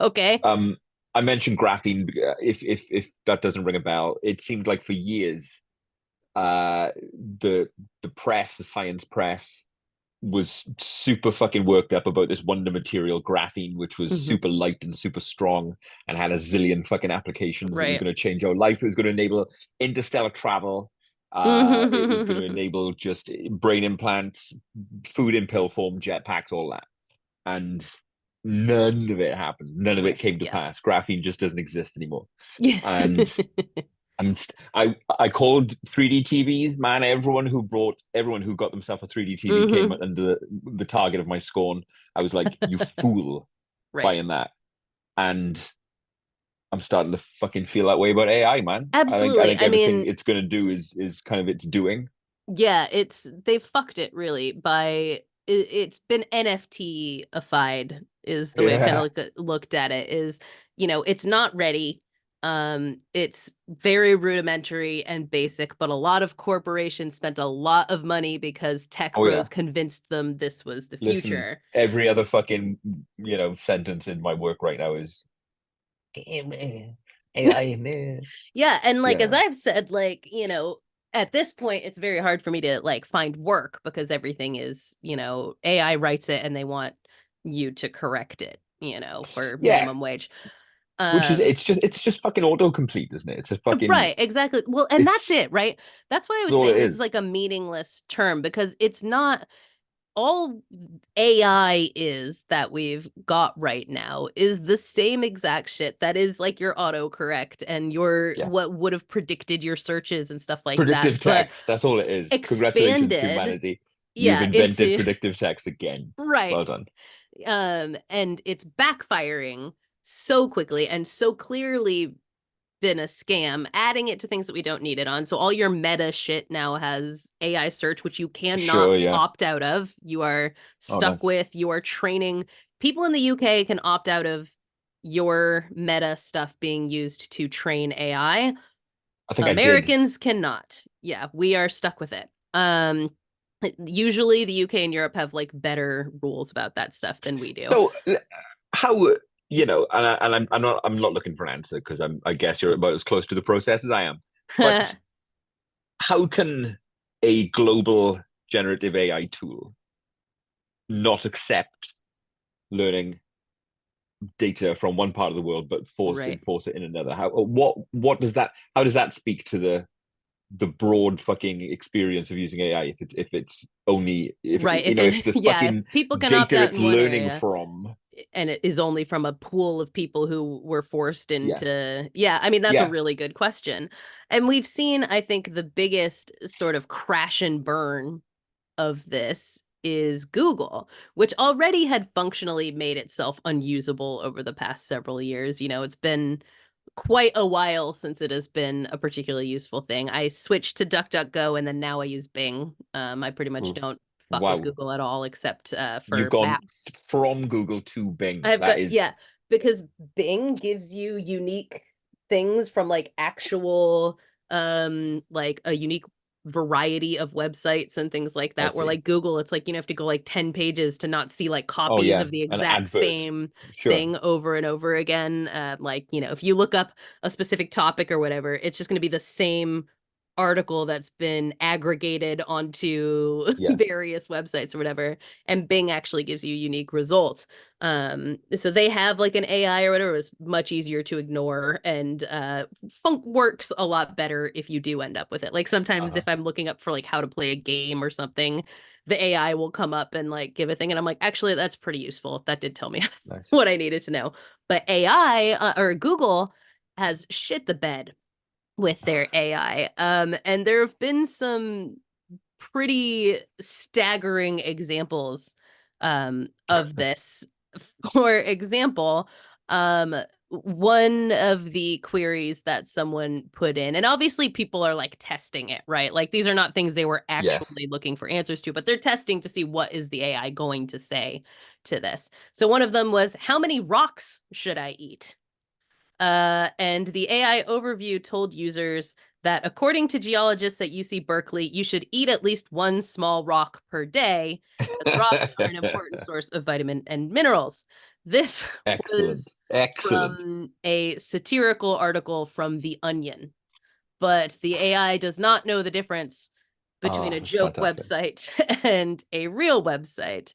Okay. Um, I mentioned graphene. If that doesn't ring a bell, it seemed like for years, uh, the press, the science press, was super fucking worked up about this wonder material graphene, which was Hmm. super light and super strong and had a zillion fucking applications that was Right. going to change our life. It was going to enable interstellar travel. It was going to enable just brain implants, food in pill form, jetpacks, all that. And none of it happened. None of it Right. came to Yeah. pass. Graphene just doesn't exist anymore. Yeah. And I called 3D TVs, man. Everyone who got themselves a 3D TV came Hmm. under the target of my scorn. I was like, you fool Right. buying that. And I'm starting to fucking feel that way about AI, man. I Absolutely. think I everything mean, it's gonna do is kind of its doing. yeah, they've fucked it really by it's been NFT-ified is the way I've kind of Yeah. looked at it, is, it's not ready. It's very rudimentary and basic, but a lot of corporations spent a lot of money because tech Oh bros yeah. convinced them this was the Listen, future. every other fucking sentence in my work right now is AI, man. Yeah, and like as Yeah. I've said, like, at this point it's very hard for me to like find work because everything is, AI writes it and they want you to correct it, for Yeah. minimum wage. Which is Um it's just fucking autocomplete, isn't it? It's a fucking right, exactly. Well, and that's it's it, right? That's why I was all it saying this is is. like a meaningless term, because it's not all AI is that we've got right now is the same exact shit that is like your autocorrect and your Yes. what would have predicted your searches and stuff like Predictive that, but text. That's all it is. Congratulations, expanded, humanity. You've yeah, invented into predictive text again. right. Well done. And it's backfiring so quickly and so clearly been a scam, adding it to things that we don't need it on. So all your meta shit now has AI search, which you cannot Sure, yeah. opt out of. You are Oh, stuck nice. with. You are training. People in the UK can opt out of your meta stuff being used to train AI. I think I did. Americans cannot. Yeah, we are stuck with it. Usually the UK and Europe have like better rules about that stuff than we do. So how and I'm not looking for an answer because I guess you're about as close to the process as I am. But how can a global generative AI tool not accept learning data from one part of the world but Right. enforce it in another? What does that how does that speak to the broad fucking experience of using AI if it's only if Right. If if it, the yeah, fucking people can opt data out it's in one learning area from. and it is only from a pool of people who were forced Yeah. into, yeah, I mean, that's a Yeah. really good question. And we've seen, I think, the biggest sort of crash and burn of this is Google, which already had functionally made itself unusable over the past several years. You know, it's been quite a while since it has been a particularly useful thing. I switched to DuckDuckGo and then now I use Bing. I pretty much Ooh, don't fuck with wow. Google at all except You've for gone maps. from Google to Bing. I've That got, is, yeah, because Bing gives you unique things from like actual like a unique variety of websites and things like I that, where see. like Google, it's like you have to go like 10 pages to not see like Oh copies yeah, of the an exact advert. same Sure. thing over and over again. Like, you know, if you look up a specific topic or whatever, it's just going to be the same article that's been aggregated onto Yes. various websites or whatever, and Bing actually gives you unique results. So they have like an AI or whatever. It's much easier to ignore, and funk works a lot better if you do end up with it. Like sometimes Uh-huh. if I'm looking up for like how to play a game or something, the AI will come up and like give a thing, and I'm like, actually, that's pretty useful. That did tell me Nice. what I needed to know. But AI or Google has shit the bed with their AI. And there have been some pretty staggering examples of this. For example, one of the queries that someone put in, and obviously people are like testing it, right? Like these are not things they were Yes. actually looking for answers to, but they're testing to see what is the AI going to say to this. So one of them was, how many rocks should I eat? And the AI overview told users that according to geologists at UC Berkeley, you should eat at least one small rock per day, as rocks are an important source of vitamin and minerals. This Excellent. was Excellent. from a satirical article from The Onion, but the AI does not know the difference between Ah, a that's joke fantastic. website and a real website.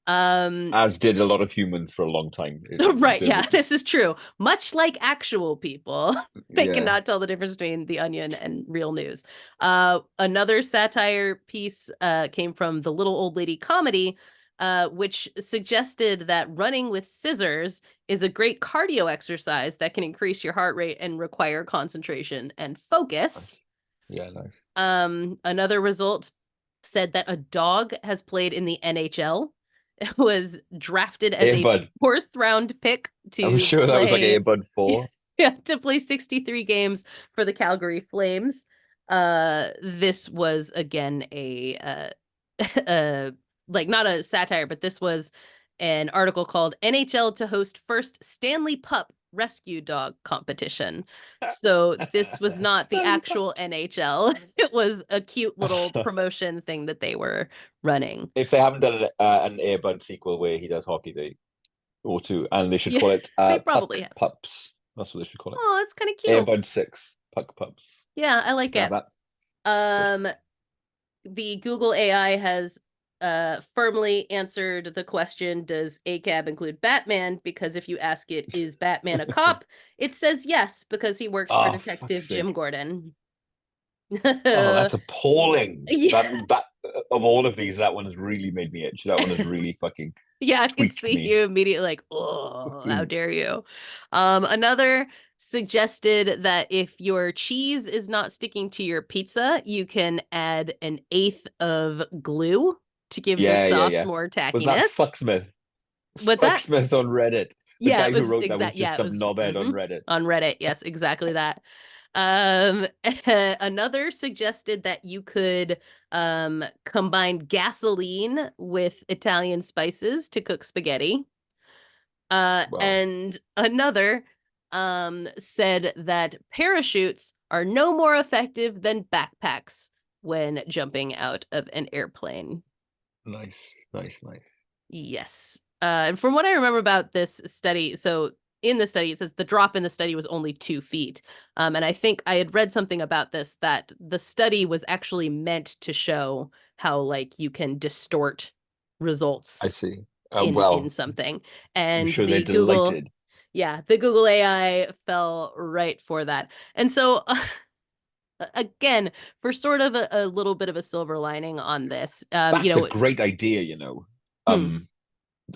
Um, As did a lot of humans for a long time. Right, yeah, this is true. Much like actual people, they Yeah. cannot tell the difference between The Onion and real news. Another satire piece came from the Little Old Lady Comedy, which suggested that running with scissors is a great cardio exercise that can increase your heart rate and require concentration and focus. Nice. Yeah, nice. Another result said that a dog has played in the NHL. It was drafted as a Airbud. fourth round pick I'm to sure that was like play Airbud 4. yeah, to play 63 games for the Calgary Flames. This was again a like not a satire, but this was an article called NHL to host first Stanley Pup rescue dog competition. So this was not the Stanley Pup. actual NHL. It was a cute little promotion thing that they were running. If they haven't done an Airbud sequel where he does hockey, they ought to, and they should Yeah, call it they probably Puck have. Pups. That's what they should call it. Oh, that's kind of cute. Airbud 6, Puck Pups. Yeah, I You like can have it. that. Good. Um, the Google AI has firmly answered the question, does ACAB include Batman? Because if you ask it, is Batman a cop? It says yes, because he works for Oh, fuck's Detective Jim sake. Gordon. Oh, Yeah. that's appalling. That of all of these, that one has really made me itch. That one has really fucking Yeah, I could tweaked see me. you immediately like, oh, how dare you? Another suggested that if your cheese is not sticking to your pizza, you can add an eighth of glue to give the Yeah, yeah, sauce yeah. more Was that tackiness. Fucksmith? What's that? Fucksmith on Reddit. The Yeah, it guy who was wrote that was exact. just Yeah, it some was knobhead on Reddit. on Reddit. Yes, exactly that. Um, another suggested that you could combine gasoline with Italian spices to cook spaghetti. Wow. And another said that parachutes are no more effective than backpacks when jumping out of an airplane. Nice, nice, nice. Yes. And from what I remember about this study, so in the study, it says the drop in the study was only 2 feet. And I think I had read something about this, that the study was actually meant to show how like you can distort results I see. in Well, something. I'm And sure they're the Google, delighted. yeah, the Google AI fell right for that. And so again, for sort of a little bit of a silver lining on this, That's a great idea, you know. hmm,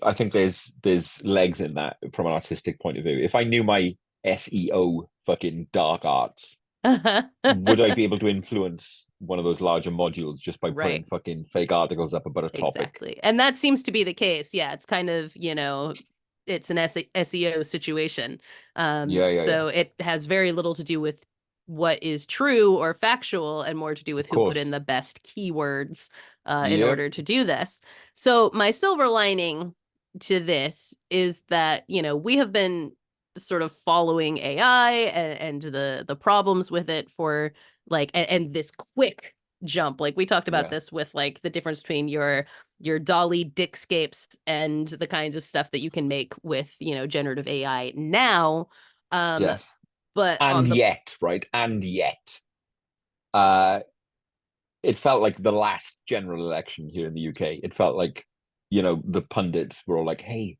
I think there's legs in that from an artistic point of view. If I knew my SEO fucking dark arts, Would I be able to influence one of those larger modules just by putting Right. fucking fake articles up about a topic? Exactly. And that seems to be the case. Yeah, it's kind of, it's an SEO situation. Yeah, yeah, yeah. So it has very little to do with what is true or factual and more to do with Of who put in course. the best keywords in Yep. order to do this. So my silver lining to this is that, we have been sort of following AI and the problems with it for like and this quick jump. Like we talked about Yeah. this with like the difference between your Dolly Dickscapes and the kinds of stuff that you can make with, generative AI now. Um, Yes. but And on the yet, right? And yet, uh, it felt like the last general election here in the UK. It felt like, the pundits were all like, "Hey,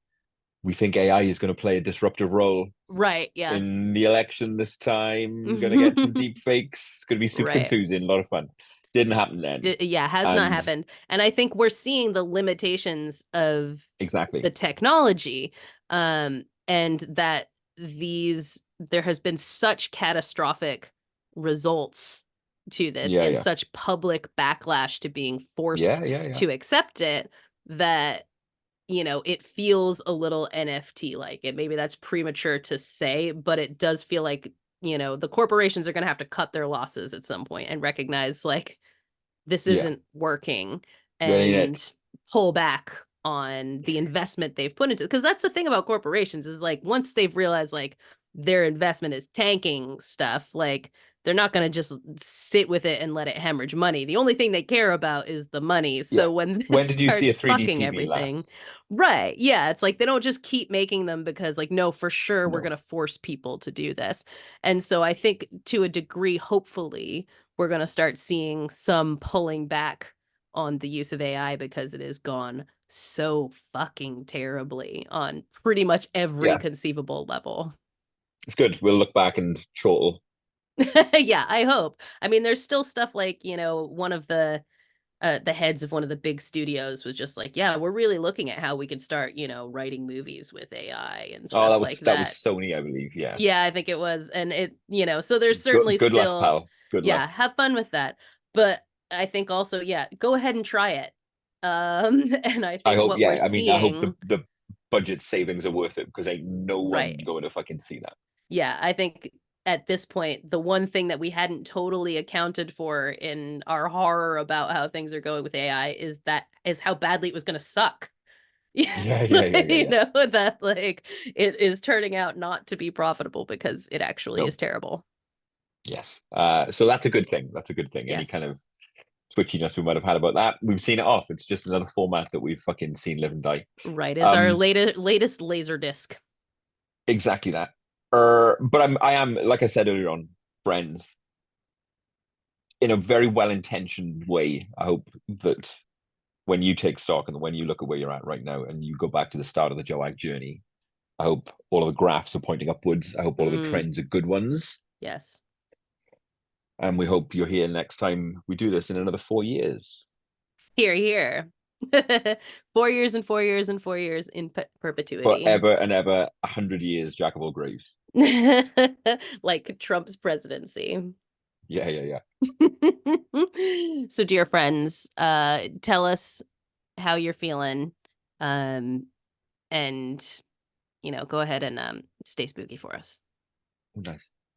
we think AI is going to play a disruptive role right, yeah. in the election this time. Going to get some deep fakes. It's going to be super Right. confusing. A lot of fun. Didn't happen then. Yeah, has not And happened. And I think we're seeing the limitations of the exactly. technology, and that there has been such catastrophic results to this Yeah, and yeah, such public backlash to being forced yeah, yeah, yeah. to accept it that it feels a little NFT like it. Maybe that's premature to say, but it does feel like, the corporations are going to have to cut their losses at some point and recognize like this Yeah. isn't working That ain't it. and pull back on the investment they've put into it. Because that's the thing about corporations is like once they've realized like their investment is tanking stuff, like they're not going to just sit with it and let it hemorrhage money. The only thing they care about is the money. Yeah. So when When this did you see a starts 3D fucking TV everything, last? right? Yeah, it's like they don't just keep making them because like no, for sure we're going No. to force people to do this. And so I think to a degree, hopefully, we're going to start seeing some pulling back on the use of AI because it has gone so fucking terribly on pretty much every Yeah. conceivable level. It's good. We'll look back and chortle. Yeah, I hope. I mean, there's still stuff like, one of the heads of one of the big studios was just like, yeah, we're really looking at how we can start, writing movies with AI and Oh, stuff like that was that. Sony, I believe. Yeah. Yeah, I think it was. And so there's certainly Good luck, still, pal. Good yeah, luck. have fun with that. But I think also, yeah, go ahead and try it. And I I think hope, what we're yeah. I mean, I hope seeing, the budget savings are worth it because ain't no one right. going to fucking see that. Yeah, I think at this point, the one thing that we hadn't totally accounted for in our horror about how things are going with AI is how badly it was going to suck. Yeah, yeah, yeah, yeah, yeah. That like it is turning out not to be profitable because it actually is No. terrible. Yes. So that's a good thing. That's a good thing. Any Yes. kind of twitchiness we might have had about that, we've seen it off. It's just another format that we've fucking seen live and die. Right, is our Um, latest laser disc. exactly that. But I am, like I said earlier on, friends, in a very well-intentioned way. I hope that when you take stock and when you look at where you're at right now and you go back to the start of the JoAG journey, I hope all of the graphs are pointing upwards. I hope all of the Mm, trends are good ones. yes. And we hope you're here next time we do this in another 4 years. Here, here. 4 years and 4 years and 4 years in perpetuity. Forever and ever, 100 years, Jack of all graves. Like Trump's presidency. Yeah, yeah, yeah. So, dear friends, tell us how you're feeling. Um, and go ahead and stay spooky for us. Nice.